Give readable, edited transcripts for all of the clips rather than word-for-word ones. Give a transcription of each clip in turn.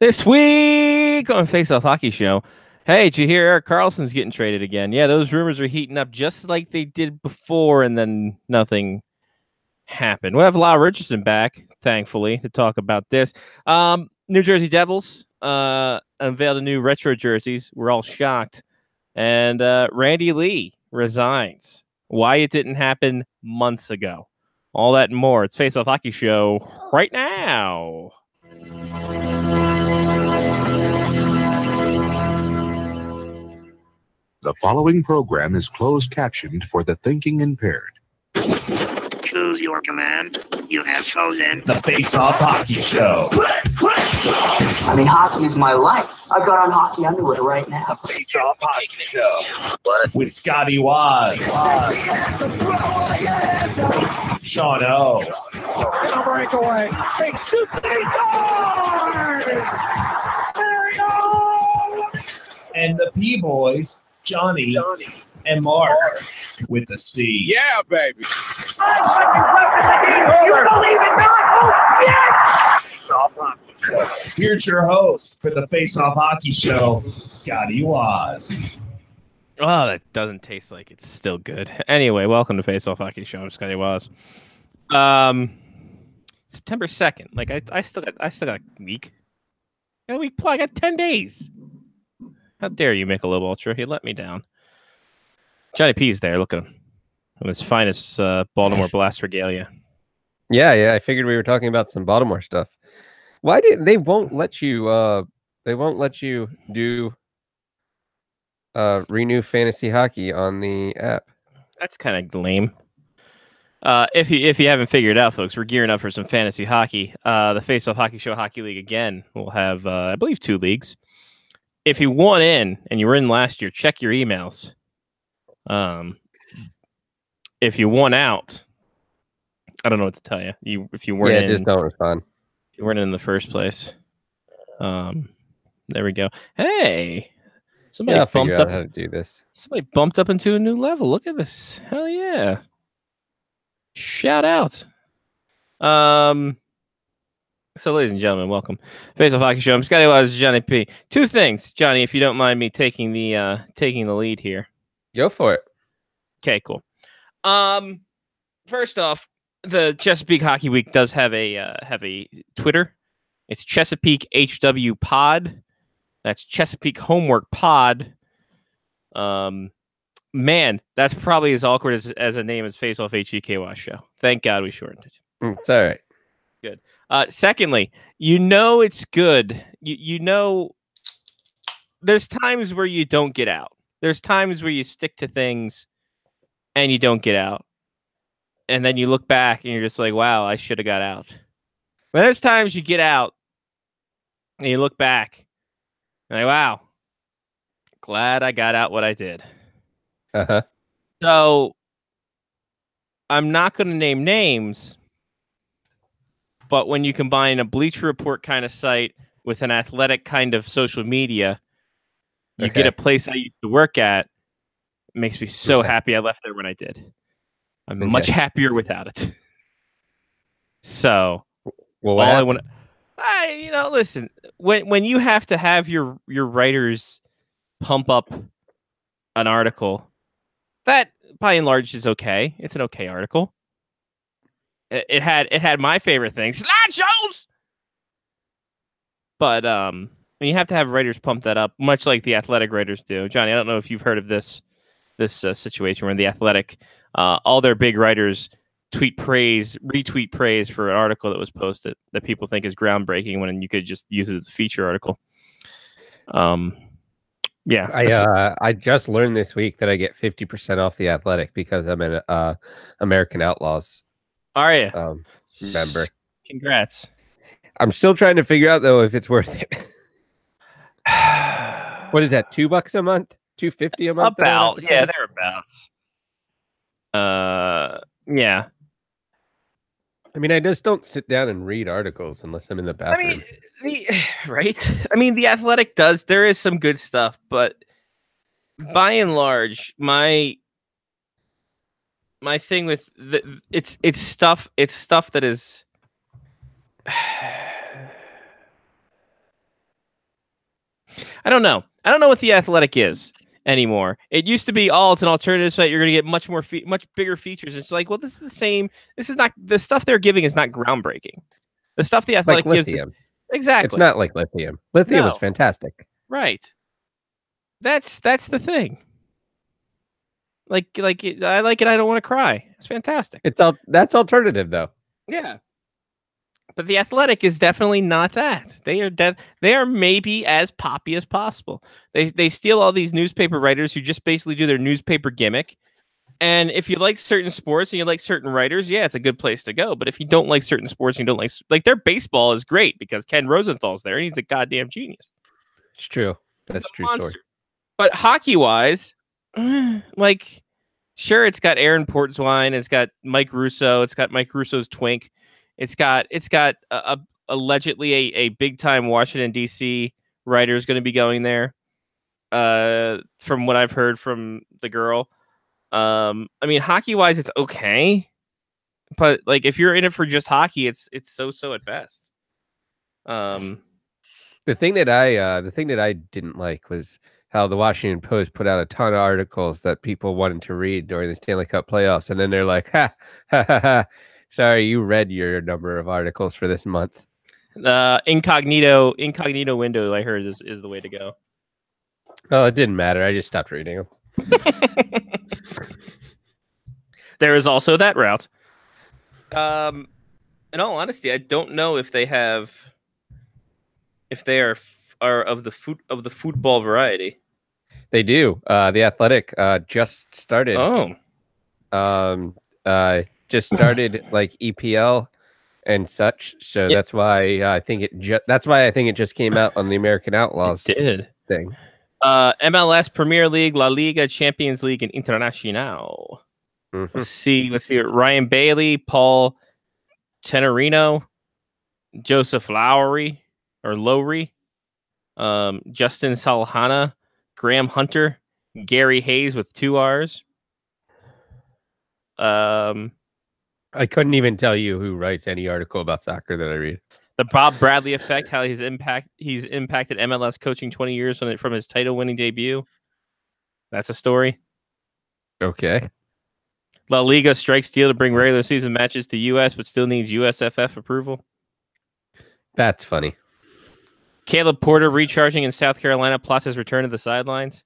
This week on Face Off Hockey Show. Hey, did you hear Erik Karlsson's getting traded again? Yeah, those rumors are heating up just like they did before, and then nothing happened. We'll have Lyle Richardson back, thankfully, to talk about this. New Jersey Devils unveiled a new retro jerseys. We're all shocked. And Randy Lee resigns. Why it didn't happen months ago. All that and more. It's Face Off Hockey Show right now. The following program is closed captioned for the thinking impaired. Choose your command. You have chosen the Face Off Hockey Show. I mean, hockey is my life. I've got on hockey underwear right now. The Face Off Hockey Show. What? With Scotty Waz. Sean O. breakaway. And the P-Boys, Johnny and Mark with the C. Yeah, baby. You believe it not? Oh, yes! Here's your host for the Face Off Hockey Show, Scotty Waz. Oh, that doesn't taste like it's still good. Anyway, welcome to Face Off Hockey Show. I'm Scotty Waz. September 2nd. Like I still got a week. I got 10 days. How dare you, Michelob Ultra? He let me down. Johnny P's there. Look at him. In his finest Baltimore Blast regalia. Yeah. I figured we were talking about some Baltimore stuff. Why did they won't let you? They won't let you do renew fantasy hockey on the app. That's kind of lame. If you haven't figured it out, folks, we're gearing up for some fantasy hockey. The Face Off Hockey Show Hockey League again. We'll have, I believe, 2 leagues. If you want in and you were in last year, check your emails. If you want out, I don't know what to tell you. If you weren't in, just don't respond. You weren't in the first place. There we go. Hey, somebody bumped up. How to do this? Somebody bumped up into a new level. Look at this. Hell yeah! Shout out. So, ladies and gentlemen, welcome. Face Off Hockey Show. I'm Scotty Waz, Johnny P. 2 things, Johnny, if you don't mind me taking the lead here. Go for it. Okay, cool. First off, the Chesapeake Hockey Week does have a Twitter. It's Chesapeake HW Pod. That's Chesapeake Homework Pod. Man, that's probably as awkward as a name as Face Off HEKY Show. Thank God we shortened it. It's all right. Good. Secondly, it's good. You know, there's times where you don't get out. There's times where you stick to things and you don't get out. And then you look back and you're just like, wow, I should have got out. But there's times you get out and you look back and like, wow, glad I got out what I did. Uh-huh. So I'm not going to name names, but when you combine a Bleacher Report kind of site with an athletic kind of social media, you get a place I used to work at. It makes me so happy I left there when I did. I'm much happier without it. So, well, all I want to, listen, when you have to have your writers pump up an article, that by and large is okay. It's an okay article. It had my favorite things, slideshows. But when you have to have writers pump that up, much like the Athletic writers do, Johnny, I don't know if you've heard of this situation where the Athletic, all their big writers retweet praise for an article that was posted that people think is groundbreaking when you could just use it as a feature article. Yeah. I just learned this week that I get 50% off the Athletic because I'm an American Outlaws. Are you? Member. Congrats. I'm still trying to figure out though if it's worth it. What is that? $2 a month? $2.50 a month? Thereabouts. Yeah. I mean, I just don't sit down and read articles unless I'm in the bathroom. Right? I mean, the Athletic does. There is some good stuff, but by and large, my thing with it's stuff that is I don't know. I don't know what The Athletic is anymore. It used to be, it's an alternative site. You're going to get much more, much bigger features. It's like, well, this is the same. This is not, the stuff they're giving is not groundbreaking. The stuff The Athletic Like gives is, Lithium. exactly. It's not like Lithium. Lithium is No. fantastic. Right. That's the thing. I like it. I don't want to cry. It's fantastic. That's alternative though. Yeah. But The Athletic is definitely not that. They are maybe as poppy as possible. They steal all these newspaper writers who just basically do their newspaper gimmick. And if you like certain sports and you like certain writers, yeah, it's a good place to go. But if you don't like certain sports and you don't like their baseball is great because Ken Rosenthal's there and he's a goddamn genius. It's true. That's a true story. But hockey-wise, like, sure, it's got Aaron Portzwine, it's got Mike Russo, it's got Mike Russo's twink, it's got allegedly a big time Washington D.C. writer is going to be going there. From what I've heard from the girl, I mean, hockey-wise, it's okay, but like if you're in it for just hockey, it's so at best. The thing that I didn't like was how the Washington Post put out a ton of articles that people wanted to read during the Stanley Cup playoffs, and then they're like, "Ha ha ha ha! Sorry, you read your number of articles for this month." Incognito window, I heard is the way to go. Oh, it didn't matter. I just stopped reading them. There is also that route. In all honesty, I don't know if they are of the football variety. They do. The Athletic just started. Just started like EPL and such. So that's why I think it just came out on the American Outlaws thing. MLS, Premier League, La Liga, Champions League, and Internacional. Mm-hmm. Let's see. Ryan Bailey, Paul Tenorino, Joseph Lowry, Justin Salhana, Graham Hunter, Gary Hayes with 2 R's. I couldn't even tell you who writes any article about soccer that I read. The Bob Bradley effect, how he's impacted MLS coaching 20 years from his title-winning debut. That's a story. Okay. La Liga strikes deal to bring regular season matches to U.S., but still needs USFF approval. That's funny. Caleb Porter recharging in South Carolina plots his return to the sidelines.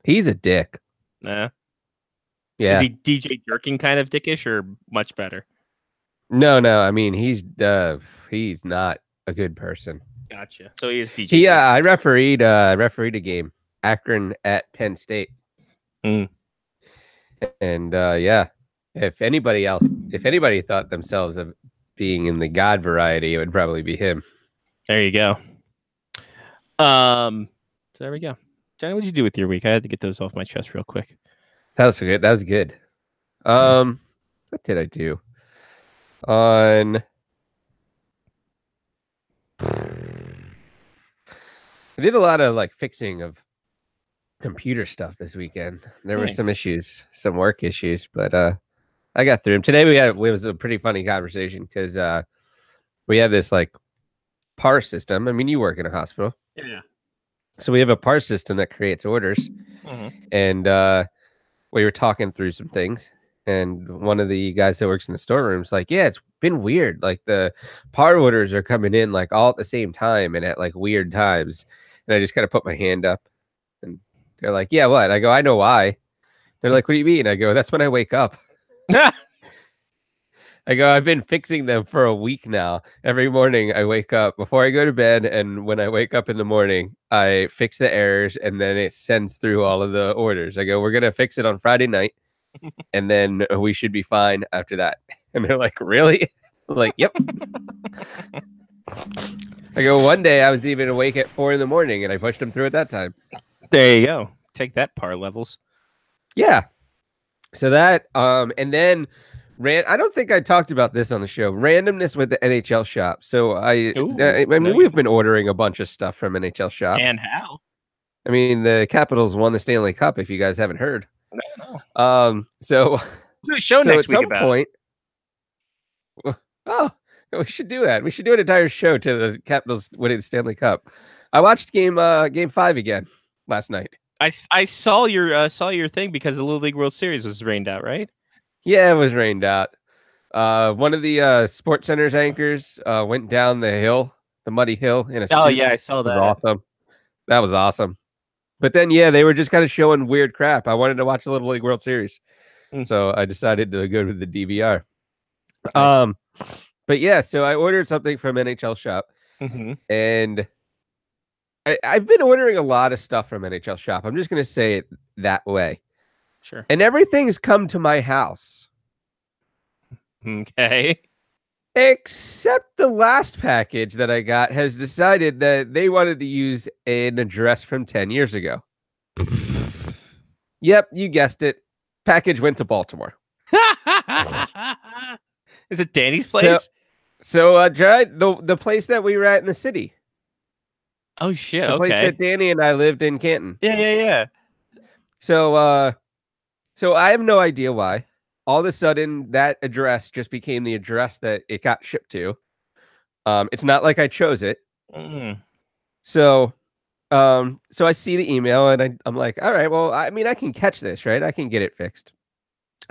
He's a dick. Nah. Yeah. Is he DJ Jerking kind of dickish or much better? No. I mean, he's not a good person. Gotcha. So he is DJ. Yeah, I refereed a game, Akron at Penn State. And if anybody thought themselves of being in the God variety, it would probably be him. There you go. So there we go. Johnny, what'd you do with your week? I had to get those off my chest real quick. That was good. What did I do? I did a lot of like fixing of computer stuff this weekend. There were some issues, some work issues, but I got through them. Today it was a pretty funny conversation because we have this like PAR system. I mean, you work in a hospital. Yeah. So we have a PAR system that creates orders. And we were talking through some things. And one of the guys that works in the storeroom is like, yeah, it's been weird. Like the PAR orders are coming in like all at the same time and at like weird times. And I just kind of put my hand up and they're like, yeah, what? I go, I know why. They're like, what do you mean? I go, that's when I wake up. I go, I've been fixing them for a week now. Every morning I wake up before I go to bed. And when I wake up in the morning, I fix the errors and then it sends through all of the orders. I go, we're going to fix it on Friday night. And then we should be fine after that. And they're like, really? I'm like, yep. I go, one day I was even awake at 4 a.m. and I pushed them through at that time. There you go. Take that, PAR levels. Yeah. So that, and then I don't think I talked about this on the show. Randomness with the NHL shop. So I mean, we've been ordering a bunch of stuff from NHL shop. And how? I mean, the Capitals won the Stanley Cup. If you guys haven't heard. No. So do a show next week about it. Oh, we should do that. We should do an entire show to the Capitals winning the Stanley Cup. I watched game 5 again last night. I saw your thing because the Little League World Series was rained out, right? Yeah, it was rained out. One of the Sports Center's anchors went down the muddy hill in a Oh suit. yeah, I saw It was that. awesome. That was awesome. But then, yeah, they were just kind of showing weird crap. I wanted to watch the Little League World Series, so I decided to go to the DVR. Nice. But yeah, so I ordered something from NHL Shop, and I've been ordering a lot of stuff from NHL Shop. I'm just gonna say it that way. Sure. And everything's come to my house. Okay. Except the last package that I got has decided that they wanted to use an address from 10 years ago. Yep, you guessed it. Package went to Baltimore. Is it Danny's place? So I tried the place that we were at in the city. Oh shit! The place Okay. that Danny and I lived in Canton. Yeah. So I have no idea why. All of a sudden, that address just became the address that it got shipped to. It's not like I chose it. So I see the email and I'm like, all right, well, I mean, I can catch this, right? I can get it fixed.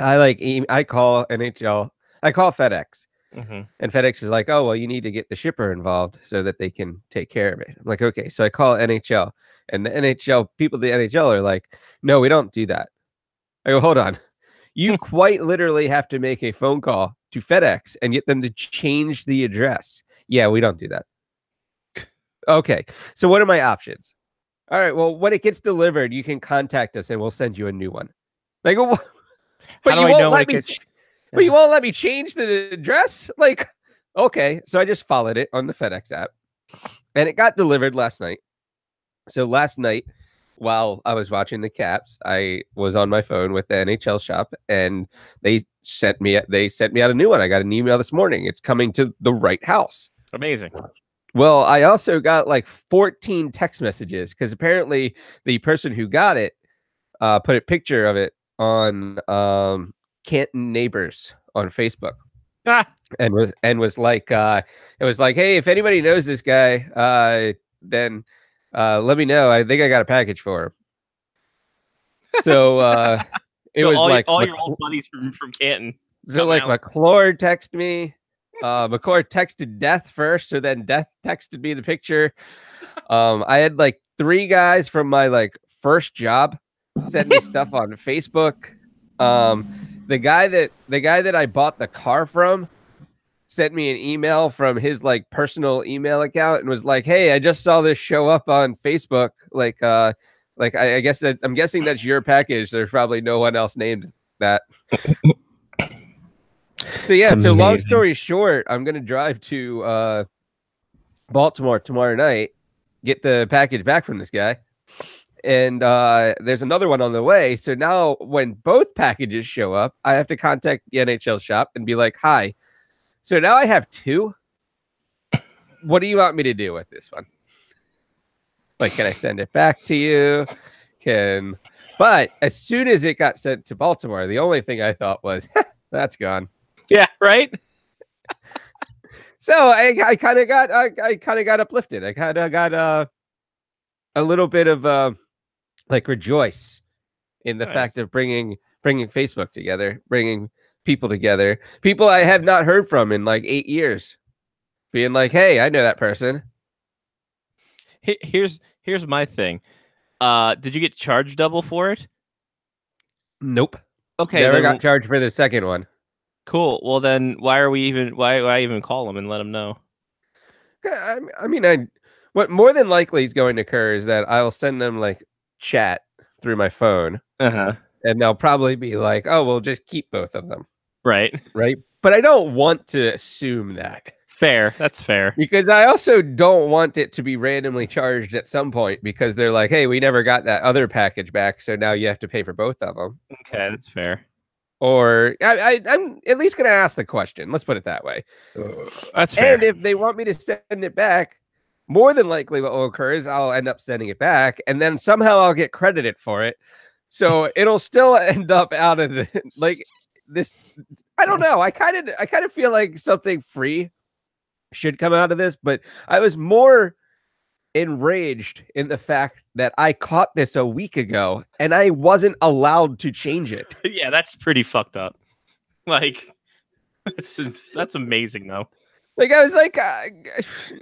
I call NHL, I call FedEx, and FedEx is like, oh, well, you need to get the shipper involved so that they can take care of it. I'm like, okay, so I call NHL, and the NHL people, the NHL are like, no, we don't do that. I go, hold on. You quite literally have to make a phone call to FedEx and get them to change the address. Yeah, we don't do that. Okay, so what are my options? All right, well, when it gets delivered, you can contact us and we'll send you a new one. I go, but you won't let me. But you won't let me change the address? Like, okay. So I just followed it on the FedEx app, and it got delivered last night. So last night, while I was watching the Caps, I was on my phone with the NHL Shop, and they sent me out a new one. I got an email this morning. It's coming to the right house. Amazing. Well, I also got like 14 text messages because apparently the person who got it put a picture of it on Canton Neighbors on Facebook. And was like, it was like, hey, if anybody knows this guy, then let me know. I think I got a package for him. So it so was all like all your old buddies from Canton. So like McClure texted me. McClure texted Death first, so then Death texted me the picture. I had like 3 guys from my like first job sent me stuff on Facebook. The guy that I bought the car from sent me an email from his like personal email account and was like, "Hey, I just saw this show up on Facebook. I guess that I'm guessing that's your package. There's probably no one else named that." So yeah, so long story short, I'm gonna drive to Baltimore tomorrow night, get the package back from this guy. And there's another one on the way. So now when both packages show up, I have to contact the NHL Shop and be like, hi. So now I have 2. What do you want me to do with this one? Like, can I send it back to you? But as soon as it got sent to Baltimore, the only thing I thought was, that's gone. Yeah, right. So I kind of got uplifted. I kind of got a little bit of like rejoice in the fact of bringing Facebook together, bringing people together, people I have not heard from in like 8 years, being like, hey, I know that person. Here's my thing. Did you get charged double for it? Nope. Okay, never got charged for the second one. Cool. Well, then why I even call them and let them know? I mean, what more than likely is going to occur is that I'll send them like chat through my phone, and they'll probably be like, "Oh, we'll just keep both of them." Right. But I don't want to assume that. Fair. That's fair. Because I also don't want it to be randomly charged at some point because they're like, "Hey, we never got that other package back, so now you have to pay for both of them." Okay, that's fair. Or I'm at least going to ask the question. Let's put it that way. That's fair. And if they want me to send it back, more than likely what will occur is I'll end up sending it back, and then somehow I'll get credited for it. So it'll still end up out of the like this. I don't know. I kind of feel like something free should come out of this, but I was more enraged in the fact that I caught this a week ago and I wasn't allowed to change it. Yeah, that's pretty fucked up. Like, that's amazing though. Like I was like,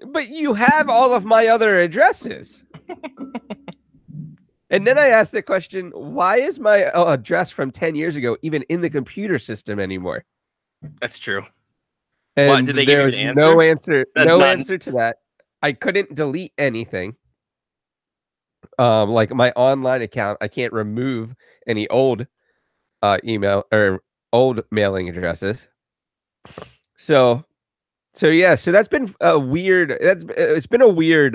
but you have all of my other addresses. And then I asked the question, why is my address from 10 years ago even in the computer system anymore? That's true. And What, did they give you there's an answer? no answer, None. answer to that. I couldn't delete anything. Like my online account, I can't remove any old email or old mailing addresses. So yeah, so that's been a weird. It's been a weird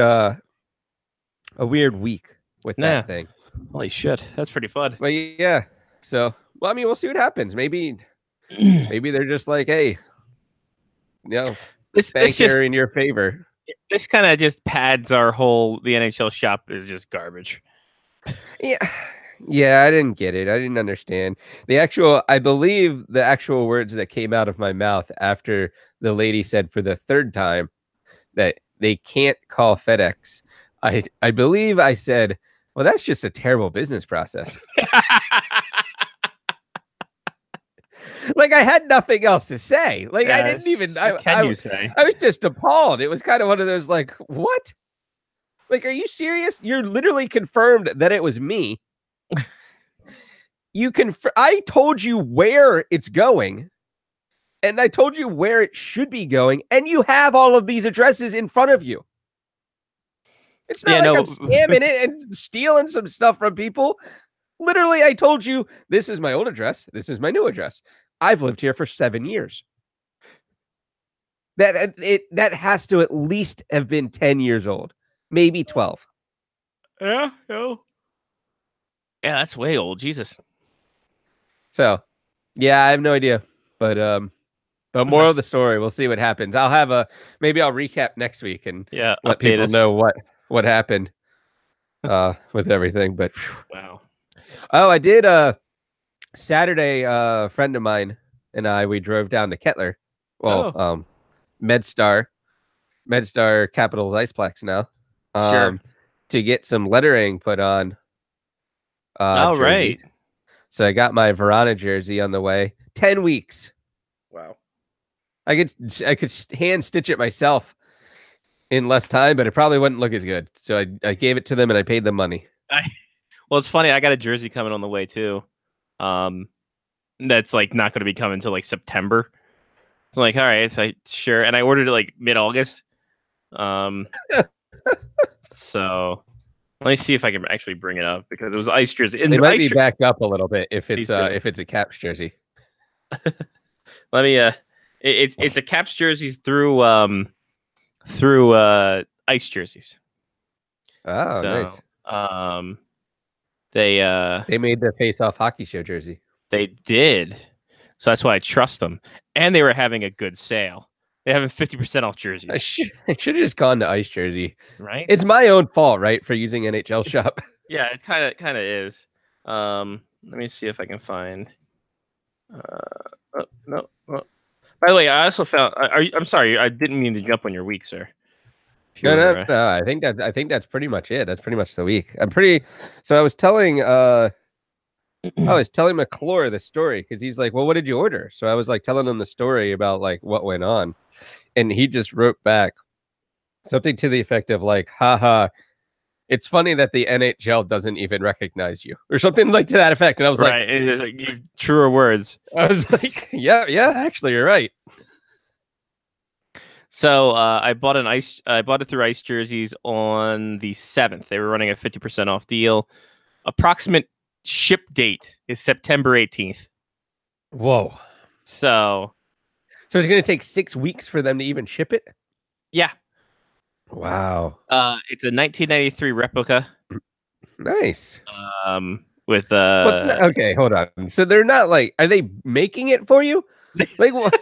week with that thing. Holy shit, that's pretty fun. But yeah, so well, I mean, we'll see what happens. Maybe they're just like, hey, This bank just in your favor. This kind of just pads our whole. The NHL shop is just garbage. Yeah, I didn't get it. I didn't understand I believe the actual words that came out of my mouth after the lady said for the third time that they can't call FedEx. I believe I said, well, that's just a terrible business process. Like I had nothing else to say. Like I didn't even. What can you say? I was just appalled. It was kind of one of those like, what? Like, are you serious? You're literally confirmed that it was me. I told you where it's going, and I told you where it should be going, and you have all of these addresses in front of you. It's not I'm scamming it and stealing some stuff from people. Literally, I told you this is my old address. This is my new address. I've lived here for 7 years. That has to at least have been 10 years old, maybe 12. Yeah, that's way old. Jesus. So, yeah, I have no idea, but moral of the story, we'll see what happens. Maybe I'll recap next week and let people know what happened with everything. But wow. Oh, I did. Saturday, a friend of mine and we drove down to Kettler. Well, MedStar Capitals Iceplex now. Sure. To get some lettering put on. Jersey. Right. So I got my Verona jersey on the way. 10 weeks. Wow. I could hand stitch it myself in less time, but it probably wouldn't look as good. So I gave it to them and I paid them money. Well, it's funny. I got a jersey coming on the way too. That's like not going to be coming until like September. So like, all right, so sure. And I ordered it like mid-August. So let me see if I can actually bring it up because it was ice jersey. And it might be backed up a little bit if it's a Caps jersey. Let me. It's a Caps jersey through ice jerseys. Oh, nice. They made the face-off hockey show jersey. They did, so that's why I trust them. And they were having a good sale. They're having 50% off jerseys. I should have just gone to ice jersey. Right? It's my own fault, right, for using NHL shop. Yeah, it kind of is. Let me see if I can find. No. By the way, I also found. I'm sorry, I didn't mean to jump on your week, sir. No. I think that's pretty much it. That's pretty much the week. So I was telling McClure the story because he's like, "Well, what did you order?" So I was like telling him the story about like what went on, and he just wrote back something to the effect of like, "Haha, it's funny that the NHL doesn't even recognize you," or something like to that effect. And I was like, it is like truer words. I was like, yeah, actually, you're right. So I bought it through Ice Jerseys on the 7th. They were running a 50% off deal. Approximate ship date is September 18th. Whoa. So it's going to take 6 weeks for them to even ship it? Yeah. Wow. It's a 1993 replica. Nice. With okay, hold on. So they're not like, are they making it for you? Like what?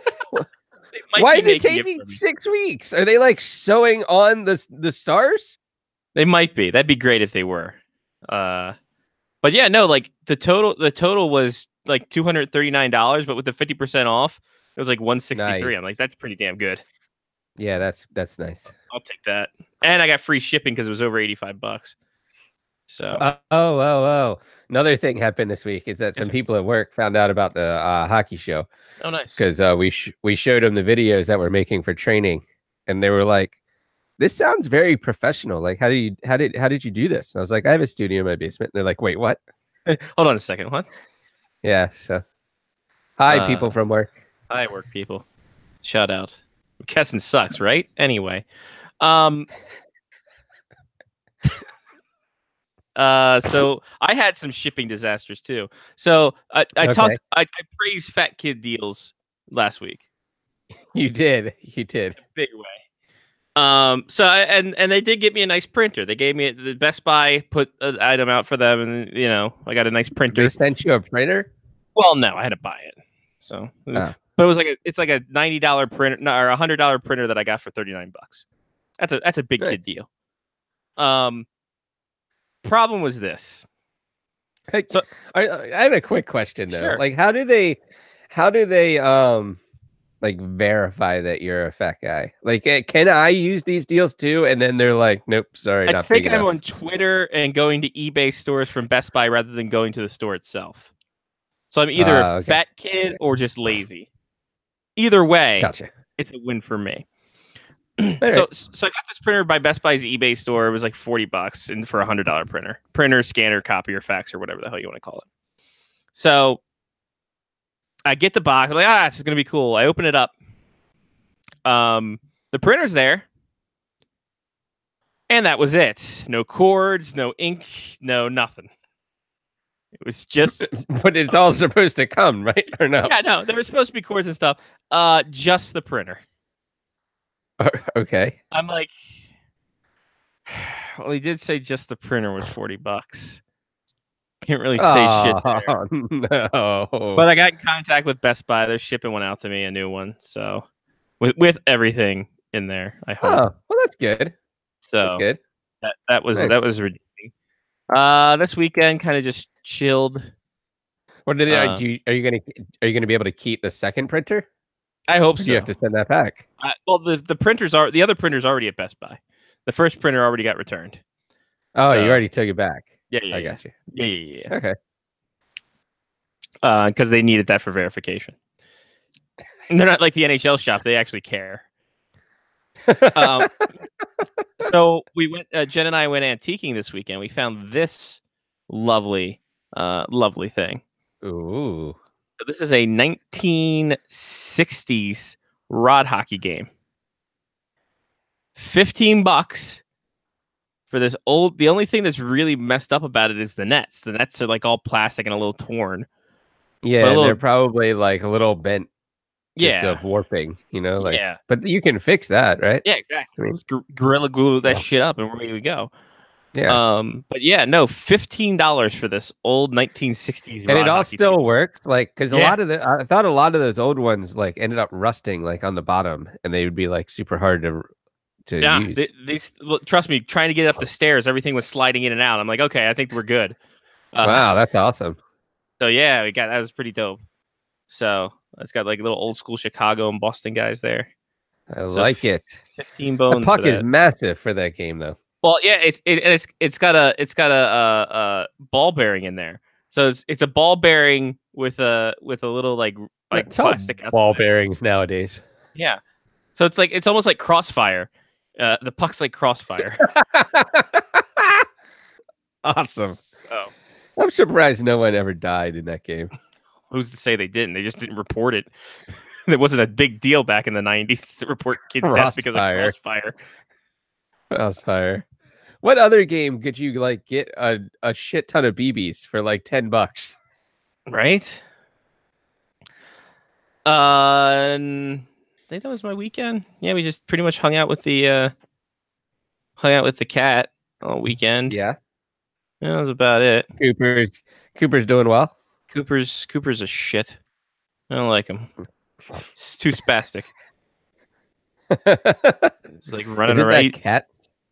Why is it taking 6 weeks? Are they like sewing on the stars? They might be. That'd be great if they were. But yeah, no, like the total was like $239, but with the 50% off, it was like $163. Nice. I'm like, that's pretty damn good. Yeah, that's nice. I'll take that. And I got free shipping because it was over $85. So Oh. Another thing happened this week is that some people at work found out about the hockey show oh, nice. because we showed them the videos that we're making for training, and they were like, "This sounds very professional. Like, how did you do this?" And I was like, "I have a studio in my basement." And they're like, "Wait, what?" Hold on a second. What? Yeah. So, hi, people from work. Hi, work people. Shout out. McKesson sucks, right? Anyway, so I had some shipping disasters too. So I praised Fat Kid deals last week. You did. Big way. And they did get me a nice printer. They gave me the Best Buy put an item out for them, and I got a nice printer. They sent you a printer? Well, no, I had to buy it. So, but it was it's like a $90 printer or $100 printer that I got for $39. That's a big kid deal. Problem was this. So I have a quick question though. Sure. Like, how do they like verify that you're a fat guy? Like, can I use these deals too? And then they're like, nope, sorry, I think I'm on Twitter and going to eBay stores from Best Buy rather than going to the store itself. So I'm either a fat kid or just lazy. Either way, gotcha. It's a win for me. So I got this printer by Best Buy's eBay store. It was like $40 and for $100 printer, scanner, copier, fax, or whatever the hell you want to call it. So I get the box. I'm like, this is gonna be cool. I open it up. The printer's there, and that was it. No cords, no ink, no nothing. It was just. But it's all supposed to come, right? Or no? Yeah, no. There were supposed to be cords and stuff. Just the printer. Okay. I'm like, well, he did say just the printer was $40. Can't really say shit there. No. But I got in contact with Best Buy. They're shipping one out to me, a new one. So with everything in there, I hope. Oh, well, that's good. So that's good. That was nice. That was redeeming. This weekend kind of just chilled. What did are you gonna be able to keep the second printer? I hope so. You have to send that back. Well, the other printer's already at Best Buy. The first printer already got returned. Oh, you already took it back. Yeah, I got you. Yeah. Okay. Because they needed that for verification. And they're not like the NHL shop; they actually care. So we went. Jen and I went antiquing this weekend. We found this lovely thing. Ooh. So this is a 1960s rod hockey game. $15 for this old. The only thing that's really messed up about it is the nets. The nets are like all plastic and a little torn. Yeah, they're probably like a little bent. Just of warping, But you can fix that, right? Yeah, exactly. Just Gorilla Glue that shit up, and we're ready to go. Yeah. But yeah, no, $15 for this old 1960s. And it all still works, like, because I thought a lot of those old ones like ended up rusting, like on the bottom, and they would be like super hard to use. These, trust me, trying to get up the stairs, everything was sliding in and out. I'm like, okay, I think we're good. Wow, that's awesome. So yeah, that was pretty dope. So it's got like little old school Chicago and Boston guys there. I like it. 15 bones. The puck is massive for that game, though. Well, yeah, it's got a ball bearing in there, so it's a ball bearing with a little like plastic ball bearings nowadays. Yeah, so it's almost like Crossfire. The puck's like Crossfire. Awesome. So, I'm surprised no one ever died in that game. Who's to say they didn't? They just didn't report it. It wasn't a big deal back in the 90s to report kids' death because of Crossfire. Crossfire. What other game could you like get a shit ton of BBs for like $10? Right? I think that was my weekend. Yeah, we just pretty much hung out with the cat all weekend. Yeah. That was about it. Cooper's doing well. Cooper's a shit. I don't like him. It's too spastic. It's like running around. Cat?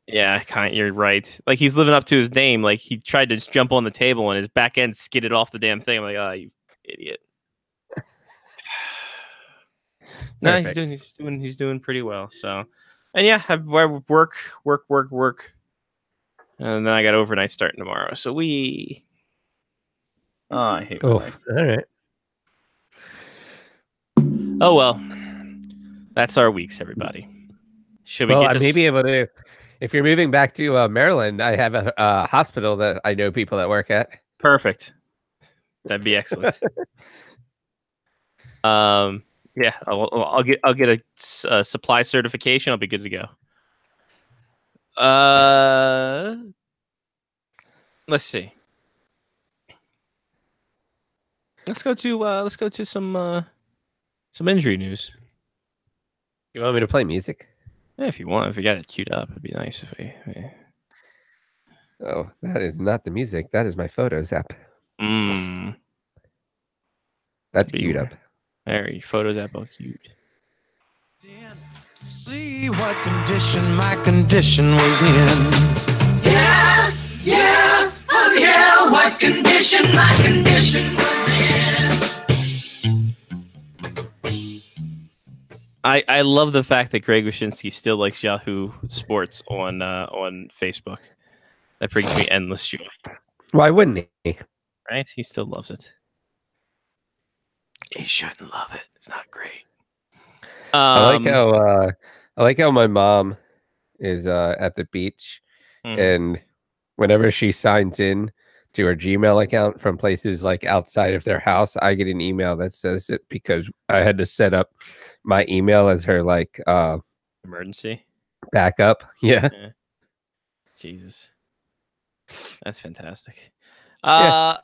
Yeah, you're right. Like he's living up to his name. Like he tried to just jump on the table and his back end skidded off the damn thing. I'm like, you idiot. No, Perfect. he's doing pretty well. So, and yeah, I work, and then I got overnight starting tomorrow. So I hate my Oh, life. all right. Oh well, that's our weeks, everybody. Should we Well, get I this? may be able to. If you're moving back to Maryland, I have a hospital that I know people that work at. Perfect. That'd be excellent. Yeah, I'll get a supply certification. I'll be good to go. Let's see. Let's go to some injury news. You want me to play music? Yeah, if you want, if you got it queued up, it'd be nice if we. Oh, that is not the music. That is my Photos app. That's Be queued more. up. There, your Photos app all queued. See what condition my condition was in. Yeah, what condition my condition was in. I love the fact that Greg Wyshynski still likes Yahoo Sports on Facebook. That brings me endless joy. Why wouldn't he? Right? He still loves it. He shouldn't love it. It's not great. I like how my mom is at the beach, and whenever she signs in to her Gmail account from places like outside of their house, I get an email that says it because I had to set up my email as her like emergency backup. Yeah. Jesus. That's fantastic. Yeah.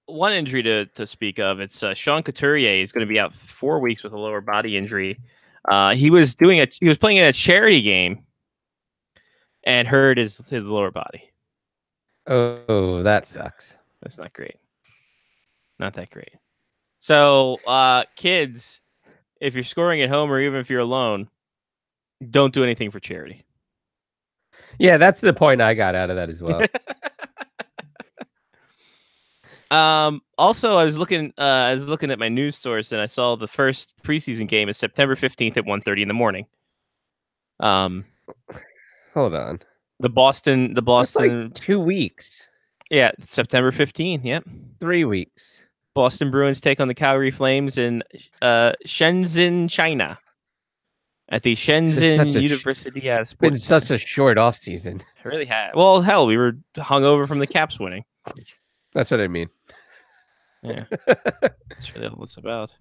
One injury to speak of, it's Sean Couturier is going to be out 4 weeks with a lower body injury. He was playing in a charity game and hurt his lower body. Oh, that sucks. That's not great. Not that great. So, kids, if you're scoring at home or even if you're alone, don't do anything for charity. Yeah, that's the point I got out of that as well. Also, I was looking at my news source and I saw the first preseason game is September 15th at 1:30 in the morning. Hold on. The Boston, That's like 2 weeks. yeah, September 15th. Yep. 3 weeks. Boston Bruins take on the Calgary Flames in Shenzhen, China, at the Shenzhen University of It's been Sports. such a short off season. It really had. Well, hell, we were hungover from the Caps winning. That's what I mean. Yeah, that's really all it's about.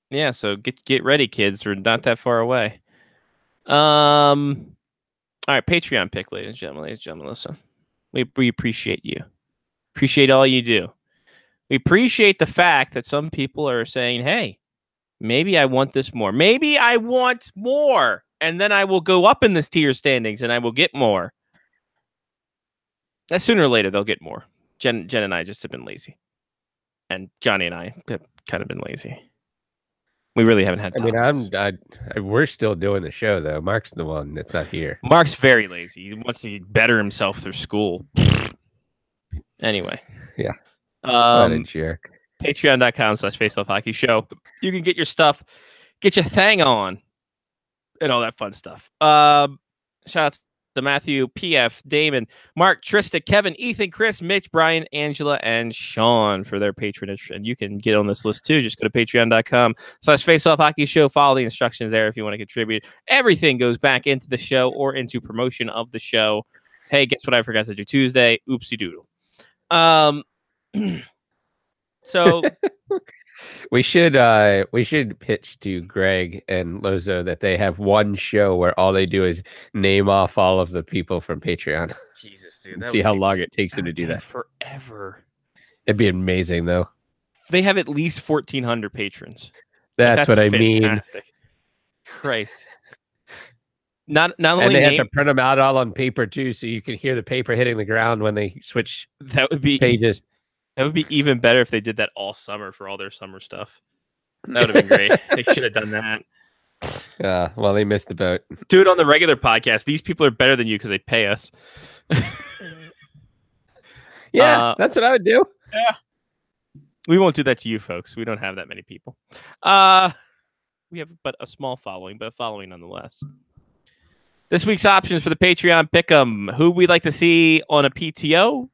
Yeah. So get ready, kids. We're not that far away. All right, Patreon pick, ladies and gentlemen. Listen, we appreciate you. Appreciate all you do. We appreciate the fact that some people are saying, "Hey, maybe I want this more. Maybe I want more, and then I will go up in this tier standings and I will get more." That sooner or later they'll get more. Jen and I just have been lazy, and Johnny and I have kind of been lazy. We really haven't had time. I mean, we're still doing the show though. Mark's the one that's not here. Mark's very lazy. He wants to better himself through school. Anyway. Yeah. What a jerk. Patreon.com/FaceOffHockeyShow. You can get your stuff, get your thing on, and all that fun stuff. Shout out to Matthew, PF, Damon, Mark, Trista, Kevin, Ethan, Chris, Mitch, Brian, Angela, and Sean for their patronage. And you can get on this list too. Just go to patreon.com/FaceOffHockeyShow. Follow the instructions there if you want to contribute. Everything goes back into the show or into promotion of the show. Hey, guess what I forgot to do Tuesday? Oopsie doodle. So we should pitch to Greg and Lozo that they have one show where all they do is name off all of the people from Patreon. Jesus, dude. And see how long it takes them to do that. Forever. It'd be amazing though. They have at least 1,400 patrons. That's what I mean. Fantastic. Christ. Not And only they have to print them out all on paper too, so you can hear the paper hitting the ground when they switch that would be pages. That would be even better if they did that all summer for all their summer stuff. That would have been great. They should have done that. Well, they missed the boat. Do it on the regular podcast. These people are better than you because they pay us. Yeah, that's what I would do. Yeah. We won't do that to you folks. We don't have that many people. We have but a small following, but a following nonetheless. This week's options for the Patreon pick'em: who we'd like to see on a PTO,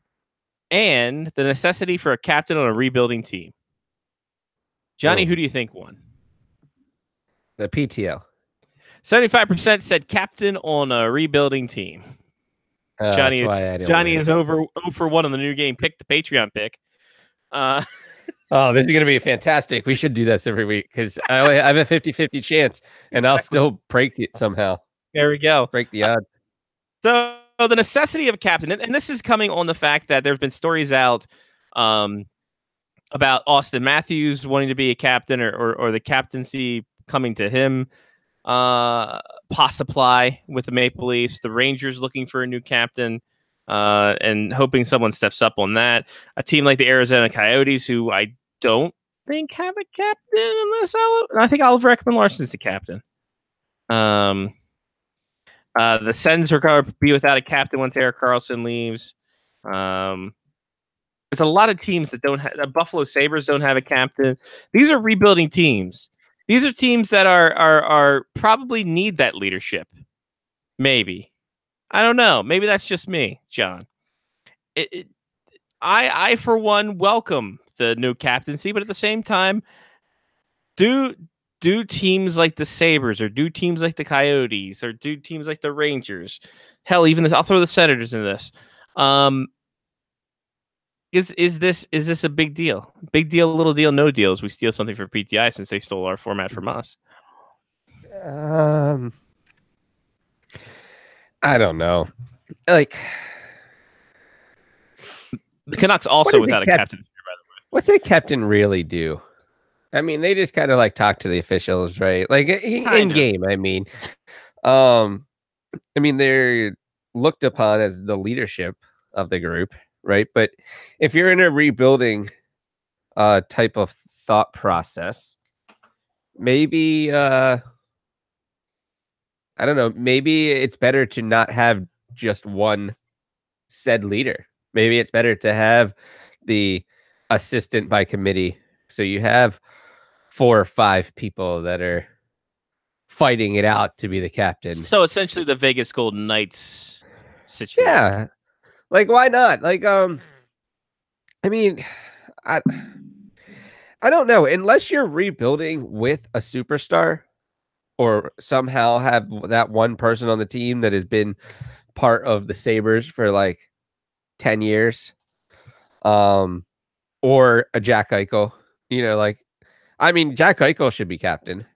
and the necessity for a captain on a rebuilding team. Johnny, who do you think won? The PTO. 75% said captain on a rebuilding team. Johnny is over for 1 on the new game. Pick the Patreon pick. Oh, this is going to be fantastic. We should do this every week because I have a 50-50 chance, and I'll still break it somehow. There we go. Break the odds. So the necessity of a captain, and this is coming on the fact that there have been stories out about Austin Matthews wanting to be a captain or the captaincy coming to him. Supply with the Maple Leafs, the Rangers looking for a new captain, and hoping someone steps up on that. A team like the Arizona Coyotes, who I don't think have a captain unless I think Oliver Ekman-Larsson's the captain. The Sens are going to be without a captain once Erik Karlsson leaves. There's a lot of teams that don't have. The Buffalo Sabres don't have a captain. These are rebuilding teams. These are teams that are probably need that leadership. Maybe. I don't know. Maybe that's just me, John. I for one welcome the new captaincy, but at the same time, do teams like the Sabres or do teams like the Coyotes or do teams like the Rangers, hell, even I'll throw the Senators into this. Is this a big deal? Big deal, little deal, no deal? As we steal something from PTI since they stole our format from us. I don't know. Like the Canucks also without a captain. By the way, what's a captain really do? I mean, they just kind of like talk to the officials, right? Like in game. I mean, they're looked upon as the leadership of the group, right? But if you're in a rebuilding type of thought process, maybe I don't know, maybe it's better to not have just one said leader. Maybe it's better to have the assistant by committee. So you have 4 or 5 people that are fighting it out to be the captain. So essentially the Vegas Golden Knights situation. Yeah. Like, why not? Like, I mean, I don't know. Unless you're rebuilding with a superstar or somehow have that one person on the team that has been part of the Sabres for like 10 years, or a Jack Eichel, Jack Eichel should be captain,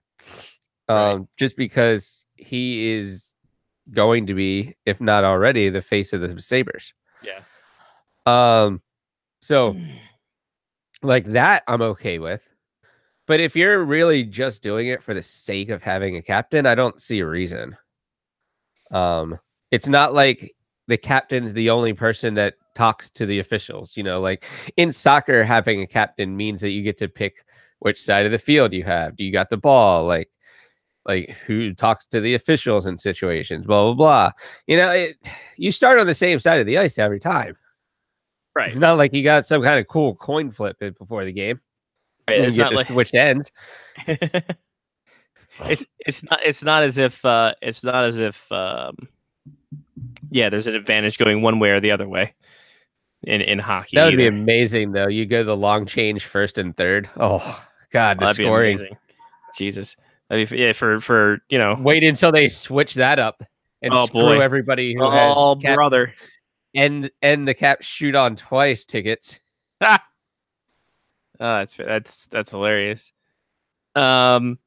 just because he is going to be, if not already, the face of the Sabres. Yeah. So like that, I'm okay with. But if you're really just doing it for the sake of having a captain, I don't see a reason. It's not like the captain's the only person that talks to the officials. Like in soccer, having a captain means that you get to pick which side of the field you have. Do you got the ball? Like who talks to the officials in situations? Blah blah blah. You start on the same side of the ice every time. Right. It's not like you got some kind of cool coin flip before the game. Right. It's not like which ends. It's not as if there's an advantage going one way or the other way in hockey. That would be amazing though. You go the long change first and third. Oh God, the scoring. Be amazing. Jesus. For wait until they switch that up and screw everybody who has caps brother. And the Caps shoot on twice tickets. That's hilarious. I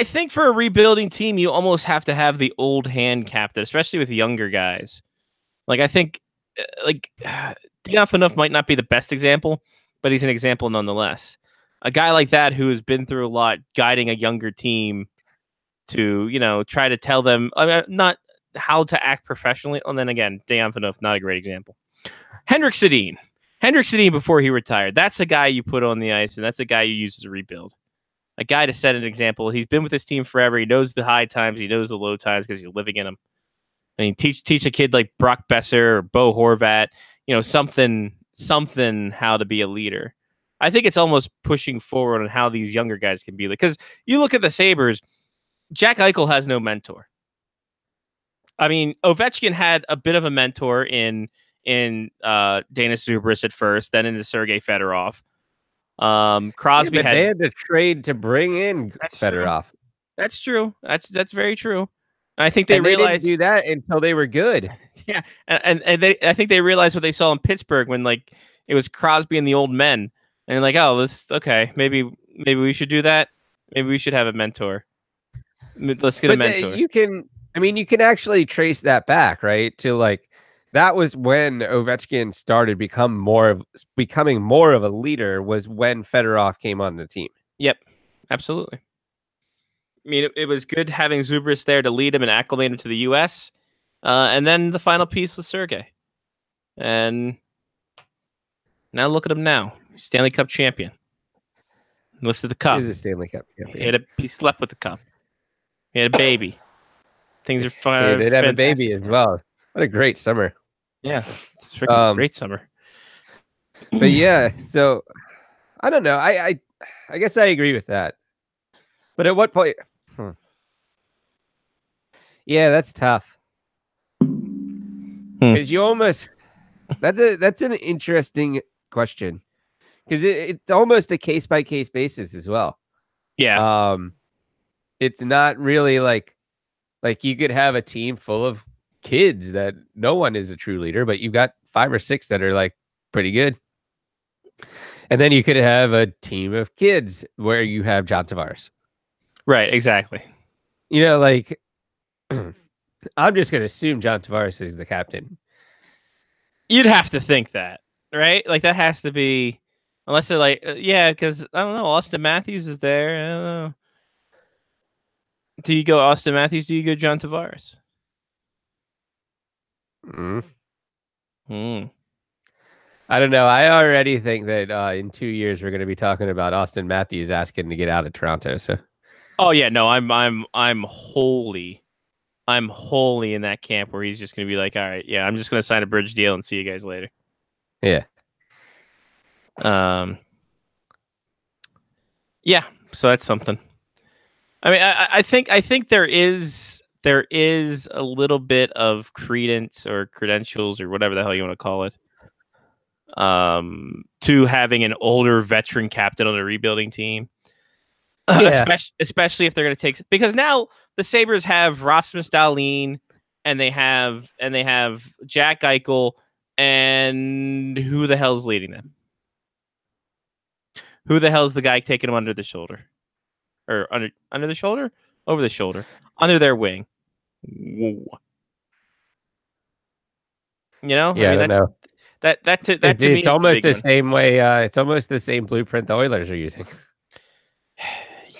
think for a rebuilding team, you almost have to have the old hand captain, especially with younger guys. Like I think, Dion Phaneuf might not be the best example, but he's an example nonetheless. A guy like that who has been through a lot, guiding a younger team to try to tell them not how to act professionally. And then again, Dion Phaneuf, not a great example. Henrik Sedin before he retired. That's a guy you put on the ice, and that's a guy you use as a rebuild. A guy to set an example. He's been with his team forever. He knows the high times. He knows the low times because he's living in them. I mean, teach a kid like Brock Besser or Bo Horvat, something how to be a leader. I think it's almost pushing forward on how these younger guys can be. Because you look at the Sabres, Jack Eichel has no mentor. I mean, Ovechkin had a bit of a mentor in Dana Zubrus at first, then into Sergei Fedorov. Crosby they had to trade to bring in Fedorov. That's true. That's very true. I think they realized they didn't do that until they were good. Yeah, and I think they realized what they saw in Pittsburgh when like it was Crosby and the old men, and like, oh, maybe we should do that. Maybe we should have a mentor. Let's get a mentor. You can actually trace that back, right? To like that was when Ovechkin started becoming more of a leader. Was when Fedorov came on the team. Yep, absolutely. I mean, it was good having Zubrus there to lead him and acclimate him to the U.S. And then the final piece was Sergei. And now look at him now. Stanley Cup champion. Lifted the cup. He's a Stanley Cup champion. He slept with the cup. He had a baby. Things are fun. He did have a baby as well. What a great summer. Yeah, it's a freaking great summer. But yeah, so I don't know. I guess I agree with that. But at what point? Yeah, that's tough. Because you almost that's an interesting question. Because it's almost a case by case basis as well. Yeah. It's not really like you could have a team full of kids that no one is a true leader, but you've got 5 or 6 that are like pretty good. And then you could have a team of kids where you have John Tavares. Right, exactly. You know, like I'm just going to assume John Tavares is the captain. You'd have to think that, right? Like that has to be, unless they're like, yeah, because I don't know, Austin Matthews is there. I don't know. Do you go Austin Matthews? Do you go John Tavares? I don't know. I already think that in 2 years we're going to be talking about Austin Matthews asking to get out of Toronto. So, oh yeah, no, I'm wholly in that camp where he's just going to be like, all right, yeah, I'm just going to sign a bridge deal and see you guys later. Yeah. Yeah. So that's something. I mean, I think there is a little bit of credence or credentials or whatever the hell you want to call it, to having an older veteran captain on a rebuilding team. Yeah. Especially if they're going to take, because now the Sabres have Rasmus Dahlin and they have Jack Eichel, and who the hell's leading them? Who the hell's the guy taking them under the shoulder? Or under the shoulder? Over the shoulder. Under their wing. Whoa. You know? Yeah, I mean, know. That to me it's almost the same way. It's almost the same blueprint the Oilers are using.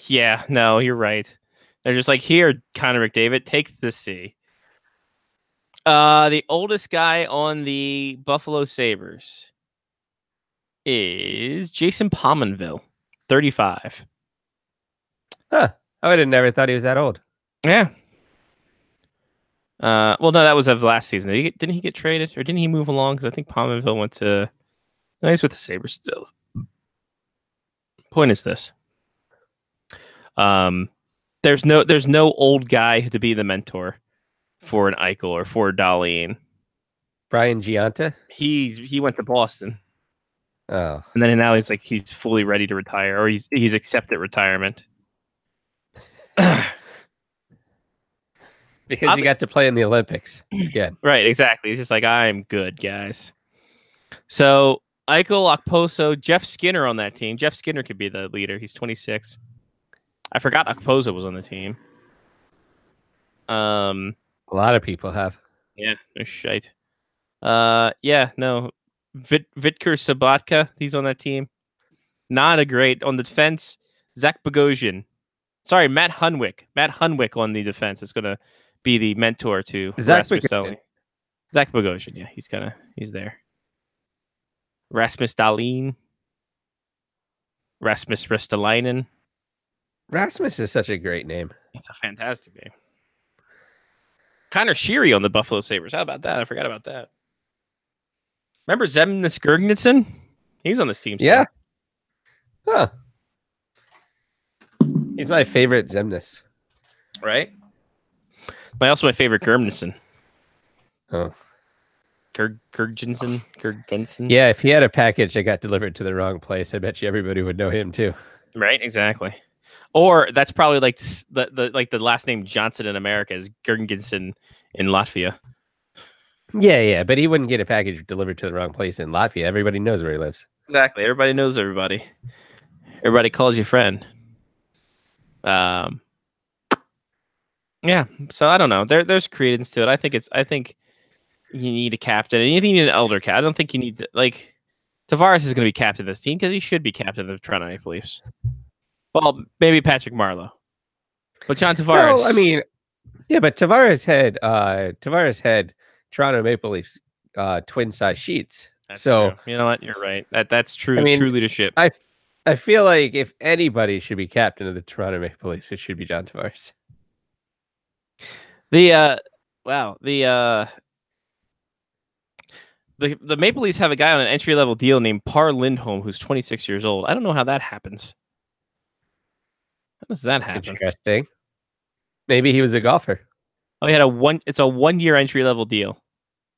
Yeah, no, you're right. They're just like, here, Connor McDavid, take the C. The oldest guy on the Buffalo Sabres is Jason Pominville, 35. Huh. I would have never thought he was that old. Yeah. Well, no, that was of last season. Didn't he get traded, or didn't he move along? Because I think Pominville went to. No, he's with the Sabres still. Point is this: there's no old guy to be the mentor for an Eichel or for Dahlin. Brian Giunta? He went to Boston. Oh, and then now he's fully ready to retire, or he's accepted retirement. Because he got to play in the Olympics. Yeah. Right, exactly. He's just like, I'm good, guys. So Eichel, Okposo, Jeff Skinner on that team. Jeff Skinner could be the leader. He's 26. I forgot Okposo was on the team. A lot of people have. Yeah, they're shite. Yeah, no. Vitkar Sabatka, he's on that team. Not a great on the defense. Zach Bogosian. Sorry, Matt Hunwick. Matt Hunwick on the defense is gonna be the mentor to Rasmus Dahlin. Zach Bogosian, yeah, he's there. Rasmus Dahlin. Rasmus Ristolainen. Rasmus is such a great name. It's a fantastic name. Connor Sheary on the Buffalo Sabres. How about that? I forgot about that. Remember Zemgus Girgensson? He's on this team still. Yeah. Huh. He's my favorite Zemnis. Right? Also my favorite Gurmnison. Oh. Gergensen. Yeah, if he had a package that got delivered to the wrong place, I bet you everybody would know him too. Right, exactly. Or that's probably like the last name Johnson in America is Gergensen in Latvia. Yeah, but he wouldn't get a package delivered to the wrong place in Latvia. Everybody knows where he lives. Exactly. Everybody knows everybody. Everybody calls you friend. Yeah. So I don't know. There's credence to it. I think you need a captain, and you need an elder captain. I don't think you need Tavares is going to be captain of this team because he should be captain of the Toronto Maple Leafs. Well, maybe Patrick Marleau, but John Tavares. No, I mean, yeah, but Tavares had Toronto Maple Leafs twin size sheets. That's so true. You know what? You're right. That's true. I mean, true leadership. I feel like if anybody should be captain of the Toronto Maple Leafs, it should be John Tavares. The Maple Leafs have a guy on an entry level deal named Par Lindholm, who's 26 years old. I don't know how that happens. How does that happen? Interesting. Maybe he was a golfer. Oh, he had it's a 1-year entry level deal.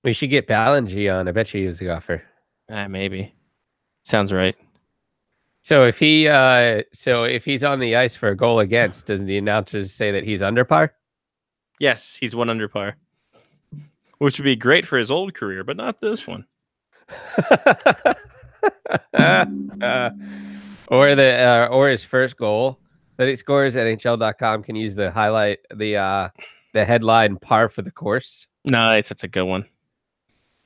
We should get Ballingy on. I bet you he was a golfer. Maybe. Sounds right. So if he's on the ice for a goal against, does the announcers say that he's under par? Yes, he's 1 under par, which would be great for his old career, but not this one. Or his first goal that he scores. NHL.com can use the highlight the headline "Par for the course." Nice, that's a good one.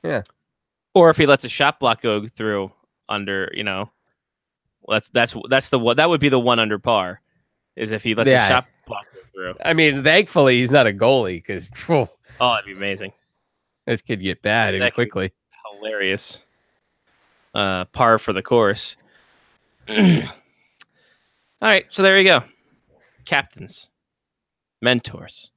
Yeah. Or if he lets a shot block go through under, that's the one that would be the 1 under par, is if he lets a shot block go through. I mean, thankfully he's not a goalie because that'd be amazing. This could get bad and quickly. Hilarious. Par for the course. All right, so there you go. Captains, mentors,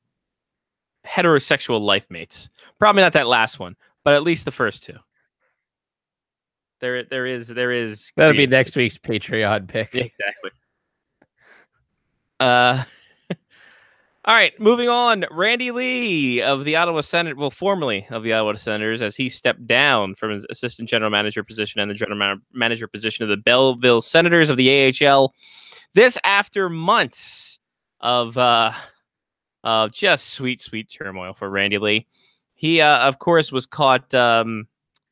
heterosexual life mates. Probably not that last one, but at least the first two. There is. That'll be next week's Patreon pick. Exactly. All right, moving on. Randy Lee of the Ottawa Senators, well, formerly of the Ottawa Senators, as he stepped down from his assistant general manager position and the general manager position of the Belleville Senators of the AHL. This after months of just sweet turmoil for Randy Lee. He, of course, was caught,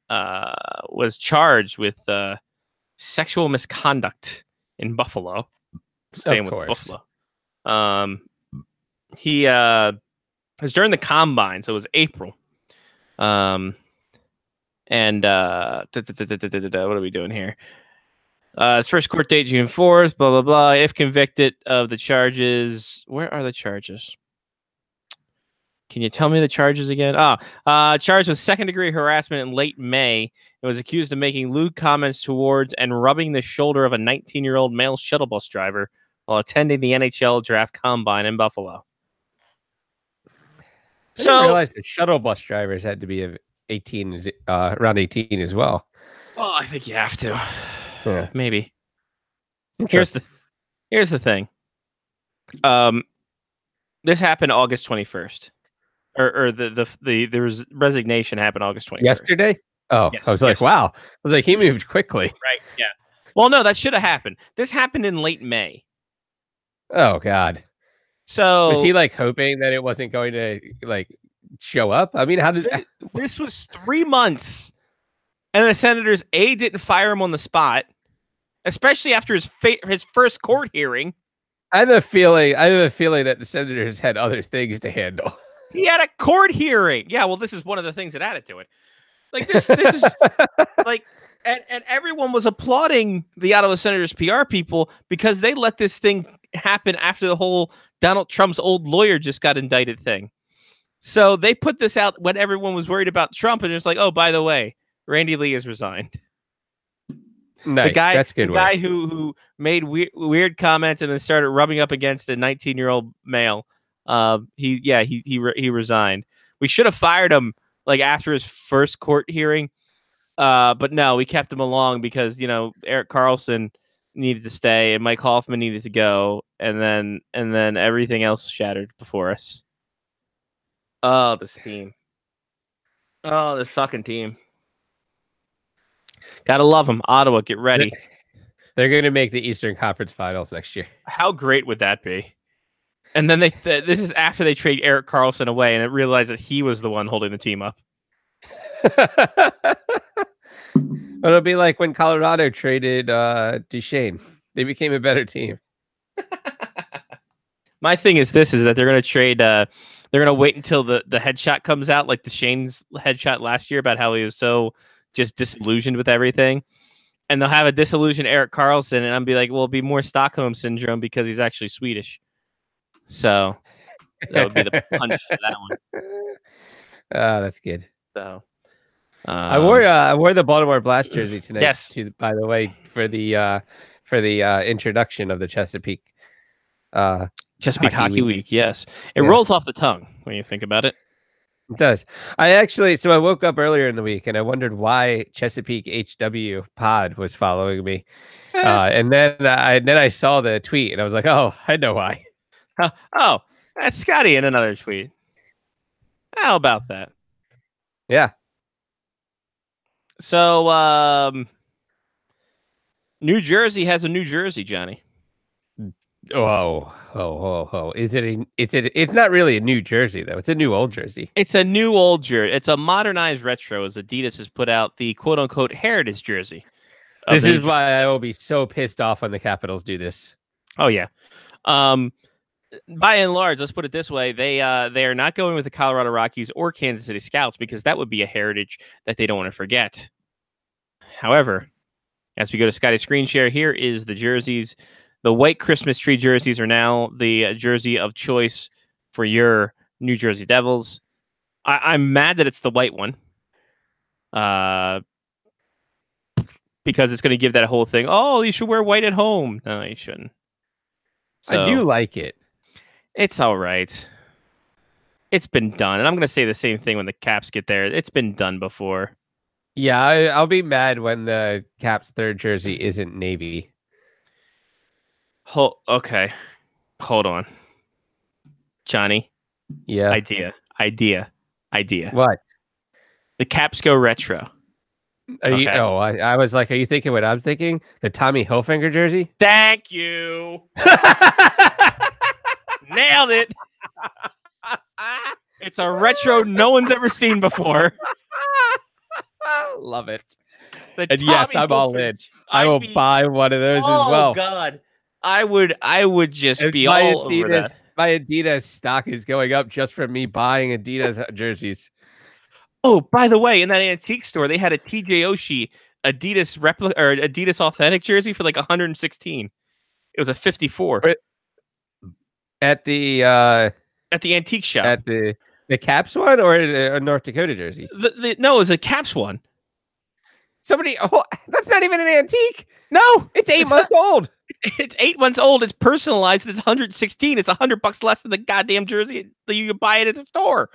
was charged with sexual misconduct in Buffalo. Staying with Buffalo. He was during the combine, so it was April. And what are we doing here? His first court date, June 4th, blah, blah, blah. If convicted of the charges, where are the charges? Can you tell me the charges again? Charged with second-degree harassment in late May, and was accused of making lewd comments towards and rubbing the shoulder of a 19-year-old male shuttle bus driver while attending the NHL draft combine in Buffalo. I didn't realize that shuttle bus drivers had to be of 18, around 18 as well. Well, I think you have to. Yeah. Maybe. Here's the thing. This happened August 21st. Or the resignation happened August 21st. Yesterday? Oh, yes, I was like, wow. I was like, he moved quickly. Right, yeah. Well, no, that should have happened. This happened in late May. Oh, God. So was he hoping that it wasn't going to show up? I mean, how does this was 3 months, and the Senators didn't fire him on the spot, especially after his first court hearing. I have a feeling that the Senators had other things to handle. He had a court hearing. Yeah, well, this is one of the things that added to it. This is and everyone was applauding the Ottawa Senators PR people because they let this thing happen after the whole Donald Trump's old lawyer just got indicted thing. So they put this out when everyone was worried about Trump, and it's like, oh, by the way, Randy Lee has resigned. Nice. That's good. The guy who made weird comments and then started rubbing up against a 19-year-old male. He resigned. We should have fired him after his first court hearing. But no, we kept him along because, Erik Karlsson needed to stay, and Mike Hoffman needed to go, and then everything else shattered before us. Oh, this team. Oh, this fucking team. Gotta love them. Ottawa, get ready. They're going to make the Eastern Conference Finals next year. How great would that be? And then this is after they trade Erik Karlsson away, and it realized that he was the one holding the team up. It'll be like when Colorado traded Duchesne. They became a better team. My thing is that they're going to trade. They're going to wait until the headshot comes out, like Duchesne's headshot last year, about how he was so just disillusioned with everything. And they'll have a disillusioned Erik Karlsson, and I'll be like, well, it'll be more Stockholm syndrome because he's actually Swedish. So that would be the punch to that one. Oh, that's good. So I wore the Baltimore Blast jersey tonight. Yes. By the way, for the introduction of the Chesapeake Hockey Week. Yes, it Yeah. rolls off the tongue when you think about it. It does. I woke up earlier in the week and I wondered why Chesapeake HW Pod was following me, and then I saw the tweet and I was like, oh, I know why. Oh, that's Scotty in another tweet. How about that? Yeah. So, New Jersey has a New Jersey, Johnny. Oh! It's not really a new jersey though. It's a new old jersey. It's a new old jersey. It's a modernized retro, as Adidas has put out the quote unquote heritage jersey. This is why I will be so pissed off when the Capitals do this. Oh yeah. By and large, let's put it this way: they are not going with the Colorado Rockies or Kansas City Scouts because that would be a heritage that they don't want to forget. However, as we go to Scotty's screen share, here is the jerseys. The white Christmas tree jerseys are now the jersey of choice for your New Jersey Devils. I'm mad that it's the white one, because it's going to give that whole thing. Oh, you should wear white at home. No, you shouldn't. So, I do like it. It's all right. It's been done, and I'm going to say the same thing when the Caps get there. It's been done before. Yeah, I'll be mad when the Caps third jersey isn't navy. Okay. Hold on. Johnny. Yeah. Idea. What? The Caps go retro. Are you? Okay. Oh, I was like, are you thinking what I'm thinking? The Tommy Hilfiger jersey? Thank you. Nailed it. It's a retro no one's ever seen before. Love it. The And yes, Tommy I'm all Hilfiger- in. I will buy one of those as well. Oh God. I would just And be my all over that. My Adidas stock is going up just from me buying Adidas jerseys. Oh, by the way, in that antique store, they had a TJ Oshie Adidas replica or Adidas authentic jersey for like 116. It was a 54 At the antique shop. at the Caps one or a North Dakota jersey? No, it was a Caps one. That's not even an antique. No, It's 8 It's months old. it's 8 months old. It's personalized. It's 116. It's $100 less than the goddamn jersey that you can buy it at the store.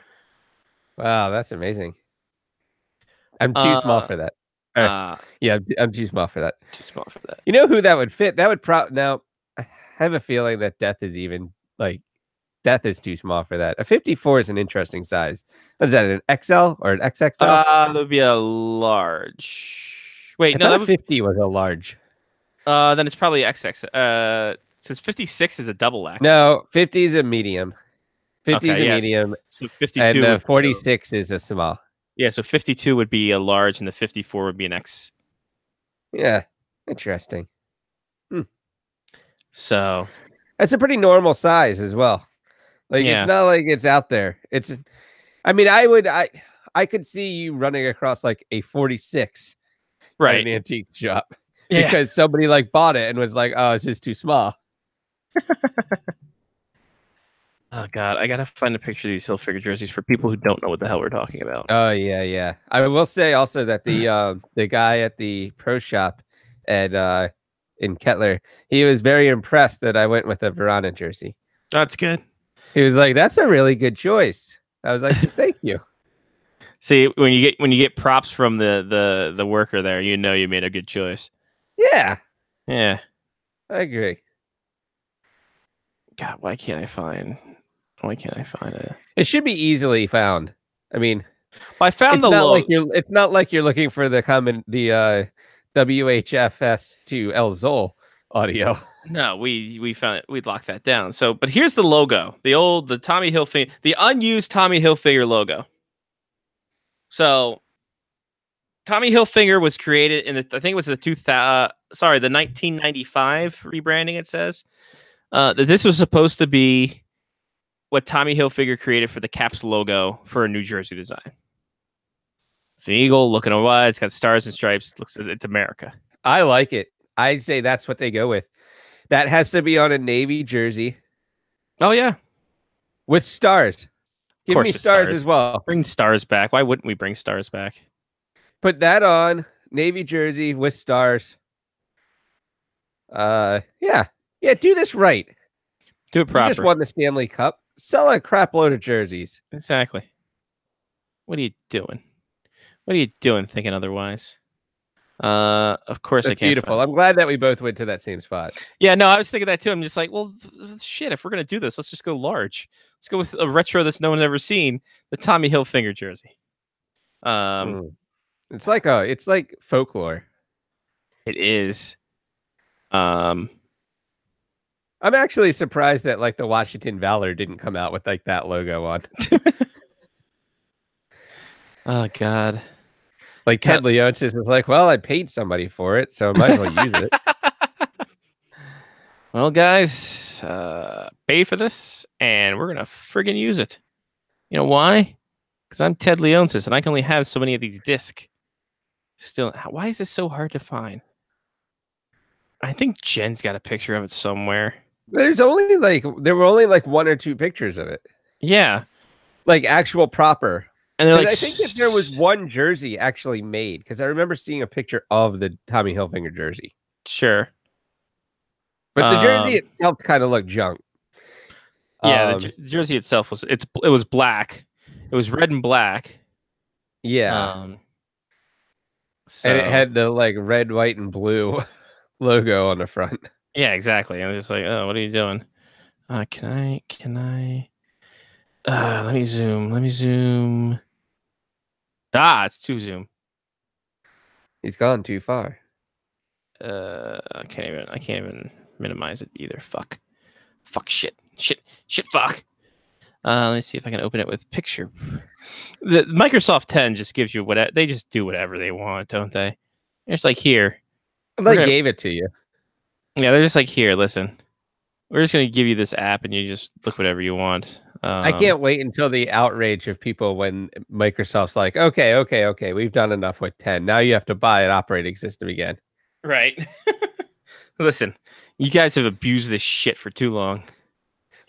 Wow, that's amazing. I'm too small for that. Yeah, I'm too small for that. Too small for that. You know who that would fit? That would now. I have a feeling that Death is too small for that. A 54 is an interesting size. Is that an XL or an XXL? That would be a large. Wait, I no, thought that would, 50 was a large. then it's probably XX. Since 56 is a double X. No, 50 is a medium. 50 is Okay, a yes. medium, So 52. and would- 46 is a small. Yeah, so 52 would be a large, and the 54 would be an X. Yeah, interesting. So That's a pretty normal size as well. Like Yeah. it's not like it's out there. I mean, I could see you running across like a 46 at right. an antique shop Yeah. because somebody like bought it and was like, "Oh, it's just too small." Oh God, I gotta find a picture of these Hilfiger jerseys for people who don't know what the hell we're talking about. Oh yeah. I will say also that the guy at the pro shop at in Kettler, he was very impressed that I went with a Verona jersey. That's good. He was like, "That's a really good choice." I was like, "Thank you." See, when you get props from the worker there, you know you made a good choice. Yeah. Yeah. I agree. God, why can't I find it? It should be easily found. I mean, Well, I found it's the not like logo. it's not like you're looking for the WHFS to El Zol audio. No, we found it. We locked that down. So, but here's the logo. The Tommy Hilfiger, the unused Tommy Hilfiger logo. So, Tommy Hilfiger was created in I think it was the 1995 rebranding. It says that this was supposed to be what Tommy Hilfiger created for the Caps logo for a New Jersey design. It's an eagle looking away. It's got stars and stripes. It's America. I like it. I say that's what they go with. That has to be on a Navy jersey Oh yeah, with stars. Give course me with stars stars. as well. Bring stars back. Why wouldn't we bring stars back? Put that on Navy jersey with stars. Yeah. Do this right. Do it You proper. just won the Stanley Cup. Sell a crap load of jerseys. Exactly. What are you doing? What are you doing? Thinking otherwise? Of course I That's can't. beautiful. I'm glad that we both went to that same spot. Yeah, no, I was thinking that too. I'm just like, well, shit. If we're gonna do this, let's just go large. Let's go with a retro that's no one's ever seen. The Tommy Hilfiger jersey. It's like folklore. It is. I'm actually surprised that like the Washington Valor didn't come out with like that logo on. Oh God. Like Ted Leonsis is like, well, I paid somebody for it, so I might as well use it. Well, guys, pay for this, and we're gonna friggin' use it. You know why? Because I'm Ted Leonsis, and I can only have so many of these discs. Still, why is this so hard to find? I think Jen's got a picture of it somewhere. There were only like one or two pictures of it, Yeah, like actual proper. and they're like, I think that there was one jersey actually made because I remember seeing a picture of the Tommy Hilfiger jersey, sure. but the jersey itself kind of looked junk. Yeah, the jersey itself was it was black. It was red and black. Yeah, So, and it had the like red, white, and blue logo on the front. yeah, exactly. I was just like, oh, what are you doing? Can I? Let me zoom. It's too zoom. He's gone too far. I can't even minimize it either. Fuck, shit, fuck. Let me see if I can open it with picture. The Microsoft 10 just gives you whatever. They just do whatever they want, don't they? It's like, here. They gave it to you. Yeah, they're just like, here, listen. We're just gonna give you this app, and you just look whatever you want. I can't wait until the outrage of people when Microsoft's like, okay, we've done enough with 10. Now you have to buy an operating system again. Right. Listen, you guys have abused this shit for too long.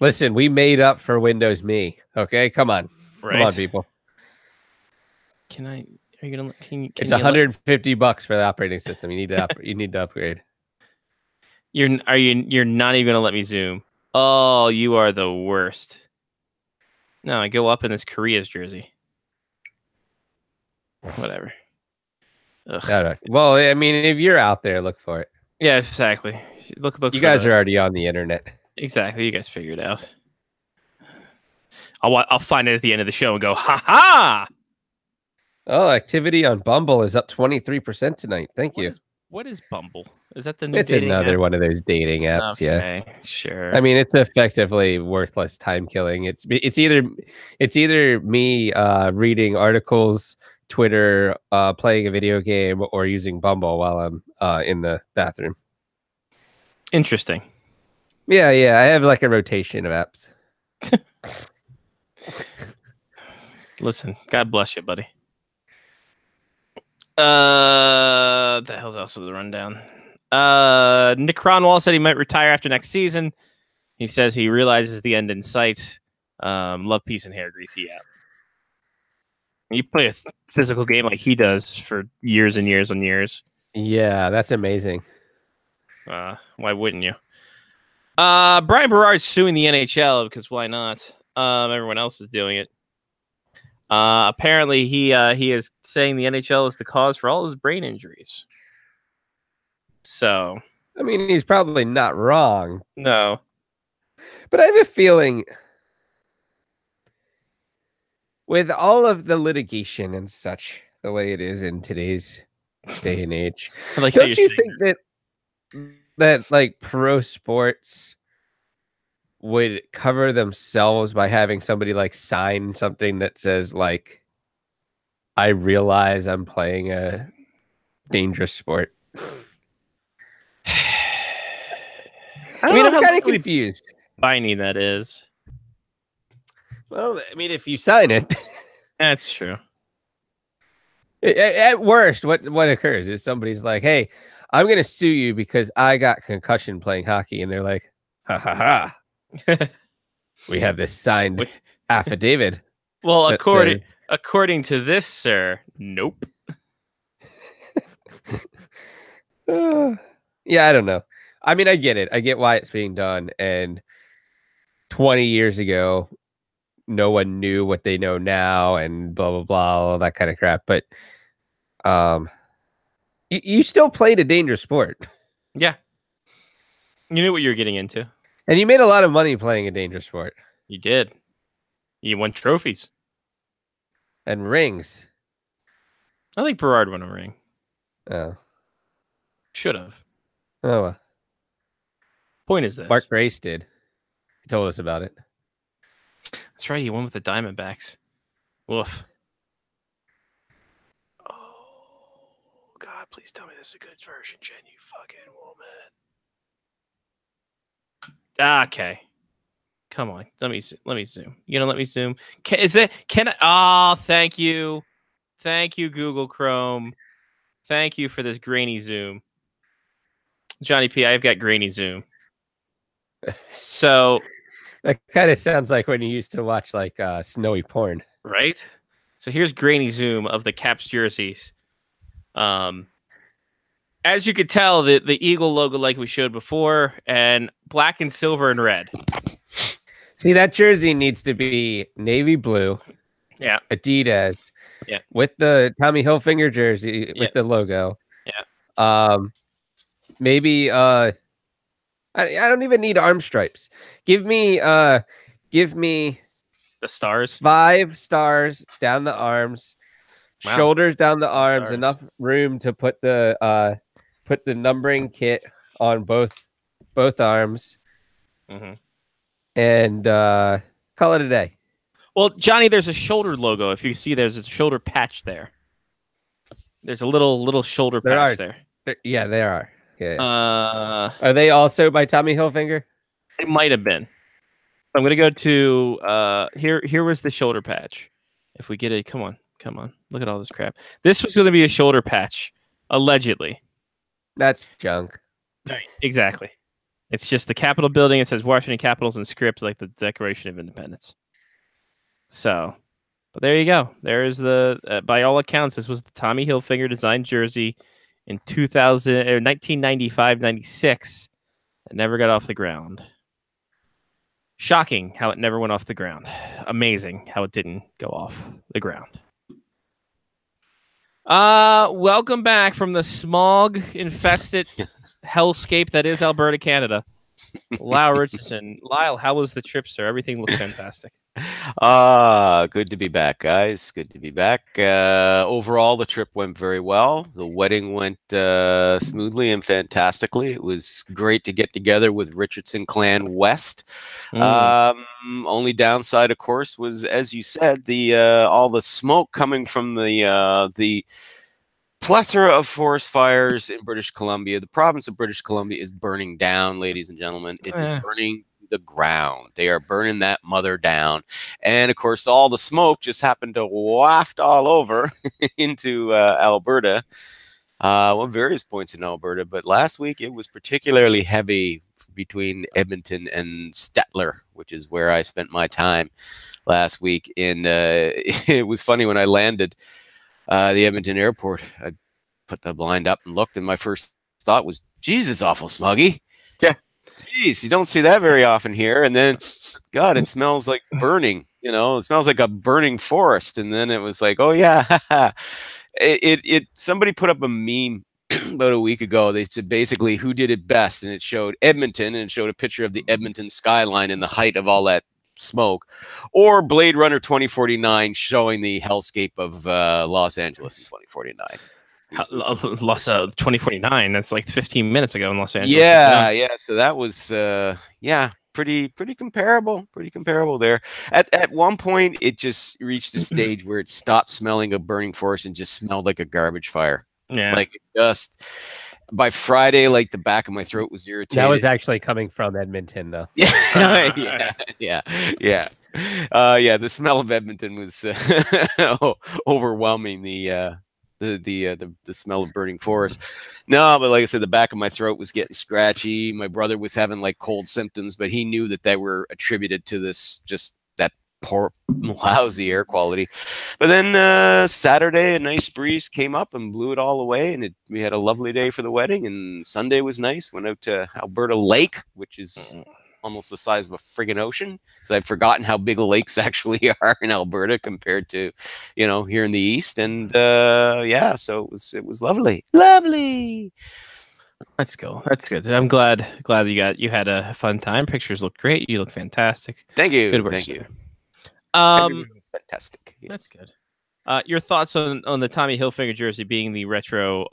Listen, we made up for Windows Me. Okay, come on, Right. come on, people. Are you gonna? It's $150 for the operating system. You need to you need to upgrade. You're not even gonna let me zoom. Oh, you are the worst. No, I go up in this Korea's jersey. Whatever. Ugh. Well, I mean, if you're out there, look for it. Yeah, exactly. Look. You guys are already on the internet. Exactly. You guys figure it out. I'll find it at the end of the show and go, ha ha! Oh, activity on Bumble is up 23% tonight. Thank you. What is Bumble? Is that the new It's dating another app? one of those dating apps. Okay, Yeah, sure. I mean, it's effectively worthless time killing. It's either me reading articles, Twitter, playing a video game, or using Bumble while I'm in the bathroom. Interesting. Yeah, I have like a rotation of apps. Listen, God bless you, buddy. The hell's also the rundown? Nick Cronwall said he might retire after next season. He says he realizes the end in sight. Love, peace, and hair greasy out. You play a physical game like he does for years and years and years. Yeah, that's amazing. Why wouldn't you? Brian Berard's suing the NHL because why not? Everyone else is doing it. Apparently, he is saying the NHL is the cause for all his brain injuries. So, I mean, he's probably not wrong, No. but I have a feeling with all of the litigation and such, the way it is in today's day and age, I like how don't you're you saying think that like pro sports would cover themselves by having somebody like sign something that says like, I realize I'm playing a dangerous sport? I mean, know I'm how kind of legally confused. binding that is. Well, I mean, if you sign it, That's true. at worst, what occurs is somebody's like, "Hey, I'm going to sue you because I got concussion playing hockey," and they're like, "Ha ha ha! We have this signed We- affidavit." Well, that according to this, sir, nope. Yeah, I don't know. I mean, I get it. I get why it's being done. And 20 years ago, no one knew what they know now, and blah blah blah, all that kind of crap. But you still played a dangerous sport, Yeah. You knew what you were getting into. and you made a lot of money playing a dangerous sport You did. You won trophies. and rings. I think Berard won a ring. Oh, Should have. oh, well. Point is this. Mark Grace did. He told us about it. That's right. He won with the Diamondbacks. Woof. Oh, God. Please tell me this is a good version, Jen, you fucking woman. Okay. Come on. Let me zoom. You gonna let me zoom? Can I? Oh, thank you. Thank you, Google Chrome. Thank you for this grainy zoom. Johnny P, I've got grainy zoom. So, That kind of sounds like when you used to watch like snowy porn. right? So here's grainy zoom of the Caps jerseys. As you could tell, the Eagle logo, like we showed before, and black and silver and red. See, that jersey needs to be navy blue. Yeah. Adidas. Yeah. With the Tommy Hilfiger jersey Yeah. with the logo. Yeah. Maybe I don't even need arm stripes. Give me The stars. 5 stars down the arms, Wow. shoulders down the arms, Stars. enough room to put the numbering kit on both arms, Mm-hmm. and call it a day. Well, Johnny, there's a shoulder logo. If you see, there's a shoulder patch there. There's a little shoulder There patch are. there. Yeah, they are. Yeah. Are they also by Tommy Hilfiger? It might have been. I'm gonna go to here was the shoulder patch. If we get it, come on. Look at all this crap. This was gonna be a shoulder patch, allegedly. That's junk. Exactly. It's just the Capitol building. It says Washington Capitals in script, like the Declaration of Independence. So, but there you go. There is the by all accounts, this was the Tommy Hilfiger designed jersey in 1995-96. It never got off the ground. Shocking how it never went off the ground. Amazing how it didn't go off the ground. Welcome back from the smog-infested hellscape that is Alberta, Canada. Lyle Richardson. Lyle, how was the trip, sir? Everything looked fantastic. Good to be back, guys. Good to be back. Overall, the trip went very well. The wedding went smoothly and fantastically. It was great to get together with Richardson Clan West. Only downside, of course, was, as you said, the all the smoke coming from the plethora of forest fires in British Columbia. The province of British Columbia is burning down, ladies and gentlemen. It is burning the ground. They are burning that mother down. And of course, all the smoke just happened to waft all over into Alberta. Well, various points in Alberta, but last week it was particularly heavy between Edmonton and Stettler, which is where I spent my time last week. And it was funny when I landed the Edmonton airport. I put the blind up and looked, and my first thought was, Jesus, awful smuggy. Yeah. Jeez, you don't see that very often here. And then, God, it smells like burning. You know, it smells like a burning forest. And then it was like, oh yeah, somebody put up a meme about a week ago. They said basically who did it best, and it showed Edmonton, and it showed a picture of the Edmonton skyline in the height of all that smoke, or Blade Runner 2049 showing the hellscape of Los Angeles in 2049. Los 2049. That's like 15 minutes ago in Los Angeles. Yeah. So that was pretty comparable. Pretty comparable there. At one point, it just reached a stage where it stopped smelling of burning forest and just smelled like a garbage fire. Yeah. Like it just by Friday, like the back of my throat was irritated. That was actually coming from Edmonton, though. Yeah. The smell of Edmonton was overwhelming. The smell of burning forest. No, but like I said, the back of my throat was getting scratchy. My brother was having like cold symptoms, but he knew that they were attributed to this, just that poor, lousy air quality. But then Saturday, a nice breeze came up and blew it all away, and we had a lovely day for the wedding. And Sunday was nice. Went out to Alberta Lake, which is almost the size of a friggin' ocean, because I've forgotten how big the lakes actually are in Alberta compared to, here in the east. And so it was lovely. That's cool. That's good. I'm glad you had a fun time. Pictures look great. You look fantastic. Thank you. Good work. Thank you. Everyone was fantastic. Yes. That's good. Your thoughts on the Tommy Hilfiger jersey being the retro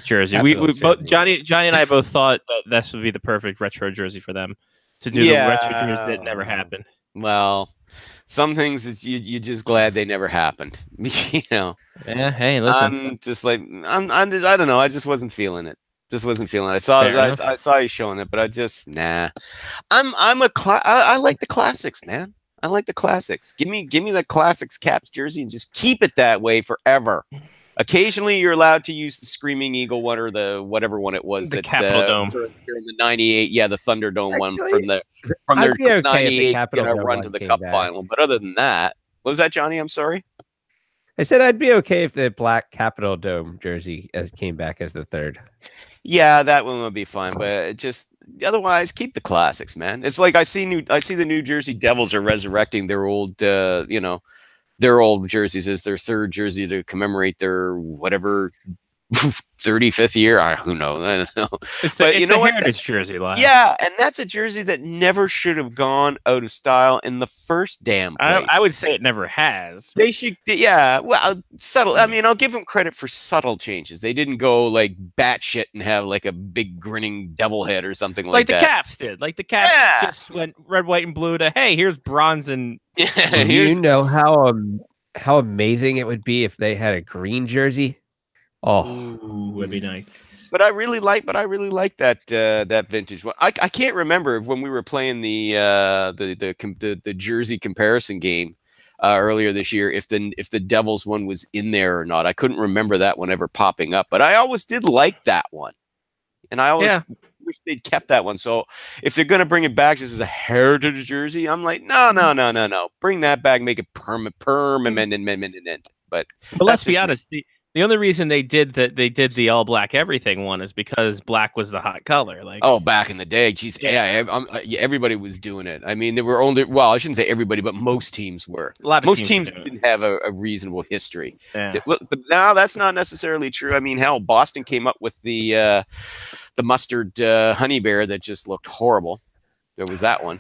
jersey. We both Johnny and I both thought that this would be the perfect retro jersey for them to do the retro jersey that never happened. Well, some things is you're just glad they never happened. Yeah. Hey, listen. I'm just like I don't know. I just wasn't feeling it. I saw you showing it, but I just nah. I like the classics, man. I like the classics. Give me the classics Caps jersey and just keep it that way forever. Occasionally, you're allowed to use the Screaming Eagle one or the whatever one it was, the Capitol Dome during the '98. Yeah, the Thunderdome one from their okay '98 the run to the Cup final. But other than that, what was that, Johnny? I'm sorry. I said I'd be okay if the black Capitol Dome jersey came back as the third. Yeah, that one would be fine, but just otherwise, keep the classics, man. It's like I see the New Jersey Devils are resurrecting their old, their old jerseys as their third jersey to commemorate their whatever 35th year. Who knows? I don't know. It's the Heritage jersey line. Yeah, and that's a jersey that never should have gone out of style in the first damn place. I would say it never has. They should, yeah. Well, subtle. I mean, I'll give them credit for subtle changes. They didn't go like batshit and have like a big grinning devil head or something like that. Like the Caps did. Like the Caps just went red, white, and blue to hey, here's bronze and. Do you know how amazing it would be if they had a green jersey? Oh, would be nice. But I really like that that vintage one. I can't remember when we were playing the jersey comparison game earlier this year if the Devils one was in there or not. I couldn't remember that one ever popping up, but I always did like that one, and I always wish they'd kept that one. So if they're gonna bring it back just as a heritage jersey, I'm like, no, bring that back, make it permanent. But let's be honest. The only reason they did the all black everything one is because black was the hot color. Like back in the day, geez, everybody was doing it. I mean, there were I shouldn't say everybody, but most teams were. Most teams didn't have a reasonable history. Yeah. But now that's not necessarily true. I mean, hell, Boston came up with the mustard honey bear that just looked horrible. There was that one.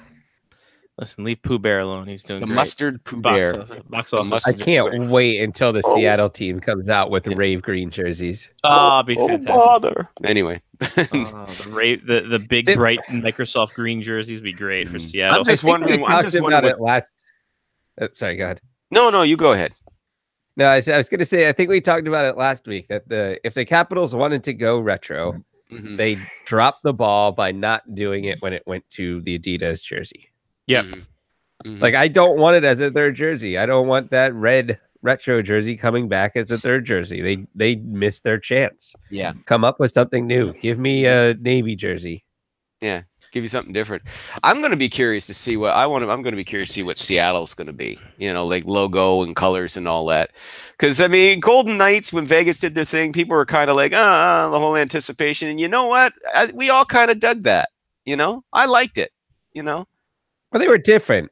Listen, leave Pooh Bear alone. He's doing the great. mustard Pooh Bear. Box office. I can't wait until the Seattle team comes out with rave green jerseys. Be fantastic. Bother. Anyway, the big bright Microsoft green jerseys be great for Seattle. I'm just wondering. Sorry, go ahead. No, you go ahead. No, I was going to say I think we talked about it last week that if the Capitals wanted to go retro, they dropped the ball by not doing it when it went to the Adidas jersey. Yep. Like I don't want it as a third jersey. I don't want that red retro jersey coming back as a third jersey. They missed their chance. Yeah. Come up with something new. Give me a Navy jersey. Yeah. Give you something different. I'm going to be curious to see what I'm going to be curious to see what Seattle's going to be, like logo and colors and all that. Because, I mean, Golden Knights, when Vegas did their thing, people were kind of like, the whole anticipation. And you know what? We all kind of dug that, I liked it, Well, they were different.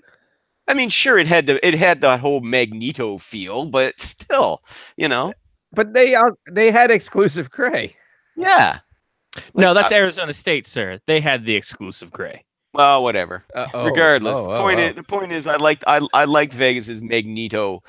I mean, sure, it had that whole Magneto feel, but still, But they had exclusive gray. Yeah. No, that's Arizona State, sir. They had the exclusive gray. Well, whatever. Regardless, the the point is, I liked Vegas's Magneto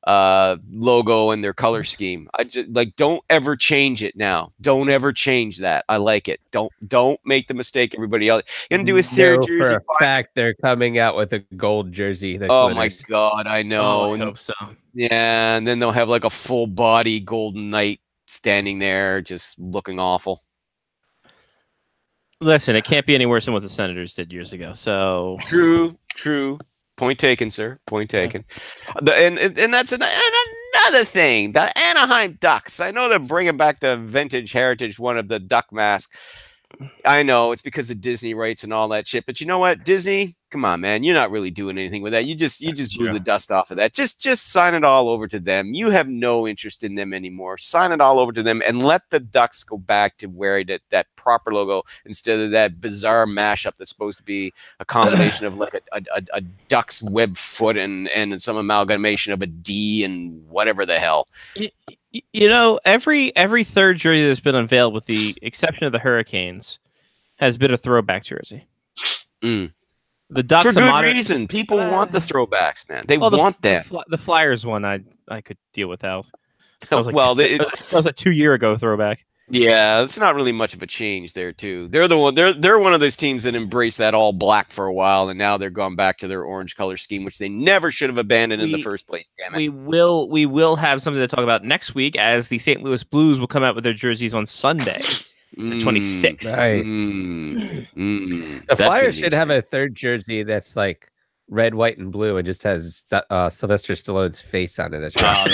logo and their color scheme. I just don't ever change it now. Don't ever change that. I like it. Don't make the mistake everybody else. You're gonna do a third jersey. For a fact, they're coming out with a gold jersey. That Oh glitters. my god, I know. Oh, I hope so. Yeah, and then they'll have like a full body Golden Knight standing there, just looking awful. Listen, it can't be any worse than what the Senators did years ago. So True. Point taken, sir. Point taken. And that's another thing. The Anaheim Ducks. I know they're bringing back the vintage heritage one of the duck mask. I know it's because of Disney rights and all that shit. But you know what, Disney? Come on, man. You're not really doing anything with that. You just blew the dust off of that. Just sign it all over to them. You have no interest in them anymore. Sign it all over to them and let the Ducks go back to wearing that proper logo instead of that bizarre mashup that's supposed to be a combination of like a duck's web foot and some amalgamation of a D and whatever the hell. You know, every third jersey that's been unveiled, with the exception of the Hurricanes, has been a throwback jersey. The Ducks For good reason. People want the throwbacks, man. They want them. The Flyers one, I could deal without. That was That was a 2 year ago throwback. Yeah, it's not really much of a change there, too. They're one of those teams that embraced that all black for a while, and now they're gone back to their orange color scheme, which they never should have abandoned in the first place. Damn it. We will have something to talk about next week, as the St. Louis Blues will come out with their jerseys on Sunday, the 26th. Right. The Flyers should have a third jersey that's like red, white, and blue, and just has Sylvester Stallone's face on it as well.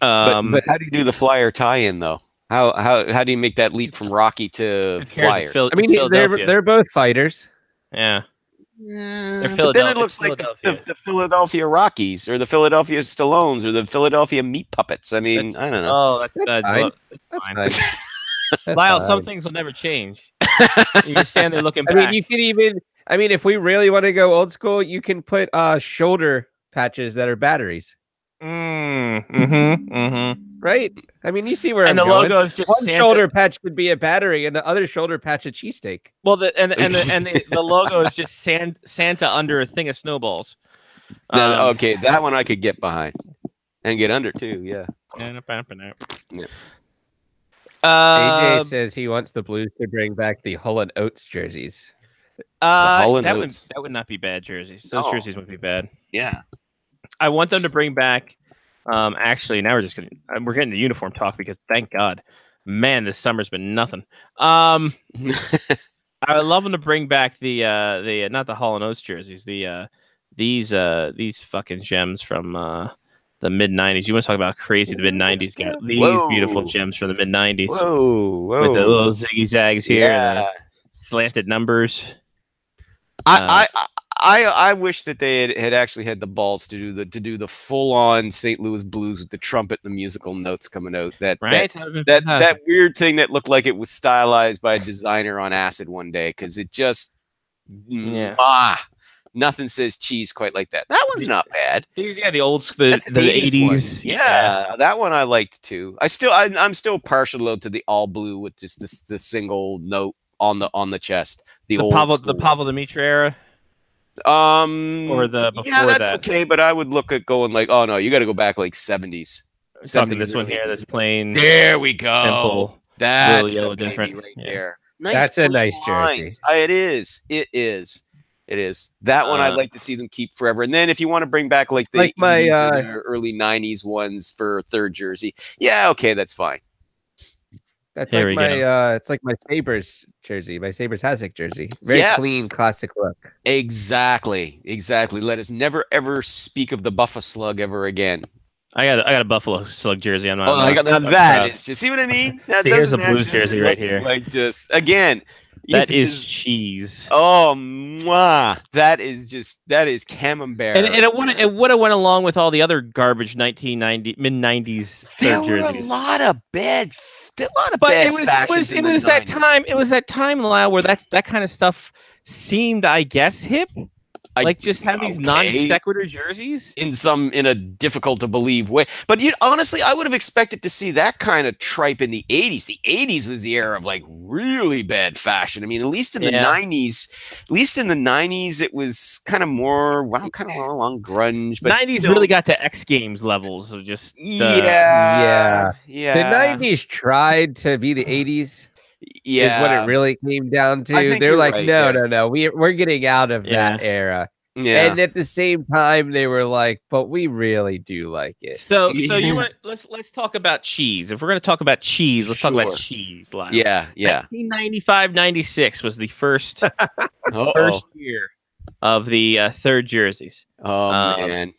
But how do you do the Flyer tie-in though? How do you make that leap from Rocky to Flyer? I mean, they're both fighters. Yeah. But then it looks like the Philadelphia Rockies or the Philadelphia Stallones or the Philadelphia Meat Puppets. I mean, I don't know. Oh, that's bad. That's fine. Lyle, some things will never change. You can stand there looking back. I mean, you can even. I mean, if we really want to go old school, you can put shoulder patches that are batteries. Right? I mean, you see where I'm going. And the logo is just one shoulder patch could be a battery, and the other shoulder patch a cheesesteak. Well, the logo is just Santa under a thing of snowballs. Okay, that one I could get behind and get under too. Yeah. AJ says he wants the Blues to bring back the Hull and Oates jerseys. That would not be bad jerseys. Those jerseys would be bad. Yeah. I want them to bring back. Actually, now we're getting the uniform talk, because thank God, man, this summer's been nothing. I would love them to bring back the not the Hall and Oates jerseys, these fucking gems from the mid '90s. You want to talk about crazy? The mid '90s got these beautiful gems from the mid '90s. Whoa, with the little ziggy zags here, and the slanted numbers. I wish that they had actually had the balls to do the full on St. Louis Blues with the trumpet and the musical notes coming out. That weird thing that looked like it was stylized by a designer on acid one day, because it just nothing says cheese quite like that. That one's not bad. The the 80s. Yeah, that one I liked too. I'm still partial though to the all blue with just the single note on the chest. The Pavel Dimitri era. Or the before that's that. Okay, but I would look at going like, oh no, you got to go back like 70s. Talking this one here, that's plain. There we go. Simple. That's yellow the different right there. Nice. That's a nice jersey. It is. That one I'd like to see them keep forever. And then if you want to bring back like the 80s or early 90s ones for third jersey, yeah, okay, that's fine. That's like it's like my Sabres jersey, my Sabres Hasek jersey. Very clean, classic look. Exactly. Let us never ever speak of the Buffalo Slug ever again. I got a Buffalo Slug jersey. I'm not. I got that. Is just see what I mean. That here's a Blues jersey right here. Like just again. That is cheese. Oh, mwah. That is camembert. And it would have went along with all the other garbage mid 90s There jerseys. were a lot of bad But bad it was that 90s. time, Lyle, where that kind of stuff seemed, I guess, hip. Like, just have these non sequitur jerseys in a difficult to believe way. But honestly, I would have expected to see that kind of tripe in the 80s. The 80s was the era of like really bad fashion. I mean, at least in the 90s, it was kind of more along grunge. But 90s still, really got to X Games levels of just yeah. The 90s tried to be the 80s. Yeah, is what it really came down to. They're like, right, no, we're getting out of that era. Yeah, and at the same time, they were like, but we really do like it. So you want let's talk about cheese. If we're going to talk about cheese, let's talk about cheese. Lyle. Yeah. 1995-96 was the first year of the third jerseys. Oh man!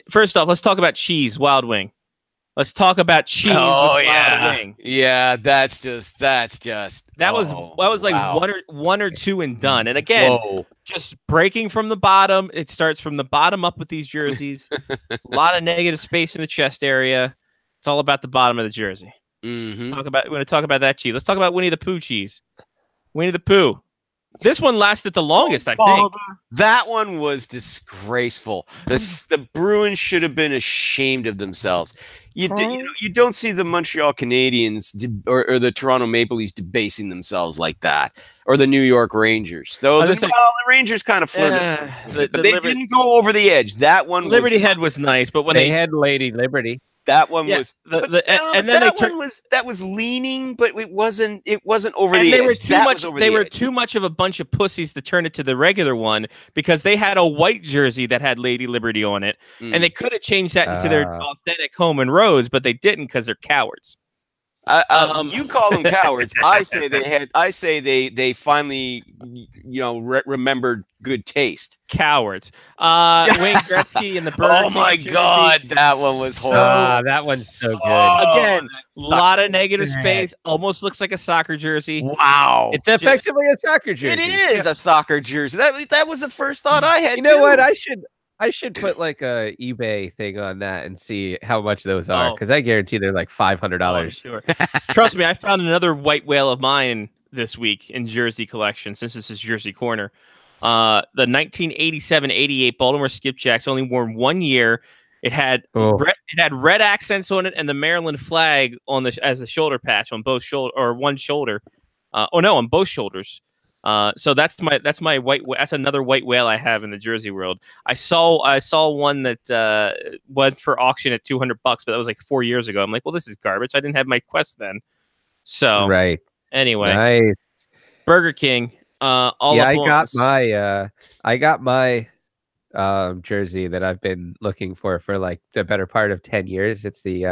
First off, let's talk about cheese. Wild Wing. Let's talk about cheese. Oh with yeah, Wild Wing. Yeah. That's just. That was like one or two and done. And again, just breaking from the bottom. It starts from the bottom up with these jerseys. A lot of negative space in the chest area. It's all about the bottom of the jersey. Mm-hmm. We're going to talk about that cheese. Let's talk about Winnie the Pooh cheese. Winnie the Pooh. This one lasted the longest, I think. That one was disgraceful. The Bruins should have been ashamed of themselves. You don't see the Montreal Canadiens or the Toronto Maple Leafs debasing themselves like that, or the New York Rangers. Though the Rangers kind of flirted, but they didn't go over the edge. That one, Liberty Head was nice, but when they had Lady Liberty. That one was, that was leaning, but it wasn't over the edge. They were too much of a bunch of pussies to turn it to the regular one because they had a white jersey that had Lady Liberty on it, and they could have changed that into their authentic home and roads, but they didn't because they're cowards. You call them cowards. I say they finally remembered good taste. Cowards. Wayne Gretzky and the Burger King. Oh my God, that one was horrible. That one's so good. Again, a lot of negative space. Almost looks like a soccer jersey. Wow, it's effectively a soccer jersey. It is a soccer jersey. That was the first thought I had. You know what? I should put like a eBay thing on that and see how much those are, because I guarantee they're like $500. Sure. Trust me, I found another white whale of mine this week in Jersey collection, since this is Jersey Corner. The 1987-88 Baltimore Skipjacks, only worn 1 year. It had red accents on it and the Maryland flag on as the shoulder patch on both one shoulder. On both shoulders. So that's my white. That's another white whale I have in the jersey world. I saw one that went for auction at $200, but that was like 4 years ago. I'm like, well, this is garbage. I didn't have my Quest then. So right. Anyway, nice. Burger King. I got my jersey that I've been looking for like the better part of 10 years. It's the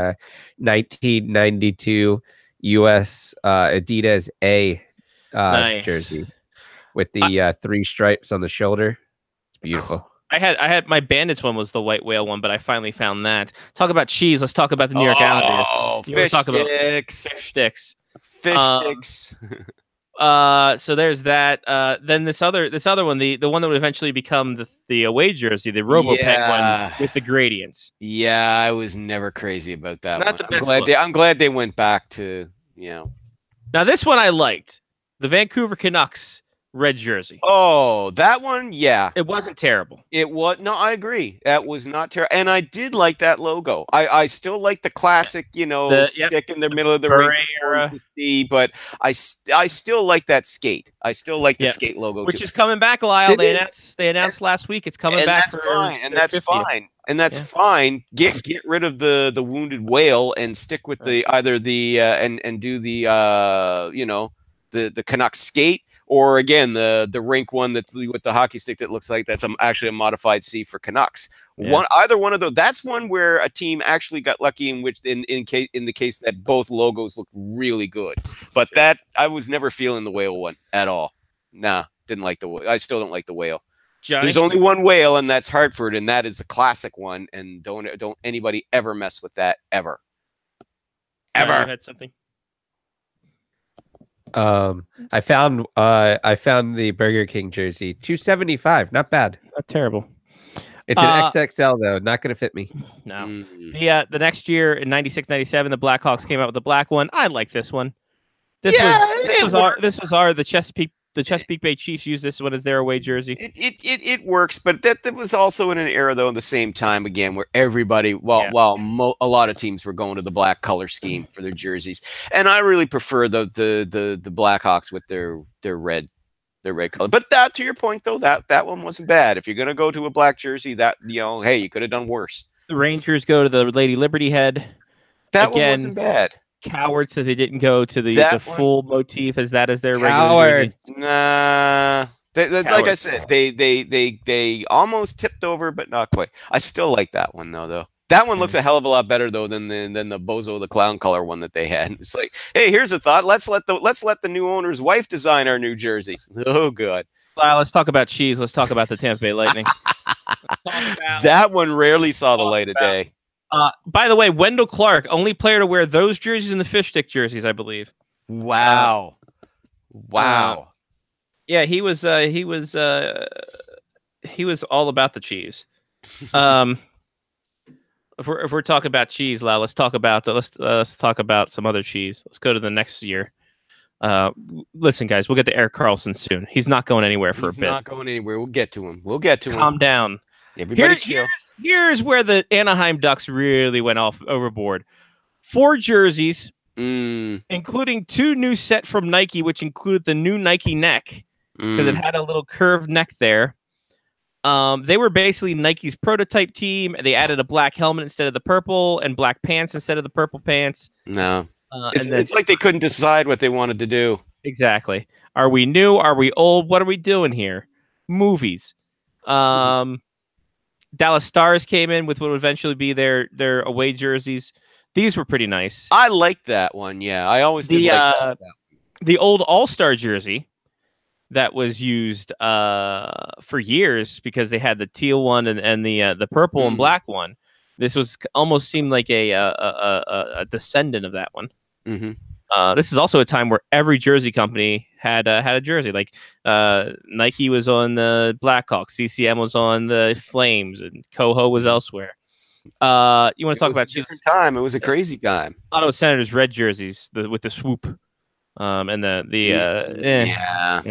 1992 US Adidas A nice. Jersey with the 3 stripes on the shoulder. It's beautiful. I had my Bandits one was the white whale one, but I finally found that. Talk about cheese. Let's talk about the New York Islanders. Fish sticks. Fish sticks. So there's that. Then this other one, the one that would eventually become the away jersey, the RoboPeg one with the gradients. Yeah, I was never crazy about that Not one. I'm glad they went back to Now this one I liked. The Vancouver Canucks red jersey. Oh, that one, yeah. It wasn't terrible. It was no, I agree. That was not terrible, and I did like that logo. I still like the classic, stick in the middle of the ring towards the sea, but I still like that skate. I still like the skate logo, which is coming back, Lyle. They announced last week it's coming back. That's fine. And that's fine. Get rid of the wounded whale and stick with either the and do the Canucks skate, or again the rink one that's with the hockey stick that looks like that's actually a modified C for Canucks. Either one of those. That's one where a team actually got lucky in the case that both logos look really good. But that I was never feeling the whale one at all. Nah, didn't like the whale. I still don't like the whale. Johnny? There's only one whale, and that's Hartford, and that is the classic one. And don't anybody ever mess with that ever. Ever. You had something. I found the Burger King jersey, $275, not bad, not terrible. It's an XXL though, not gonna fit me. No. The next year in 96-97, the Blackhawks came out with the black one. I like this one. This was the Chesapeake the Chesapeake Bay Chiefs use this one as their away jersey. It works, but that was also in an era though, in the same time again, where everybody, a lot of teams were going to the black color scheme for their jerseys, and I really prefer the Blackhawks with their red color. But that, to your point though, that one wasn't bad. If you're gonna go to a black jersey, that hey, you could have done worse. The Rangers go to the Lady Liberty head. That one wasn't bad. Cowards that they didn't go to the full motif as their regular jersey. Nah. Like I said, they almost tipped over, but not quite. I still like that one though. That one looks a hell of a lot better though than the Bozo the Clown color one that they had. It's like, hey, here's a thought. Let's let the new owner's wife design our new jerseys. Oh god. Well, let's talk about cheese. Let's talk about the Tampa Bay Lightning. That one rarely saw the light of day. By the way, Wendell Clark, only player to wear those jerseys and the fish stick jerseys, I believe. Wow. Yeah, he was all about the cheese. If we're talking about cheese, Lau, let's talk about some other cheese. Let's go to the next year. Listen, guys, we'll get to Erik Karlsson soon. He's not going anywhere for a bit. He's not going anywhere. We'll get to him. Calm down. Everybody chill. Here's where the Anaheim Ducks really went off overboard. 4 jerseys, including 2 new set from Nike, which included the new Nike neck because it had a little curved neck there. They were basically Nike's prototype team. They added a black helmet instead of the purple and black pants instead of the purple pants. No. It's like they couldn't decide what they wanted to do. Exactly. Are we new? Are we old? What are we doing here? Movies. Dallas Stars came in with what would eventually be their away jerseys. These were pretty nice. I liked that one. Yeah, I always did like that. The old All-Star jersey that was used for years because they had the teal one and the purple and black one. This was almost seemed like a descendant of that one. This is also a time where every jersey company had a jersey. Like Nike was on the Blackhawks, CCM was on the Flames, and Coho was elsewhere. You want to talk about a different time? It was a crazy time. Ottawa Senators red jerseys with the swoop, and yeah.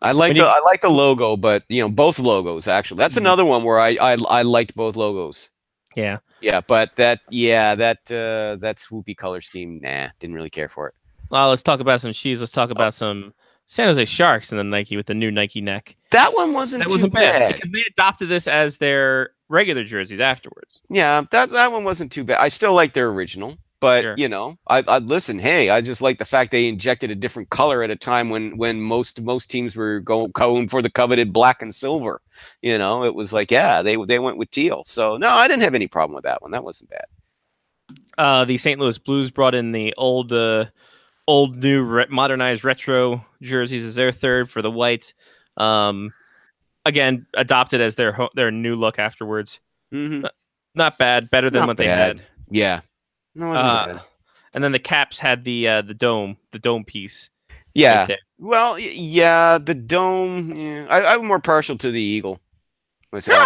I like the logo, but both logos actually. That's another one where I liked both logos. Yeah, but that swoopy color scheme, didn't really care for it. Well, let's talk about some cheese. Let's talk about some San Jose Sharks and the Nike with the new Nike neck. That one wasn't too bad because they adopted this as their regular jerseys afterwards. Yeah, that one wasn't too bad. I still like their original, but sure. I listen. Hey, I just like the fact they injected a different color at a time when most teams were going for the coveted black and silver. It was like, they went with teal. So no, I didn't have any problem with that one. That wasn't bad. The St. Louis Blues brought in the old new modernized retro jerseys as their third for the whites. Again, adopted as their new look afterwards. Not bad. Better than what they had. Yeah. No, it wasn't bad. And then the Caps had the dome piece. Yeah. Right well, yeah, the dome. Yeah. I'm more partial to the eagle. Yeah.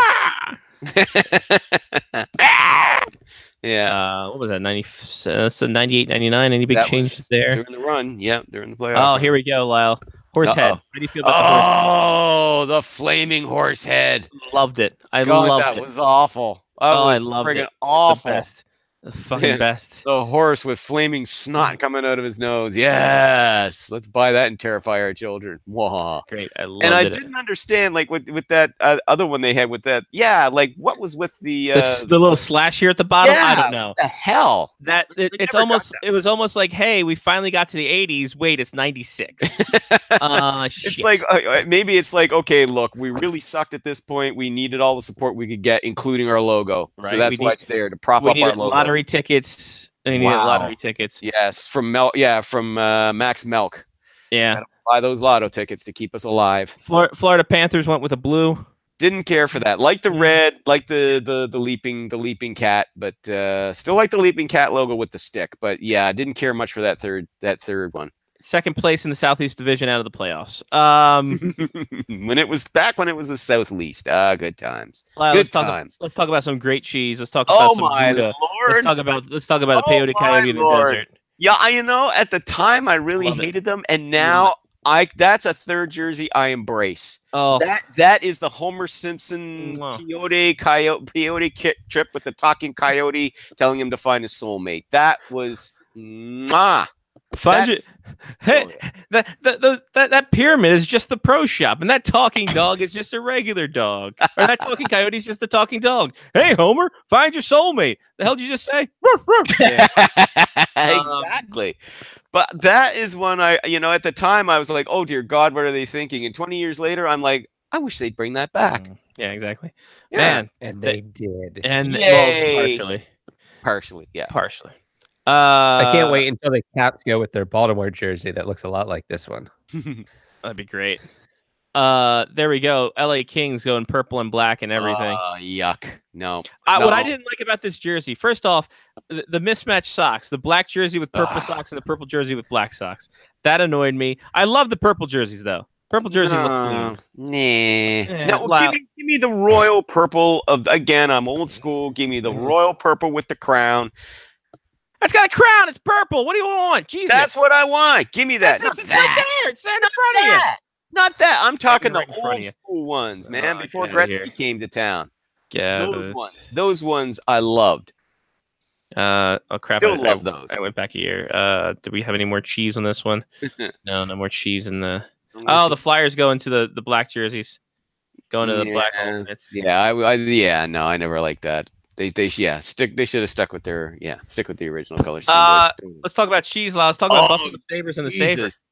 What was that? 98, 99. Any big changes there? During the run. Yeah, during the playoffs. Oh, here we go, Lyle. Horse head. How do you feel about the horse head? The flaming horse head. Loved it. I loved it. That was awful. I loved it. Awful. The fucking best. The horse with flaming snot coming out of his nose. Yes, let's buy that and terrify our children. Wow, great. I loved it. And I it. didn't understand with that other one they had with that. Yeah, like what was with the little slash here at the bottom? Yeah, I don't know. The hell that it was almost like, hey, we finally got to the 80s. Wait, it's 96. It's like maybe it's like, okay, look, we really sucked at this point. We needed all the support we could get, including our logo. Right. So that's why it's there to prop up our logo. Lottery tickets. They needed lottery tickets. Yes, from Max Melk. Yeah, buy those lotto tickets to keep us alive. Florida Panthers went with a blue. Didn't care for that. Like the red, like the leaping cat, but still like the leaping cat logo with the stick. But yeah, didn't care much for that third one. Second place in the Southeast Division out of the playoffs. when it was the Southeast. Good times. Let's talk about some great cheese. Let's talk about some Gouda. Lord. Let's talk about the Peyote Coyote in the desert. Yeah, at the time I really hated them, and now That's a third jersey I embrace. Oh, That is the Homer Simpson Mwah. peyote trip with the talking coyote telling him to find his soulmate. That was mwah. Hey, that pyramid is just the pro shop, and that talking dog is just a regular dog, or that talking coyote is just a talking dog. Hey, Homer, find your soulmate. The hell did you just say? Yeah. Exactly. But that is one at the time I was like, oh dear God, what are they thinking? And 20 years later, I'm like, I wish they'd bring that back. Yeah, exactly. Yeah. Man, And they did. and Yay. partially. Yeah. Partially. I can't wait until the Caps go with their Baltimore jersey that looks a lot like this one. That'd be great. There we go. LA Kings going purple and black and everything. Yuck. No. What I didn't like about this jersey, first off, the mismatched socks, the black jersey with purple socks and the purple jersey with black socks. That annoyed me. I love the purple jerseys though. Purple jerseys look clean. No, give me the royal purple of, again, I'm old school. Give me the royal purple with the crown. That's got a crown. It's purple. What do you want? Jesus. That's what I want. Give me that. It's right there. It's in front of you. Not that. I'm talking right the in front of old you. school ones, man, before get outta here. Gretzky came to town. Yeah. Those ones I loved. Oh crap! Still love those. I went back a year. Do we have any more cheese on this one? No more cheese in the. Oh, the Flyers go into the black jerseys, going to the black alternates. Yeah, no, I never liked that. They should have stuck with stick with the original color scheme. Let's talk about cheese. Let's talk about Buffalo Sabres and the Sabres.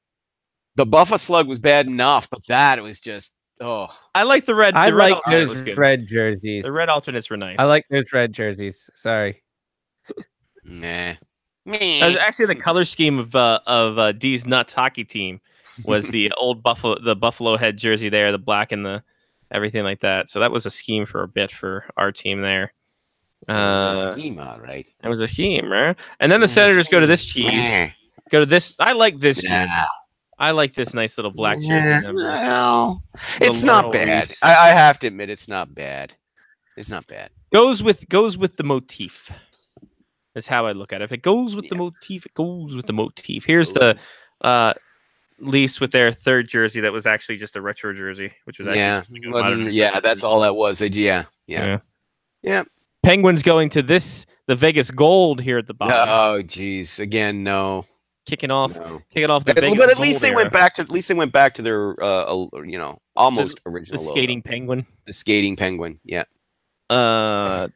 The Buffa Slug was bad enough, but that was just I like the red. I like alternate those red jerseys. The red alternates were nice. I like those red jerseys. Sorry. Nah. That was actually the color scheme of D's Nuts hockey team was the old Buffalo head jersey there, the black and the everything like that. So that was a scheme for a bit for our team there. It was a scheme, all right. It was a scheme, right? And then the Senators go to this cheese. Go to this. I like this jersey. I like this nice little black jersey number. Well, it's not bad. I have to admit, it's not bad. It's not bad. Goes with the motif. That's how I look at it. If it goes with the motif, it goes with the motif. Here's the Leafs with their third jersey that was actually just a retro jersey, which was actually that's all that was. Yeah. Penguins going to the Vegas Gold here at the bottom. Oh, geez. Again, no. Kicking off the Vegas but at least they went back to their almost original skating logo. penguin. The skating penguin, yeah. Wild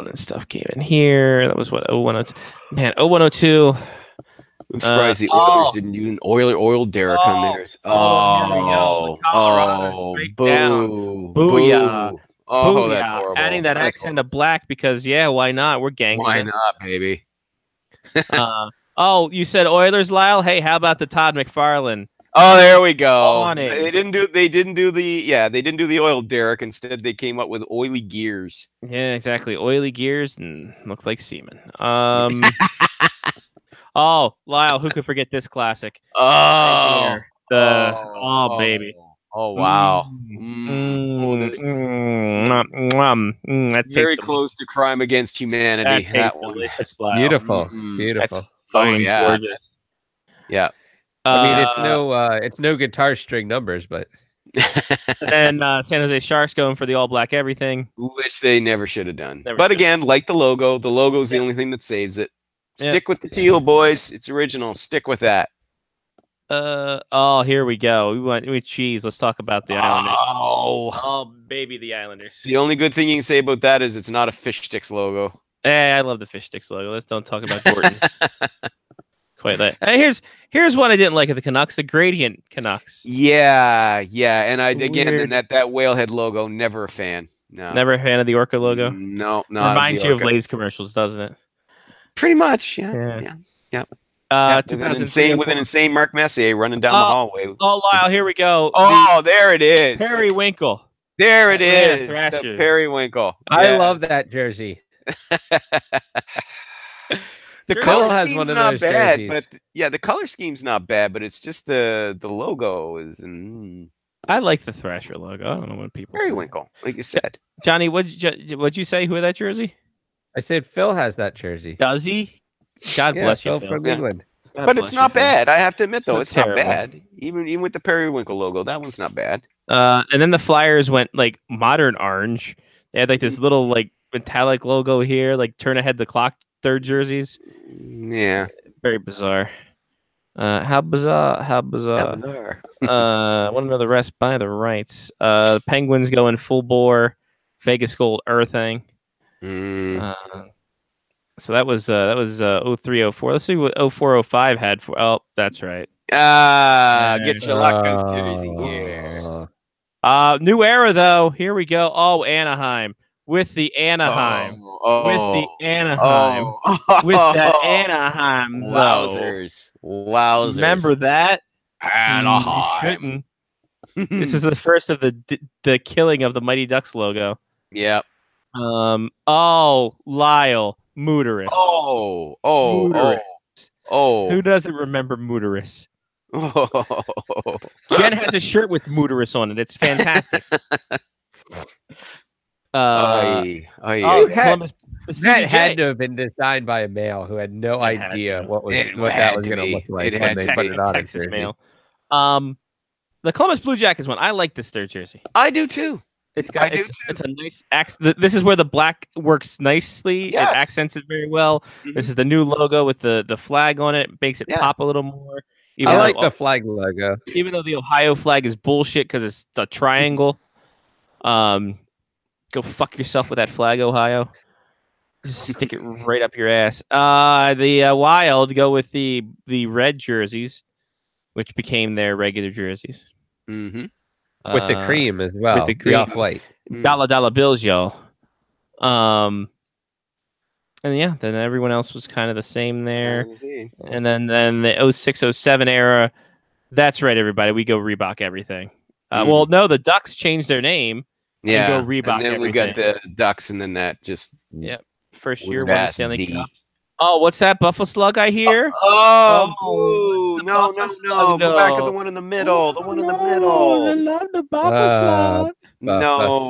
and stuff came in here. That was what 0102. Man, 0102. I'm surprised the Oilers didn't do an oil Derek on theirs. Colorado, boo. Booyah. Oh, that's horrible. Adding that accent of black because why not? We're gangster. Why not, baby? You said Oilers, Lyle. Hey, how about the Todd McFarlane? Oh, there we go. On it. They didn't do the oil Derek. Instead, they came up with oily gears. Yeah, exactly. Oily gears and looked like semen. Lyle, who could forget this classic? Oh, baby. Oh, wow. That's very close to crime against humanity. That one. Delicious, Lyle. Beautiful. Beautiful. That's gorgeous. Yeah. I mean, it's no guitar string numbers, but. And San Jose Sharks going for the all black everything, which they never should have done. Again, like the logo is the only thing that saves it. Stick with the teal, boys. It's original. Stick with that. Here we go. We went with cheese. Let's talk about the Islanders. Oh, baby, the Islanders. The only good thing you can say about that is it's not a Fish Sticks logo. Hey, I love the Fish Sticks logo. Let's don't talk about Gordon's. Quite that. Here's what I didn't like of the Canucks: the gradient Canucks. Yeah, and that whalehead logo. Never a fan. No, never a fan of the Orca logo. No, reminds you of Lay's commercials, doesn't it? Pretty much. Yeah. With an insane Mark Messier running down the hallway. Oh, Lyle, here we go. There it is. Periwinkle. There it is. The Periwinkle. I love that jersey. The color scheme's not bad, but the color scheme's not bad, but it's just the logo is. I like the Thrasher logo. I don't know what people. Periwinkle, like you said. Johnny, what'd you say? Who had that jersey? I said Phil has that jersey. Does he? God bless you, Phil from England. God But bless it's you, not Phil. bad. I have to admit, though, Not it's not terrible. bad. Even with the Periwinkle logo, that one's not bad. And then the Flyers went like modern orange. They had like this little like metallic logo here, like turn ahead the clock third jerseys. Yeah. Very bizarre. How bizarre? How That bizarre? was our. Want to know the rest by the rights. Penguins going full bore, Vegas gold earthing. Mm. So that was 0304. Let's see what 0405 had for. Oh, that's right. Get your luck out jersey here. New era though. Here we go. Oh, Anaheim with the Anaheim. With the Anaheim. With that Anaheim though. Wowzers. Wowzers. Remember that? Anaheim. You shouldn't. This is the first of the killing of the Mighty Ducks logo. Yep. Oh, Lyle Mooterus. Oh. Who doesn't remember Mooterus? Jen has a shirt with Mooterus on it. It's fantastic. Columbus. That had to have been designed by a male who had no idea what that was going to look like when they put it on his jersey. Mail. The Columbus Blue Jackets one. I like this third jersey. I do too. It's a nice this is where the black works nicely. Yes. It accents it very well. This is the new logo with the flag on it. Makes it pop a little more. I like the flag logo. Even though the Ohio flag is bullshit because it's a triangle. Go fuck yourself with that flag, Ohio. Just stick it right up your ass. The Wild go with the red jerseys, which became their regular jerseys. Mm-hmm. With the cream as well. With the cream. Off-white. Dollar bills, y'all. And yeah, then everyone else was kind of the same there. And then the 06-07 era, that's right, everybody. We go Reebok everything. Well, no, the Ducks changed their name. Yeah. We go Reebok and then everything. we got the Ducks, and then that just. Yep. First year, Weird one ass Stanley D. Cup. Oh, what's that Buffalo Slug I hear? Oh, no. Slug, Go back to the one in the middle. The one in the middle. I love the Buffalo Slug. No.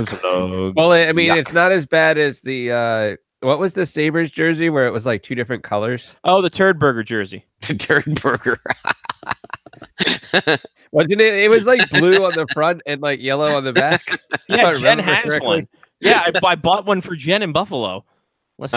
Slug. Well, I mean, it's not as bad as the what was the Sabres jersey where it was like two different colors? Oh, the Turd Burger jersey. The Turd Burger. Wasn't it? It was like blue on the front and like yellow on the back. Yeah, Jen has one. Yeah, I bought one for Jen in Buffalo. Let's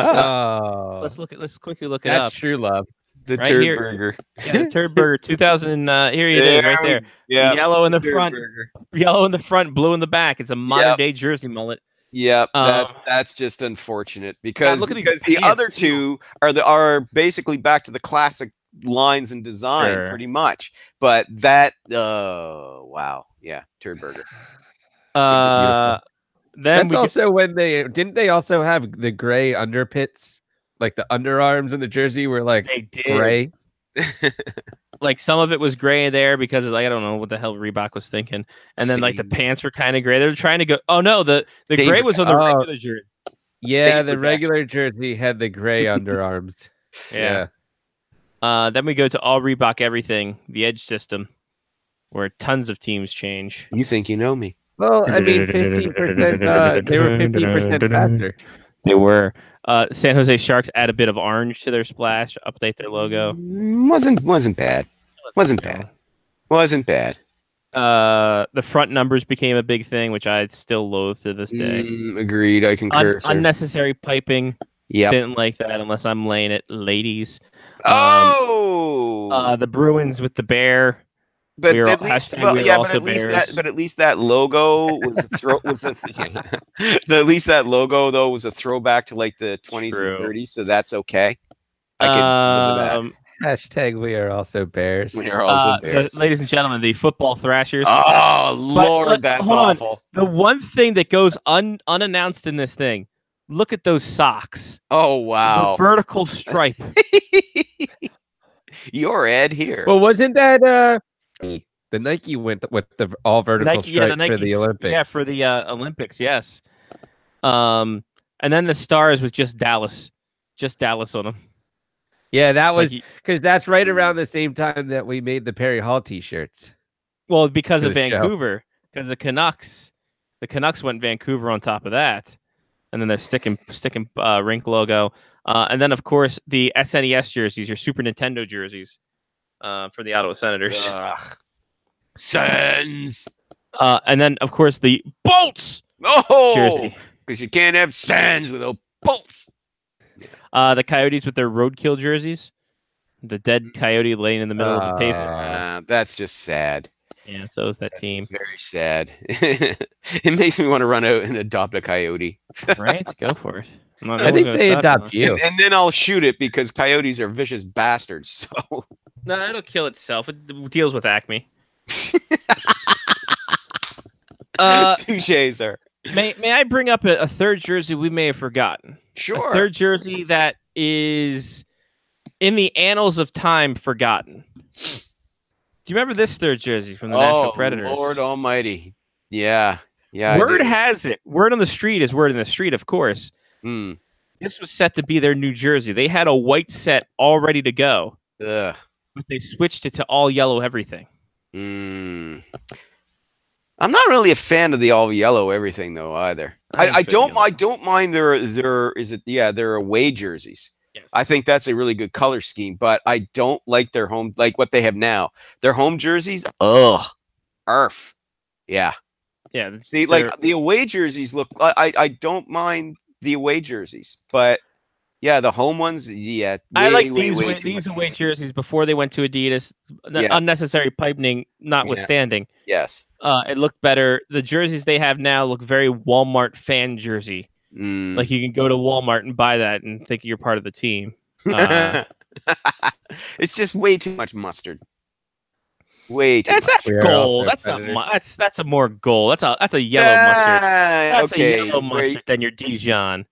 quickly look it up. That's true love. The Right Turd here. Burger. Yeah, the Turd Burger 2000. Here it is, right there. Yeah. Yellow in the Turd front, Burger. yellow in the front, blue in the back. It's a modern day jersey mullet. Yep, that's just unfortunate because look at these the pants, other two are basically back to the classic lines and design pretty much. But that wow, yeah, Turd Burger. Then that's also when they also have the gray underpits, like the underarms in the jersey were like gray. Like some of it was gray there because like I don't know what the hell Reebok was thinking, and then like the pants were kind of gray. They were trying to go. Oh no, the gray was on the regular jersey. Yeah, the regular jersey had the gray underarms. Yeah. Then we go to all Reebok everything, the Edge system, where tons of teams change. You think you know me? Well, I mean, 15%. They were 15% faster. They were. San Jose Sharks add a bit of orange to their splash, update their logo. Wasn't bad. Wasn't bad. The front numbers became a big thing, which I still loathe to this day. Agreed. I concur. Unnecessary piping. Yeah. Didn't like that unless I'm laying it, ladies. The Bruins with the bear. But at least, at least that logo was at least that logo though was a throwback to like the 20s and 30s, so that's okay. I can live with that. Hashtag we are also bears. We are also bears. Ladies and gentlemen, the football thrashers. Oh Lord, that's awful. The one thing that goes unannounced in this thing. Look at those socks. Oh wow. The vertical stripe. You're Ed here. Well, wasn't that the Nike went with the all vertical stripe for the Olympics? Yeah, for the Olympics, yes. And then the stars was just Dallas on them. Yeah, that was because that's right around the same time that we made the Perry Hall T-shirts. Well, because of Vancouver, because the Canucks went Vancouver on top of that, and then they're sticking rink logo. And then, of course, the SNES jerseys, your Super Nintendo jerseys for the Ottawa Senators. Ugh. Sens. And then, of course, the Bolts Oh, jersey. because you can't have Sens without Bolts. The Coyotes with their roadkill jerseys. The dead coyote laying in the middle of the pavement. That's just sad. Yeah, so is that That's team. just very sad. It makes me want to run out and adopt a coyote. Right? Go for it. I think they adopt you. And then I'll shoot it because coyotes are vicious bastards. So No, it'll kill itself. It deals with Acme. touche, sir. May I bring up a third jersey we may have forgotten? Sure. A third jersey that is in the annals of time forgotten. Do you remember this third jersey from the Nashville Predators? Lord Almighty. Yeah. Yeah. Word has it. Word on the street is word on the street, of course. Mm. This was set to be their new jersey. They had a white set all ready to go, Ugh. but they switched it to all yellow everything. Mm. I'm not really a fan of the all yellow everything though either. I don't mind their away jerseys. Yes. I think that's a really good color scheme, but I don't like their home, like what they have now. Their home jerseys, arf. Yeah. Yeah. See, like the away jerseys look. I don't mind the away jerseys, but yeah, the home ones, yeah. I like way these away jerseys before they went to Adidas. Yeah. Unnecessary piping notwithstanding. Yes. It looked better. The jerseys they have now look very Walmart fan jersey. Mm. Like you can go to Walmart and buy that and think you're part of the team. It's just way too much mustard. Way too much. That's We are gold. also That's not. Predators. That's a more gold. That's a yellow mustard. That's okay. a yellow mustard than your Dijon.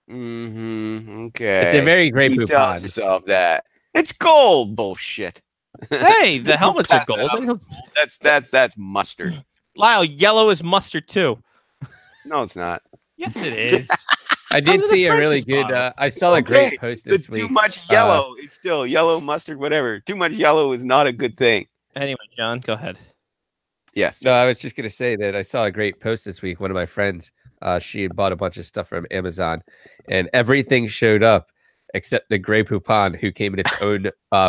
Mm-hmm. Okay. It's a very great Keep telling poupon. yourself that it's gold bullshit. Hey, the helmets are Pass that gold. That's mustard. Lyle, yellow is mustard too. No, it's not. Yes, it is. I Come did to the see a really French's good. bottle. I saw a Okay, great post The this too week. much yellow is still yellow mustard, whatever. Too much yellow is not a good thing. Anyway, John, go ahead. Yes. No, I was just gonna say that I saw a great post this week. One of my friends, she had bought a bunch of stuff from Amazon, and everything showed up except the Grey Poupon, who came in its own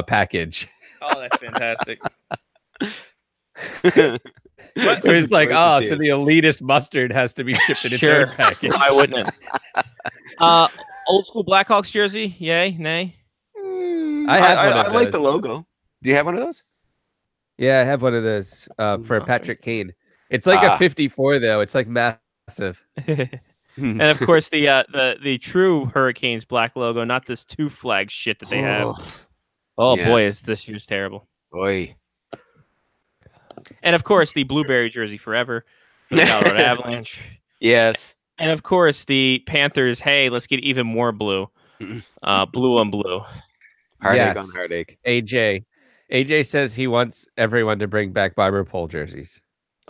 package. Oh, that's fantastic. It was like, oh, so the elitist mustard has to be shipped in its Sure. own package. Why wouldn't it? Old school Blackhawks jersey, yay, nay. I have one of I like those. the logo. Do you have one of those? Yeah, I have one of those for Patrick Kane. It's like a 54 though. It's like massive. And of course the true Hurricanes black logo, not this two flag shit that they have. Oh Yeah. boy, is this year's terrible. Boy. And of course the blueberry jersey forever for the Colorado Avalanche. Yes. And of course the Panthers, hey, let's get even more blue. Blue on blue. Heartache Yes. on heartache. AJ says he wants everyone to bring back Barber Pole jerseys.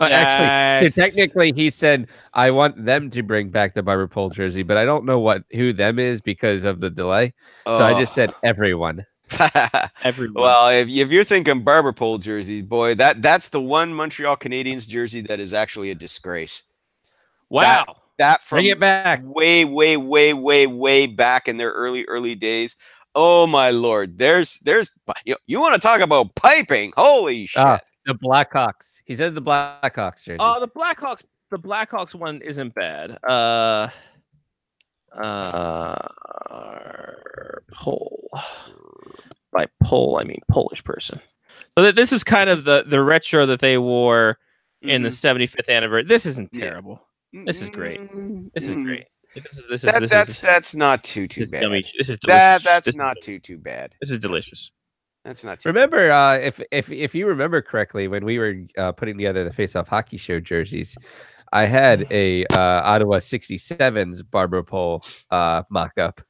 Yes. Actually, technically, he said I want them to bring back the Barber Pole jersey, but I don't know who them is because of the delay. So I just said everyone. Everyone. Well, if you're thinking barber pole jerseys, boy, that's the one Montreal Canadiens jersey that is actually a disgrace. wow. That from Bring it back. way back in their early days. Oh my lord, there's you want to talk about piping? Holy shit! The Blackhawks. He said the Blackhawks jersey. Oh, the Blackhawks one isn't bad. Pole. By pole, I mean Polish person. So this is kind of the retro that they wore in the 75th anniversary. This isn't terrible. This is great. This is great. That's not too bad. This is delicious. That's not too bad. This is delicious. That's not too Remember, if you remember correctly, when we were putting together the Face Off Hockey Show jerseys, I had a Ottawa 67's Barber Pole mock-up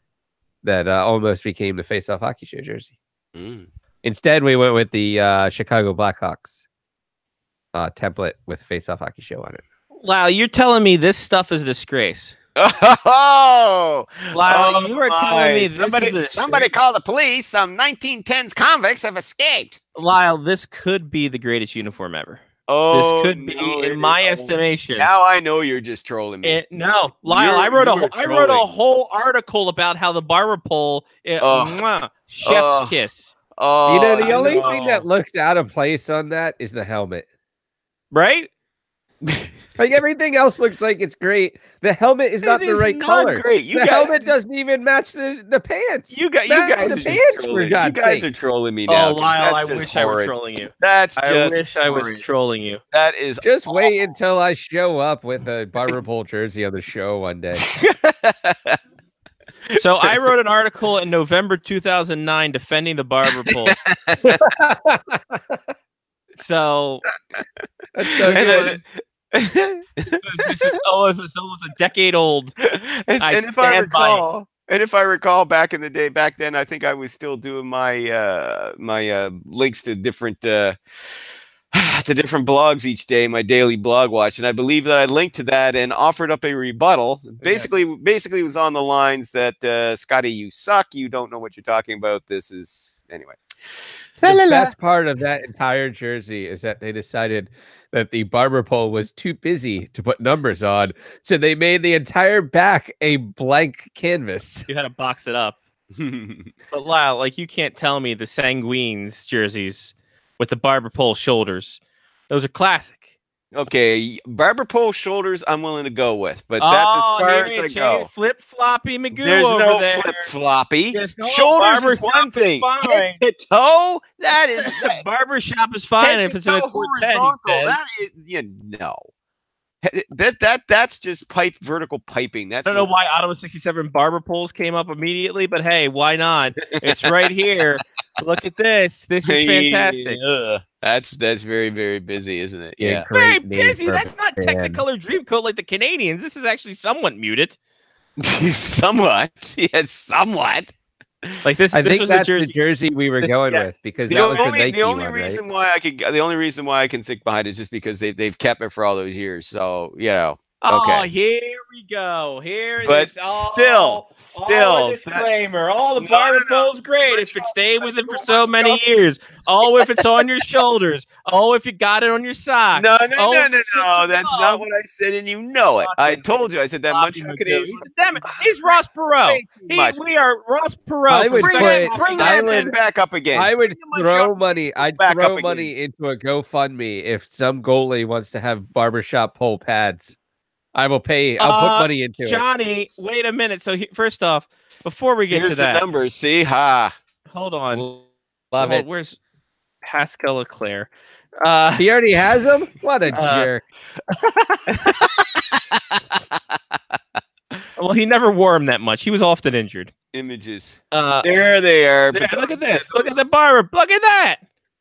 that almost became the Face Off Hockey Show jersey. Mm. Instead, we went with the Chicago Blackhawks template with Face Off Hockey Show on it. Wow, you're telling me this stuff is a disgrace. Oh, Lyle, you are telling me this somebody call the police. Some 1910s convicts have escaped. Lyle, this could be the greatest uniform ever. Oh, This could be, no, in my estimation. Now I know you're just trolling me. No, Lyle, I wrote a trolling. whole article about how the barber pole, chef's Ugh. kiss, Oh, The only thing that looks out of place on that is the helmet. right? Like everything else looks like it's great. The helmet is not the right color. Great. The helmet doesn't even match the pants. You guys the are just pants, trolling. for God's You guys sake. are trolling me now. Oh, Lyle, I That's just wish I were horrid. trolling you. That's I just wish I was horrid. trolling you. That is Just wait until I show up with a barber pole jersey on the show one day. So I wrote an article in November 2009 defending the barber pole. So That's so good. this is almost a decade old. And I if I stand by recall, back in the day, back then, I think I was still doing my links to different blogs each day, my daily blog watch, and I believe that I linked to that and offered up a rebuttal. Basically, it was on the lines that Scotty, you suck, you don't know what you're talking about. This is anyway. The best part of that entire jersey is that they decided that the barber pole was too busy to put numbers on, so they made the entire back a blank canvas. You had to box it up. But Lyle, like, you can't tell me the Sanguines jerseys with the barber pole shoulders. Those are classic. Okay, barber pole shoulders, I'm willing to go with, but that's as far as I go. Flip floppy Magoo. There's over no there. flip floppy. There's no Shoulders is barbershop one is thing. fine. Head to toe, that is Barbershop is fine if it's in a quartet. horizontal. That is no. That's just vertical piping. That's I don't know why Ottawa 67 barber poles came up immediately, but hey, why not? It's right here. Look at this. This is fantastic. That's very, very busy, isn't it? Yeah. Very busy. That's not Technicolor Dreamcoat like the Canadians. This is actually somewhat muted. Somewhat. Yes, somewhat. Like this. I this think was that's the the jersey we were going with because that was the Nike the only one, reason right? why the only reason why I can stick behind it is just because they've kept it for all those years. So Oh, okay. here we go. Here, But still, still, disclaimer. All the barber pole's great if it stayed with it for so many years. Oh, if it's on your shoulders. Oh, if you got it on your sock. No. Oh, That's not what I said, and you know it. I told you. I said that Montreal Canadiens. Damn it! He's Ross Perot. We are Ross Perot. I would Bring that pen back up again. I would throw money. I'd back throw up money into a GoFundMe if some goalie wants to have barbershop pole pads. I will pay. I'll put money into Johnny, wait a minute. So first off, before we get Here's to that, the numbers. See, ha. Hold on. Love it. Where's Pascal Leclerc? He already has them. What a jerk! Well, he never wore them that much. He was often injured. Images. There they are. But look at this. Look at the barber. Look at that.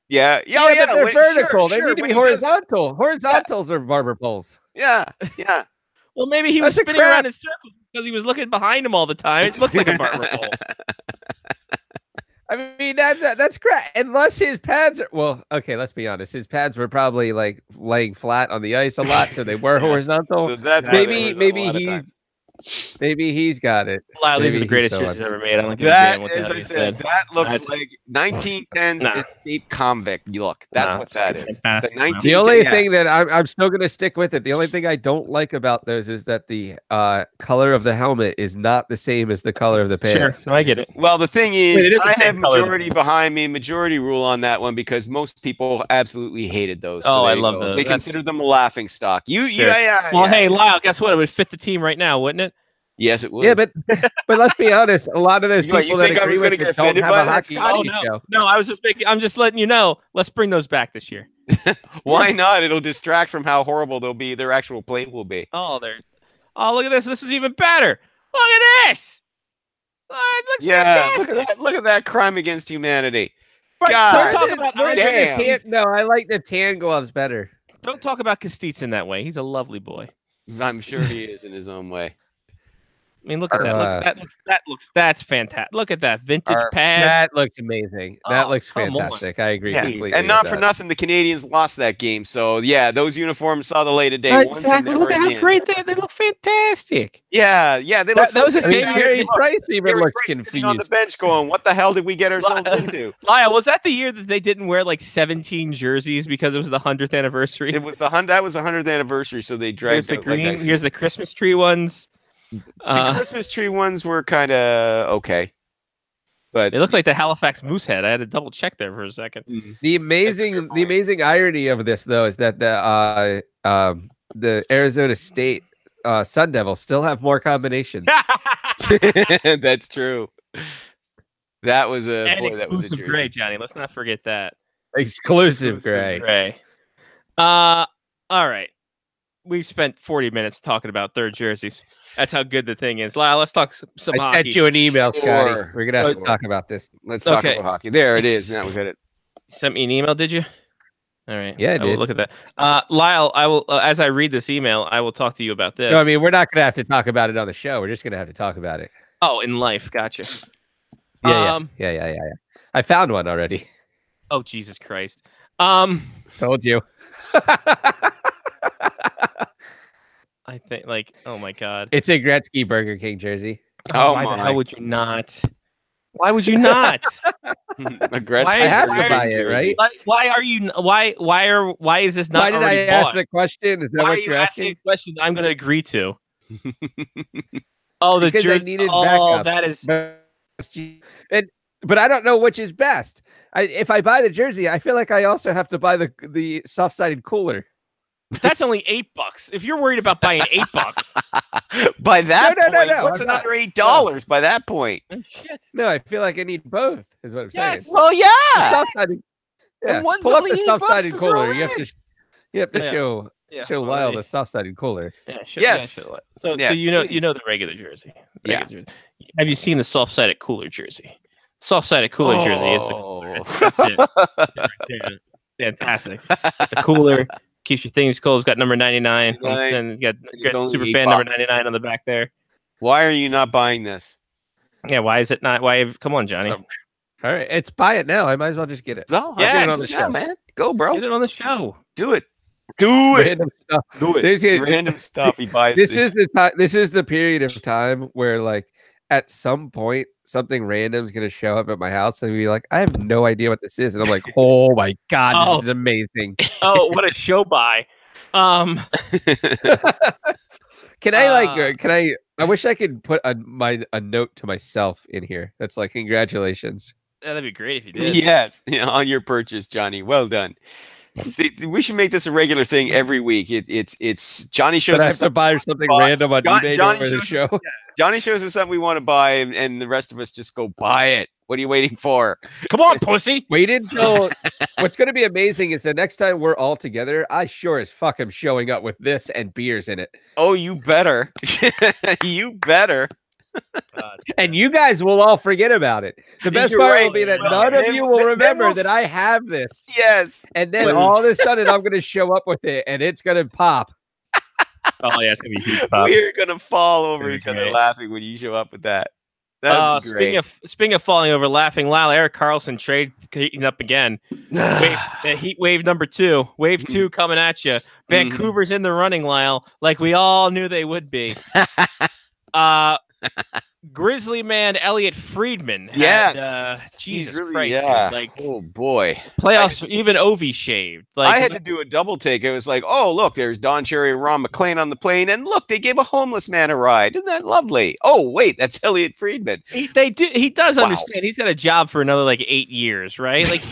Yeah. But they're vertical. Sure, they need to when be he does- horizontal. Horizontals are barber poles. Yeah. Well, maybe he was That's a spinning crap. around in circles because he was looking behind him all the time. It looked like a barber pole. I mean, that's crap. Unless his pads are okay. Let's be honest. His pads were probably like laying flat on the ice a lot, so they were horizontal. So that's why they maybe were a lot of times. maybe he's got it. Wow, these are the Maybe greatest he's still jerseys ever made. I don't give a That, damn what as that I is. said, that looks That's- like 1910s Nah. escape convict look. That's Nah, what that it's is. fantastic, The man. 1910 The only yeah. thing that I'm still gonna stick with it. The only thing I don't like about those is that the color of the helmet is not the same as the color of the Sure, pants. I get it. Well, the thing is, Wait, it is the I same have color. majority behind me, majority rule on that one because most people absolutely hated those. Oh, there I you love go. those. They That's- considered them a laughing stock. Sure. Yeah. Well, hey, Lyle, guess what? It would fit the team right now, wouldn't it? Yes, it would. Yeah, but let's be honest. A lot of those You people think that I agree was with gonna it get don't offended have by a that, hockey Scotty? show. No, I was just making. I'm just letting you know. Let's bring those back this year. Why not? It'll distract from how horrible they'll be. Their actual play will be. Oh, look at this. This is even better. Look at this. Oh, it looks fantastic. Look at that crime against humanity. Right, God don't talk about damn. No, I like the tan gloves better. Don't talk about Kostitsin that way. He's a lovely boy. I'm sure he is in his own way. I mean, look at that. That's fantastic. Look at that vintage Arf. pad. That looks amazing. That Oh, looks come on. fantastic. I agree Yeah, completely. and not with for that. nothing, the Canadians lost that game. So yeah, those uniforms saw the light of day once and Exactly. never Look at how again. great they look. Fantastic. Yeah, they look. That was the I mean, same Gary year. Price even Gary looks Price sitting on the confused. bench, going, "What the hell did we get ourselves into?" Lyle, was that the year that they didn't wear like 17 jerseys because it was the 100th anniversary? It was that was the 100th anniversary, so they Here's dragged the out green. like that. Here's the Christmas tree ones. The Christmas tree ones were kind of okay, but They look like the Halifax Moosehead. I had to double check there for a second. The amazing irony of this though is that the Arizona State Sun Devils still have more combinations. that's true. That was a And boy. That was a exclusive jersey. gray, Johnny. Let's not forget that. Exclusive gray. All right. We spent 40 minutes talking about third jerseys. That's how good the thing is. Lyle, let's talk some I hockey. sent you an email, Scotty. Sure. We're gonna have to Sure. talk about this. Let's talk Okay. about hockey. There it is. Now we got it. Sent me an email, did you? All right. Yeah, I will did. look at that. Lyle, I will as I read this email, I will talk to you about this. No, I mean, we're not gonna have to talk about it on the show. We're just gonna have to talk about it. Oh, in life, gotcha. Yeah. I found one already. Oh, Jesus Christ. Told you. I think oh my God. It's a Gretzky Burger King jersey. Oh Why the my. hell would you not? Why would you not? Aggressive. Why- I have why to buy it, right? Why are you? Why is this not Why did I already ask bought? the question? Is that Why are what you you're asking asking? a question I'm going to agree to? Oh, the Because I jersey. needed Oh, backup. that is. But I don't know which is best. If I buy the jersey, I feel like I also have to buy the soft-sided cooler. That's only $8. If you're worried about buying $8, By that No, point, no, what's I'm not. another $8 by that point? oh, shit. No, I feel like I need both. Is what I'm saying. Yes. Well, The yeah. soft-sided. Yeah, And one's pull up only the $8 soft-sided to cooler. throw You have in. to. You have to Yeah. show Yeah. Lyle already. the soft-sided cooler. Yeah, sure. Yes. Yeah, sure. So Yes, you know please. the regular jersey. Yeah. Regular jersey. Have you seen the soft-sided cooler jersey? Soft-sided cooler jersey is the Oh. That's it. Yeah, fantastic. It's a cooler. Keeps your things cold. It's got number 99. And you got It's only super $8. fan number 99 on the back there. Why are you not buying this? Yeah, why is it not? Come on, Johnny. All right, it's buy it now. I might as well just get it. No, Yes. I'll get it on the show, man. Go, bro. Get it on the show. Do it. Do it. Random stuff. Do it. There's Random stuff he buys. This is the time. This is the period of time where, like, at some point, something random is going to show up at my house and be like, I have no idea what this is, and I'm like, oh my god, Oh. this is amazing. Oh, what a show buy. Can I Can I? I wish I could put a note to myself in here. That's like, congratulations. That'd be great if you did. Yes, on your purchase, Johnny. Well done. See, we should make this a regular thing every week. It's Johnny shows But I us have to buy something buy- random on John- eBay Johnny for the shows show. us- Johnny shows us something we want to buy, and the rest of us just go buy it. What are you waiting for? Come on, pussy. Wait until what's going to be amazing is the next time we're all together, I sure as fuck am showing up with this and beers in it. Oh, you better. You better. And you guys will all forget about it. The best You're part right, will be that we will. none of Then- you will then remember we'll that s- I have this. Yes. And then Well- all of a sudden I'm going to show up with it and it's going to pop. Oh yeah, it's gonna be huge. Pop. We're gonna fall over Very each other great. laughing when you show up with that. That'd be great. Speaking of falling over, laughing, Lyle, Eric Carlson trade heating up again. Heat wave number 2, wave 2 coming at you. Vancouver's in the running, Lyle, like we all knew they would be. Grizzly man Elliot Friedman. Had, Yes. He's Jesus really, Christ, yeah. dude, like Oh boy. playoffs, even Ovi shaved. Like I had to do a double take. It was like, oh, look, there's Don Cherry and Ron McLean on the plane, and look, they gave a homeless man a ride. Isn't that lovely? Oh, wait, that's Elliot Friedman. He does Wow. understand. He's got a job for another like 8 years, right? Like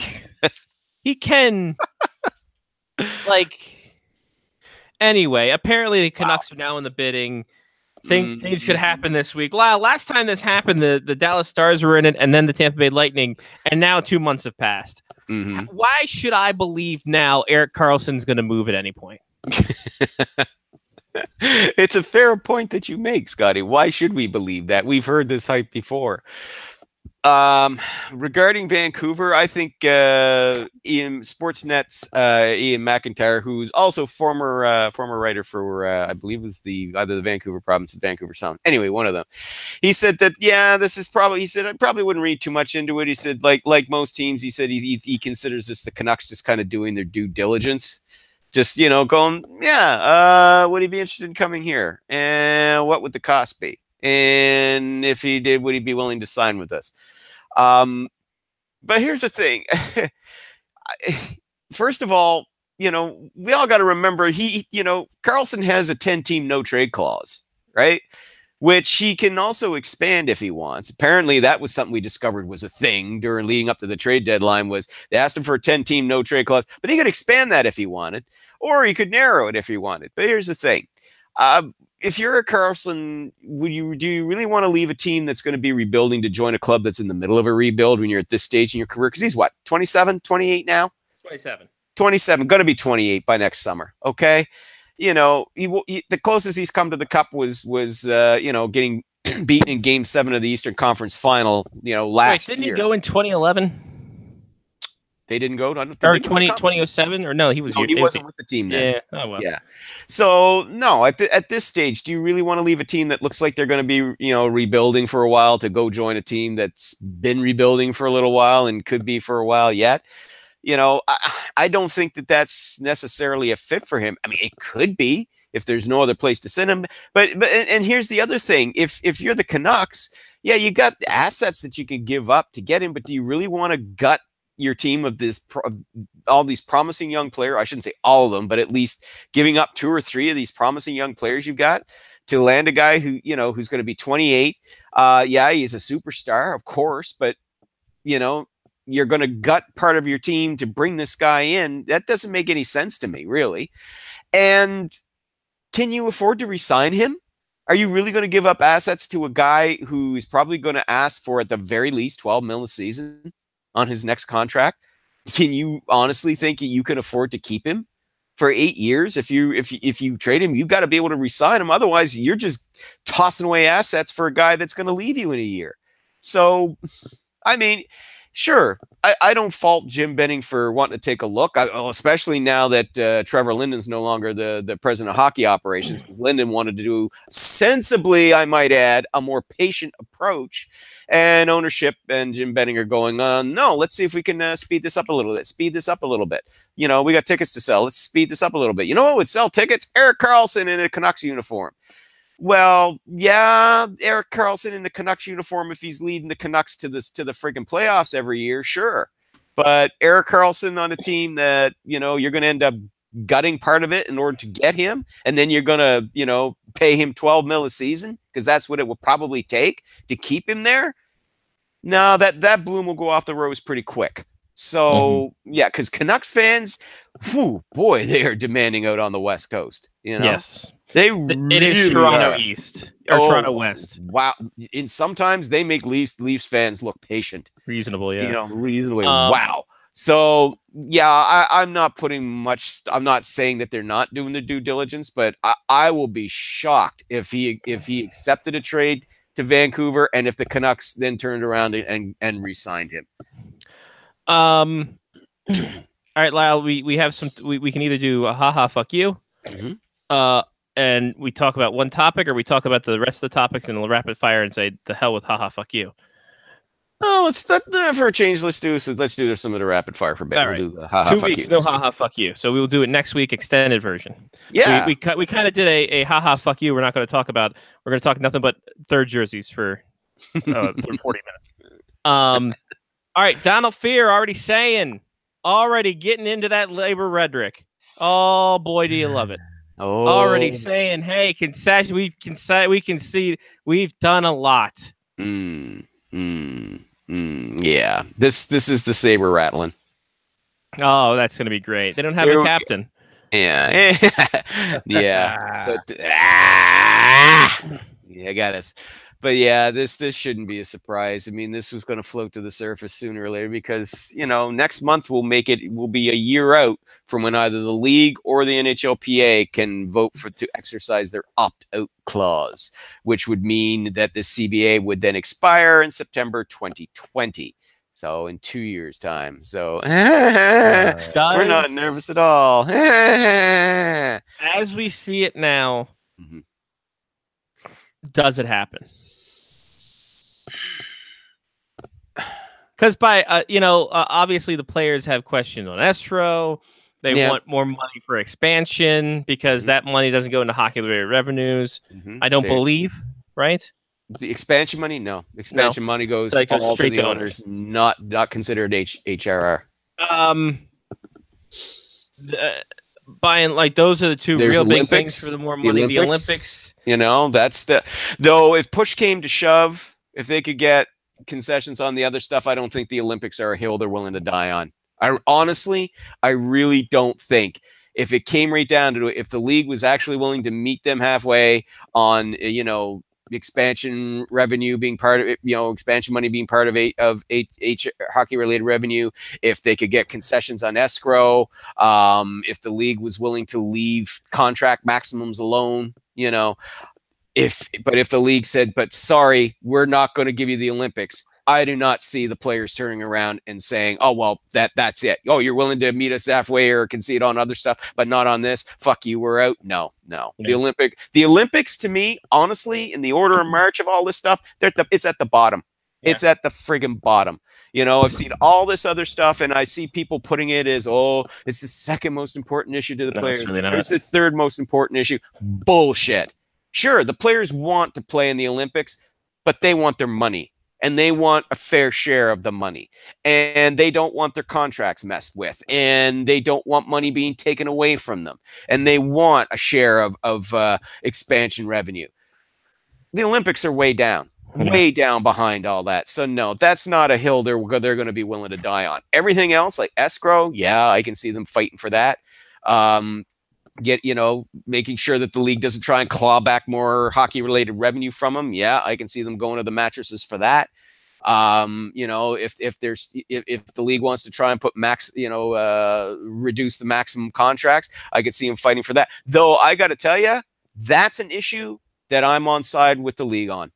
he can like anyway, apparently the Canucks are now in the bidding. Things could happen this week. Last time this happened, the Dallas Stars were in it, and then the Tampa Bay Lightning, and now 2 months have passed. Mhm. Why should I believe now Eric Carlson's going to move at any point? It's a fair point that you make, Scotty. Why should we believe that? We've heard this hype before. Regarding Vancouver, I think Ian Sportsnet's Ian McIntyre, who's also former writer for I believe it was either the Vancouver Province or the Vancouver Sound. Anyway, one of them. He said that this is probably. He said I probably wouldn't read too much into it. He said like most teams, he said he considers this the Canucks just kind of doing their due diligence. Just going, would he be interested in coming here? And what would the cost be? And if he did, would he be willing to sign with us? But here's the thing. First of all, we all got to remember Karlsson has a 10-team no trade clause, right? Which he can also expand if he wants. Apparently, that was something we discovered was a thing during leading up to the trade deadline. Was they asked him for a 10-team no trade clause, but he could expand that if he wanted, or he could narrow it if he wanted. But here's the thing: if you're a Karlsson, do you really want to leave a team that's going to be rebuilding to join a club that's in the middle of a rebuild when you're at this stage in your career? Because he's what, 27, 28 now? 27, going to be 28 by next summer. Okay. The closest he's come to the cup was getting beaten in Game 7 of the Eastern Conference Final, last year. Didn't he go in 2011? They didn't go to 2007 or no? He wasn't with the team then. Yeah. Oh well. Yeah. So no, at this stage, do you really want to leave a team that looks like they're going to be rebuilding for a while to go join a team that's been rebuilding for a little while and could be for a while yet? I don't think that that's necessarily a fit for him. I mean, it could be if there's no other place to send him. But here's the other thing: if you're the Canucks, you got assets that you could give up to get him, but do you really want to gut your team of all these promising young players? I shouldn't say all of them, but at least giving up 2 or 3 of these promising young players you've got to land a guy who who's going to be 28. He's a superstar, of course, but you're going to gut part of your team to bring this guy in. That doesn't make any sense to me, really. And can you afford to re-sign him? Are you really going to give up assets to a guy who is probably going to ask for at the very least $12 million a season on his next contract? Can you honestly think that you can afford to keep him for 8 years? If you trade him, you've got to be able to re-sign him. Otherwise, you're just tossing away assets for a guy that's going to leave you in a year. So, I mean, sure, I don't fault Jim Benning for wanting to take a look, especially now that Trevor Linden's no longer the president of hockey operations, because Linden wanted to do sensibly, I might add, a more patient approach. And ownership and Jim Benning are going, no, let's see if we can speed this up a little bit. We got tickets to sell. Let's speed this up a little bit. You know what would sell tickets? Erik Karlsson in a Canucks uniform. Well, yeah, Erik Karlsson in the Canucks uniform, if he's leading the Canucks to the friggin' playoffs every year, sure. But Erik Karlsson on a team that, you're going to end up gutting part of it in order to get him, and then you're going to, pay him $12 million a season because that's what it will probably take to keep him there. No, that bloom will go off the rose pretty quick. So, because Canucks fans, boy, they are demanding out on the West Coast. Yes. It is Toronto East or Toronto West. Wow. And sometimes they make Leafs fans look patient. Reasonable, yeah. Reasonably. Wow. So, I'm not putting much. I'm not saying that they're not doing the due diligence, but I will be shocked if he accepted a trade to Vancouver and if the Canucks then turned around and re-signed him. All right, Lyle, we have some. We can either do a haha fuck you, and we talk about one topic, or we talk about the rest of the topics in a rapid fire and say the hell with haha fuck you. Oh, let's for a change. Let's do some of the rapid fire for a bit. All right. We'll do the haha 2 fuck weeks, you no haha fuck you. So we will do it next week, extended version. Yeah, we kind of did a haha fuck you. We're not going to talk about. We're going to talk nothing but third jerseys for 40 minutes. All right, Donald Fear already getting into that labor rhetoric. Oh boy, do you love it! Already saying, "Hey, concession. We can see we've done a lot." Yeah, this is the saber rattling. Oh, that's going to be great. They don't have a captain. Yeah, yeah. But, Yeah, I got us. But yeah, this shouldn't be a surprise. I mean, this was going to float to the surface sooner or later because, you know, next month will be a year out from when either the league or the NHLPA can vote to exercise their opt-out clause, which would mean that the CBA would then expire in September 2020. So in 2 years' time. So we're not nervous at all. As we see it now, Mhm. does it happen? Because obviously the players have questions on escrow. They want more money for expansion because that money doesn't go into hockey-related revenues. I don't believe, right? The expansion money, no. Expansion money goes all to the owners, not considered HRR. Buying like those are the two real big things for the more money. The Olympics, you know, that's though. If push came to shove, if they could get concessions on the other stuff, I don't think the Olympics are a hill they're willing to die on. I really don't think. If it came right down to it, if the league was actually willing to meet them halfway on, you know, expansion revenue being part of it, you know, expansion money being part of hockey related revenue, if they could get concessions on escrow, if the league was willing to leave contract maximums alone, you know, if the league said, but sorry, we're not going to give you the Olympics, I do not see the players turning around and saying, oh, well, that's it. Oh, you're willing to meet us halfway or concede on other stuff, but not on this. Fuck you, we're out. No. Yeah. The Olympics, to me, honestly, in the order of march of all this stuff, it's at the bottom. Yeah. It's at the friggin' bottom. You know, I've seen all this other stuff, and I see people putting it as, oh, it's the second most important issue to the players. Really it's the third most important issue. Bullshit. Sure, the players want to play in the Olympics, but they want their money. And they want a fair share of the money. And they don't want their contracts messed with. And they don't want money being taken away from them. And they want a share of expansion revenue. The Olympics are way down. Way down behind all that. So no, that's not a hill they're going to be willing to die on. Everything else, like escrow, yeah, I can see them fighting for that. Making sure that the league doesn't try and claw back more hockey-related revenue from them. Yeah, I can see them going to the mattresses for that. If the league wants to try and put reduce the maximum contracts, I could see them fighting for that. Though I got to tell you, that's an issue that I'm on side with the league on.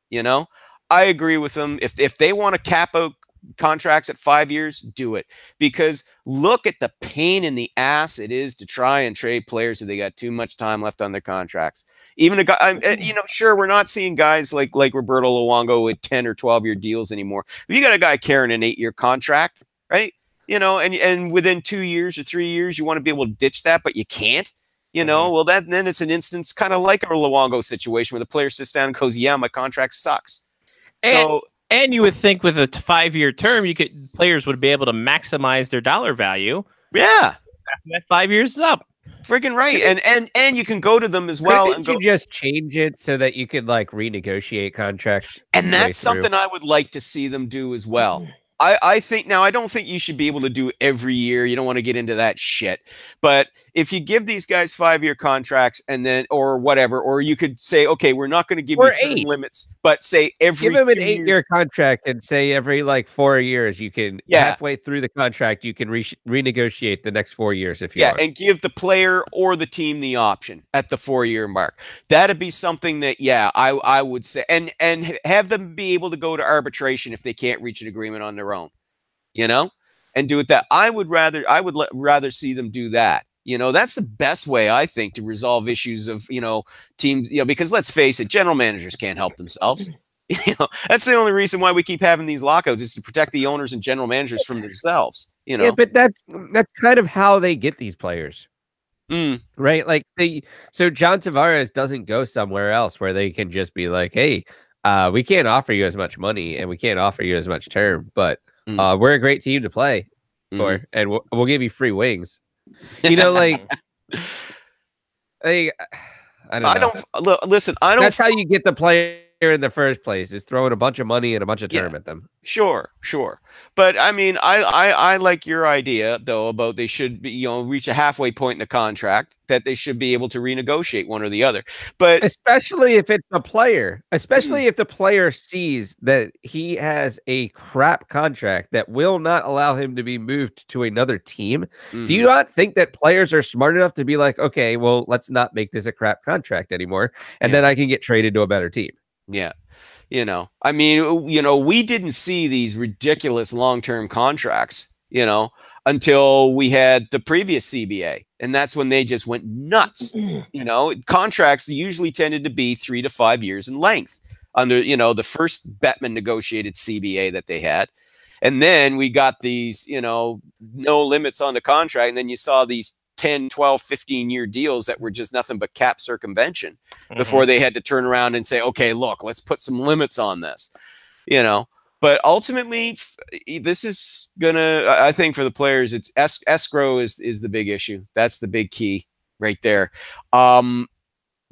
You know, I agree with them. If they want to cap out contracts at 5 years, do it, because look at the pain in the ass it is to try and trade players if they got too much time left on their contracts. Even a guy, sure, we're not seeing guys like Roberto Luongo with 10 or 12-year deals anymore. But you got a guy carrying an 8-year contract, right? You know, and within 2 years or 3 years, you want to be able to ditch that, but you can't. You know, well, then it's an instance kind of like a Luongo situation where the player sits down and goes, "Yeah, my contract sucks." And you would think with a 5-year term, players would be able to maximize their dollar value. Yeah, after that 5 years is up. Freaking right, and you can go to them as well. Couldn't you just change it so that you could like renegotiate contracts? And that's something I would like to see them do as well. I think now, I don't think you should be able to do every year. You don't want to get into that shit. But if you give these guys 5-year contracts and then, or whatever, or you could say, okay, we're not going to give you term limits, but say every give them an 8-year contract and say every like 4 years, you can halfway through the contract, you can renegotiate the next 4 years if you want. And give the player or the team the option at the 4-year mark. That'd be something that, I would say, and have them be able to go to arbitration if they can't reach an agreement on their own, you know, and do it that. I would rather see them do that. You know, that's the best way, I think, to resolve issues of, teams, because let's face it, general managers can't help themselves. That's the only reason why we keep having these lockouts, is to protect the owners and general managers from themselves, Yeah, but that's kind of how they get these players. Right? Like so John Tavares doesn't go somewhere else where they can just be like, hey, we can't offer you as much money and we can't offer you as much term, but we're a great team to play for, and we'll give you free wings. Like I don't know. Listen, I don't. That's how you get the player in the first place is throwing a bunch of money and a bunch of term at them. Sure. But I mean, I like your idea though about they should be, reach a halfway point in a contract that they should be able to renegotiate one or the other. But especially if it's a player, especially if the player sees that he has a crap contract that will not allow him to be moved to another team. Do you not think that players are smart enough to be like, okay, well, let's not make this a crap contract anymore, and then I can get traded to a better team? Yeah. I mean, we didn't see these ridiculous long-term contracts, until we had the previous CBA. And that's when they just went nuts. Contracts usually tended to be 3 to 5 years in length under, the first Bettman negotiated CBA that they had. And then we got these, no limits on the contract. And then you saw these 10, 12, 15-year deals that were just nothing but cap circumvention before they had to turn around and say, okay, look, let's put some limits on this, But ultimately, this is I think for the players, it's escrow is the big issue. That's the big key right there.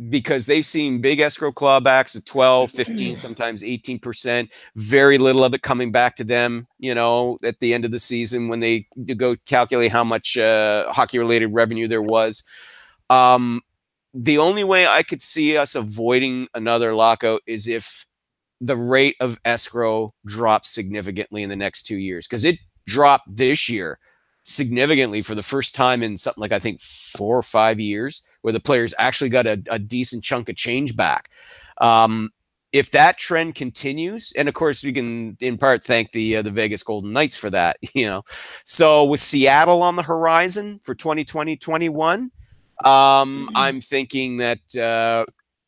Because they've seen big escrow clawbacks at 12, 15, sometimes 18%, very little of it coming back to them, at the end of the season when they go calculate how much hockey-related revenue there was. The only way I could see us avoiding another lockout is if the rate of escrow drops significantly in the next 2 years, because it dropped this year significantly for the first time in something like, I think, 4 or 5 years, where the players actually got a decent chunk of change back. If that trend continues, and of course we can in part thank the Vegas Golden Knights for that, So with Seattle on the horizon for 2020-21, I'm thinking that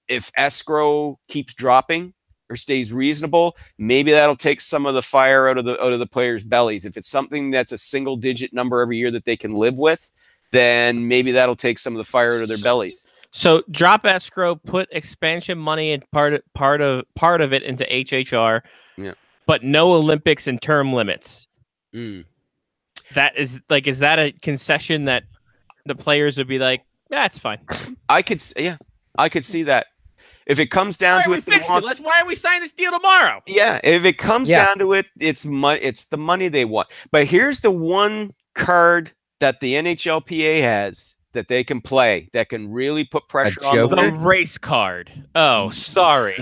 if escrow keeps dropping or stays reasonable, maybe that'll take some of the fire out of the players' bellies. If it's something that's a single-digit number every year that they can live with, then maybe that'll take some of the fire out of their bellies. So drop escrow, put expansion money and part of it into HHR, but no Olympics and term limits. That is that a concession that the players would be like, yeah, it's fine. I could see that. If it comes down to it, why are we signing this deal tomorrow? Yeah, if it comes down to it, it's the money they want. But here's the one card that the NHLPA has that they can play that can really put pressure on the race card. Oh, sorry.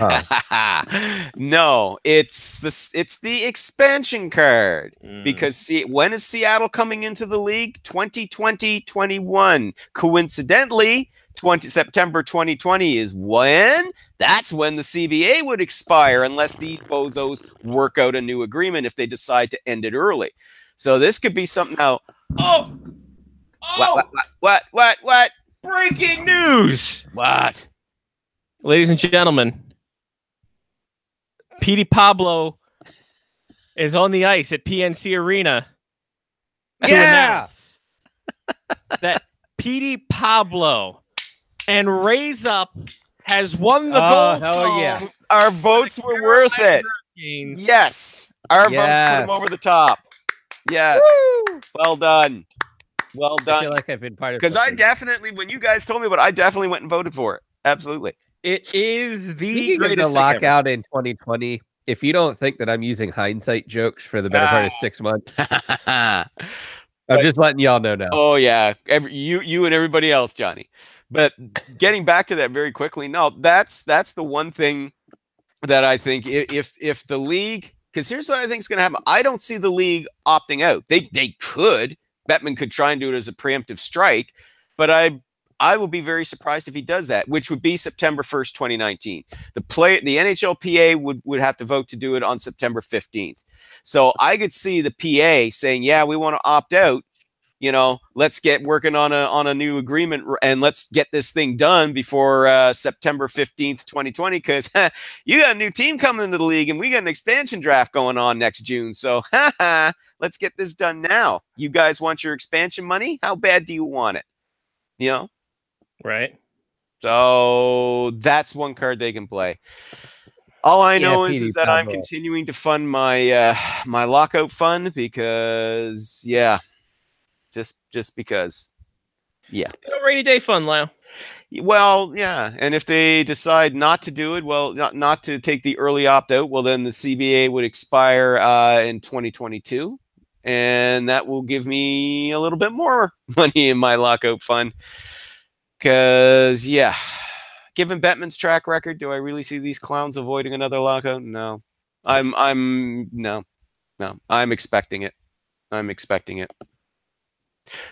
No, it's the expansion card. Because when is Seattle coming into the league? 2020-21. Coincidentally, September 2020 is when? That's when the CBA would expire, unless these bozos work out a new agreement if they decide to end it early. So this could be something now. Oh! What? Breaking news! What? Ladies and gentlemen, Petey Pablo is on the ice at PNC Arena. Yeah! That Petey Pablo and Raise Up has won the gold. Hell yeah. Our votes were worth it. Yes. Our votes put him over the top. Yes. Woo! Well done. Well done. I feel like I've been part of, because I definitely, when you guys told me about it, I definitely went and voted for it. Absolutely. It is the Speaking greatest of the lockout in 2020. If you don't think that I'm using hindsight jokes for the better part of 6 months, I'm just letting y'all know now. Oh yeah, you and everybody else, Johnny. But getting back to that very quickly, no, that's the one thing that I think if the league, because here's what I think is going to happen. I don't see the league opting out. They could. Bettman could try and do it as a preemptive strike, but I will be very surprised if he does that, which would be September 1st, 2019. The NHLPA would have to vote to do it on September 15th. So I could see the PA saying, yeah, we want to opt out. Let's get working on a new agreement and let's get this thing done before September 15th, 2020, because you got a new team coming into the league and we got an expansion draft going on next June. So let's get this done now. You guys want your expansion money? How bad do you want it? Right. So that's one card they can play. All I know is that I'm continuing to fund my my lockout fund because, yeah. Just because, yeah. Rainy day fun, Lyle. Well, yeah, and if they decide not to do it, well, not to take the early opt out, well, then the CBA would expire in 2022, and that will give me a little bit more money in my lockout fund. Because yeah, given Bettman's track record, do I really see these clowns avoiding another lockout? No, no, I'm expecting it. I'm expecting it.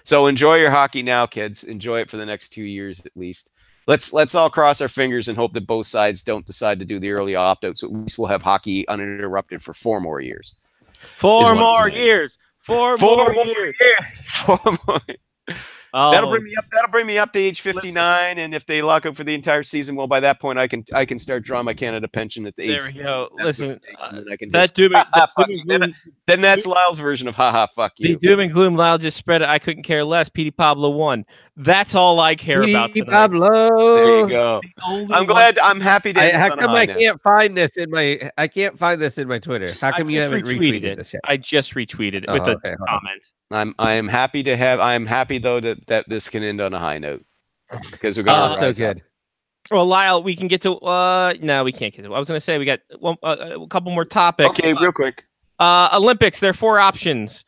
So enjoy your hockey now, kids. Enjoy it for the next 2 years at least. Let's all cross our fingers and hope that both sides don't decide to do the early opt-out. So at least we'll have hockey uninterrupted for 4 more years. 4 more years. 4 more years. 4 more. Oh, That'll bring me up to age 59, and if they lock up for the entire season, well, by that point I can start drawing my Canada pension at the age. there we go. Listen, I can that just, doom, then that's Lyle's version of haha fuck the you. doom and gloom Lyle just spread it. I couldn't care less. Petey Pablo won. That's all I care about Petey tonight. Pablo. There you go. I'm happy to. How come I can't find this in my? I can't find this in my Twitter. How come you haven't retweeted this yet? I just retweeted it with a comment. I'm happy to have. I'm happy though that this can end on a high note because we're going so good. Well, Lyle, we can get to. No, we can't get to. I was going to say we got a couple more topics. Okay, real quick. Olympics. There are 4 options.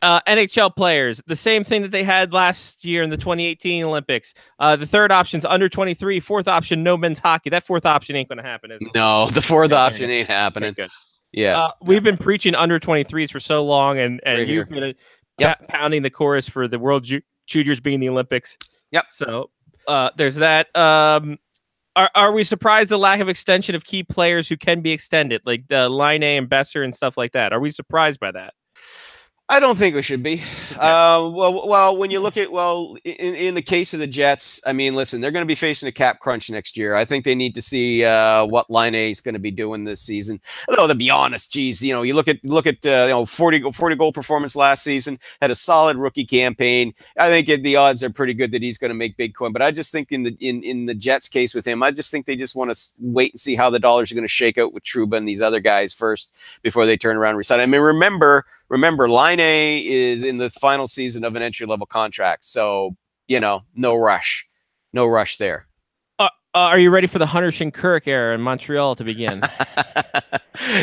NHL players, the same thing that they had last year in the 2018 Olympics. The third option's under 23. Fourth option, no men's hockey. That fourth option ain't going to happen, is it? No, the fourth option ain't happening. Okay, good. Yeah, we've been preaching under 23s for so long, and Right you've been pounding the chorus for the World Juniors being the Olympics. Yep. So there's that. Are we surprised the lack of extension of key players who can be extended, like Line A and Besser and stuff like that? Are we surprised by that? I don't think we should be. Well, when you look at in the case of the Jets, I mean, listen, they're going to be facing a cap crunch next year. I think they need to see what Line A is going to be doing this season. Although to be honest, geez, you look at 40 goal performance last season, had a solid rookie campaign. I think the odds are pretty good that he's going to make big coin. But I just think in the Jets case with him, I just think they just want to wait and see how the dollars are going to shake out with Trouba and these other guys first before they turn around and resign. I mean, remember, Line A is in the final season of an entry-level contract. So, no rush there. Are you ready for the Hunter Shinkaruk era in Montreal to begin?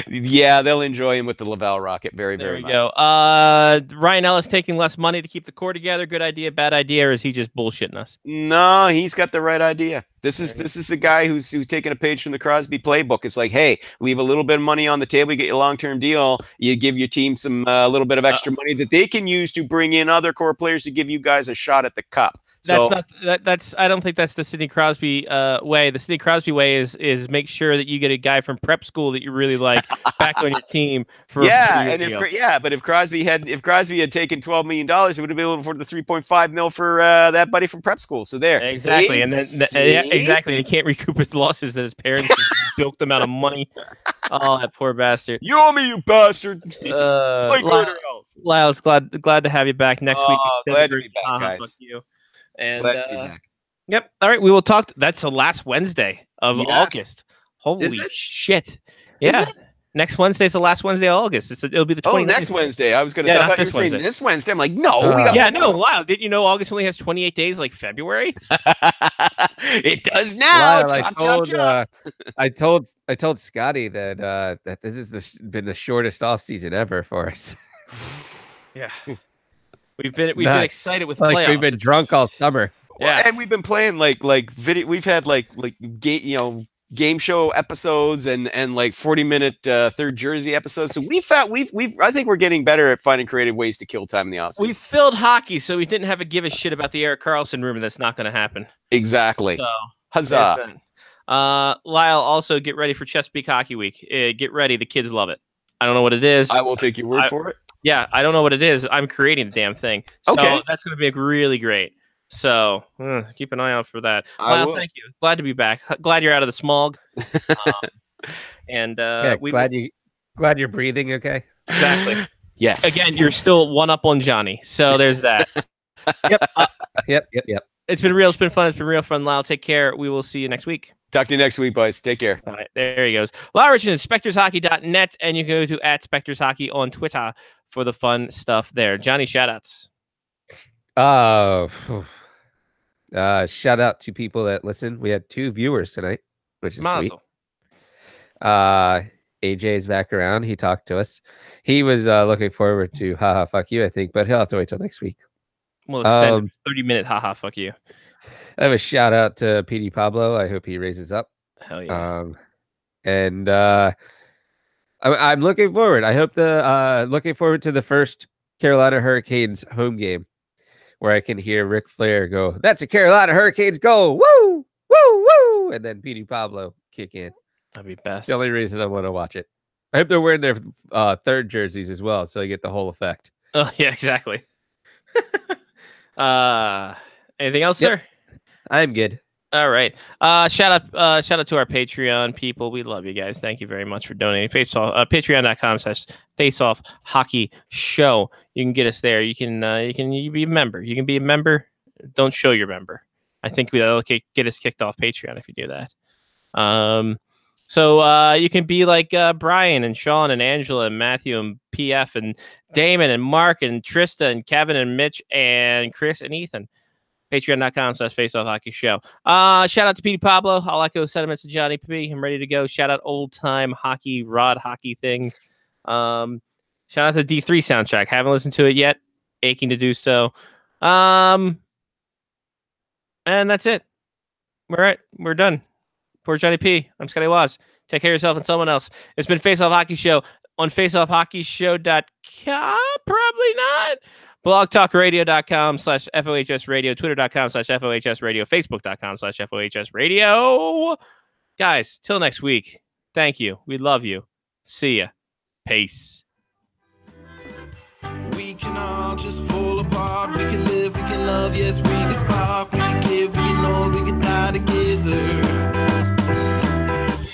Yeah, they'll enjoy him with the Laval Rocket very much. There you go. Ryan Ellis taking less money to keep the core together. Good idea, bad idea, or is he just bullshitting us? No, he's got the right idea. This is a guy who's taking a page from the Crosby playbook. It's like, hey, leave a little bit of money on the table, you get your long-term deal, you give your team some a little bit of extra money that they can use to bring in other core players to give you guys a shot at the cup. That's I don't think that's the Sidney Crosby way. The Sidney Crosby way is make sure that you get a guy from prep school that you really like back on your team for but if Crosby had taken $12 million, it would have been able to afford the $3.5 million for that buddy from prep school. So there, exactly, and then exactly, he can't recoup his losses that his parents bilked him out of money. Oh, that poor bastard! You owe me, you bastard. Play greater else. Lyles, glad to have you back next week. Glad to be back, guys. And yep. All right, we will talk. That's the last Wednesday of August. Holy shit! Yeah, next Wednesday is the last Wednesday of August. It'll be the 29th. Next Wednesday. I was going to say. I thought you were saying this Wednesday. I'm like, no. Wow. Didn't you know August only has 28 days, like February? It does now. I told Scotty that this is been the shortest off season ever for us. Yeah. We've been excited with playoffs. We've been drunk all summer. Yeah, and we've been playing like video. We've had like game show episodes and like 40-minute third jersey episodes. So I think we're getting better at finding creative ways to kill time in the offseason. We filled hockey, so we didn't have to give a shit about the Erik Karlsson rumor. That's not going to happen. Exactly. So, huzzah! Lyle, also get ready for Chesapeake Hockey Week. Get ready. The kids love it. I don't know what it is. I will take your word for it. Yeah, I don't know what it is. I'm creating the damn thing. So that's going to be really great. So keep an eye out for that. Lyle, thank you. Glad to be back. Glad you're out of the smog. Glad you're breathing okay? Exactly. Yes. Again, you're still one up on Johnny. So there's that. Yep. It's been real. It's been fun. It's been real fun, Lyle. Take care. We will see you next week. Talk to you next week, boys. Take care. All right, there he goes. Lyle Richardson, SpectorsHockey.net, and you can go to @SpectorsHockey on Twitter for the fun stuff there. Johnny, shoutouts. Shout out to people that listen. We had 2 viewers tonight, which is sweet. Mazel. AJ is back around. He talked to us. He was looking forward to haha fuck you, I think, but he'll have to wait till next week. We'll extend 30-minute haha fuck you. I have a shout out to PD Pablo. I hope he raises up. Hell yeah. And I'm looking forward. I hope looking forward to the first Carolina Hurricanes home game where I can hear Ric Flair go, "That's a Carolina Hurricanes goal. Woo! Woo! Woo!" And then PD Pablo kick in. That'd be best. The only reason I want to watch it. I hope they're wearing their third jerseys as well, so I get the whole effect. Oh yeah, exactly. Anything else, sir? I'm good. All right. Shout out to our Patreon people. We love you guys. Thank you very much for donating. Patreon.com/faceoff hockey show. You can get us there. You can be a member. You can be a member. Don't show your member. I think that'll get us kicked off Patreon if you do that. So you can be like Brian and Sean and Angela and Matthew and PF and Damon and Mark and Trista and Kevin and Mitch and Chris and Ethan. Patreon.com/faceoffhockeyshow. Shout out to Petey Pablo. I'll echo the sentiments of Johnny P. I'm ready to go. Shout out old time hockey, rod hockey things. Shout out to D3 soundtrack. Haven't listened to it yet. Aching to do so. And that's it. We're done. For Johnny P, I'm Scotty Waz. Take care of yourself and someone else. It's been Face Off Hockey Show on faceoffhockeyshow.com. Probably not. blogtalkradio.com/FOHS radio, twitter.com/FOHS radio, facebook.com/FOHS radio. Guys, till next week. Thank you. We love you. See ya. Peace. We can all just fall apart. We can live, we can love, yes, we can spark. We can give, we can know, we can die together.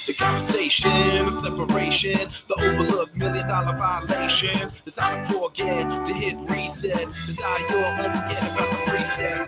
The conversation, the separation, the overlooked $1 million violations. It's time to forget, to hit reset. To die your own, forget about the presets.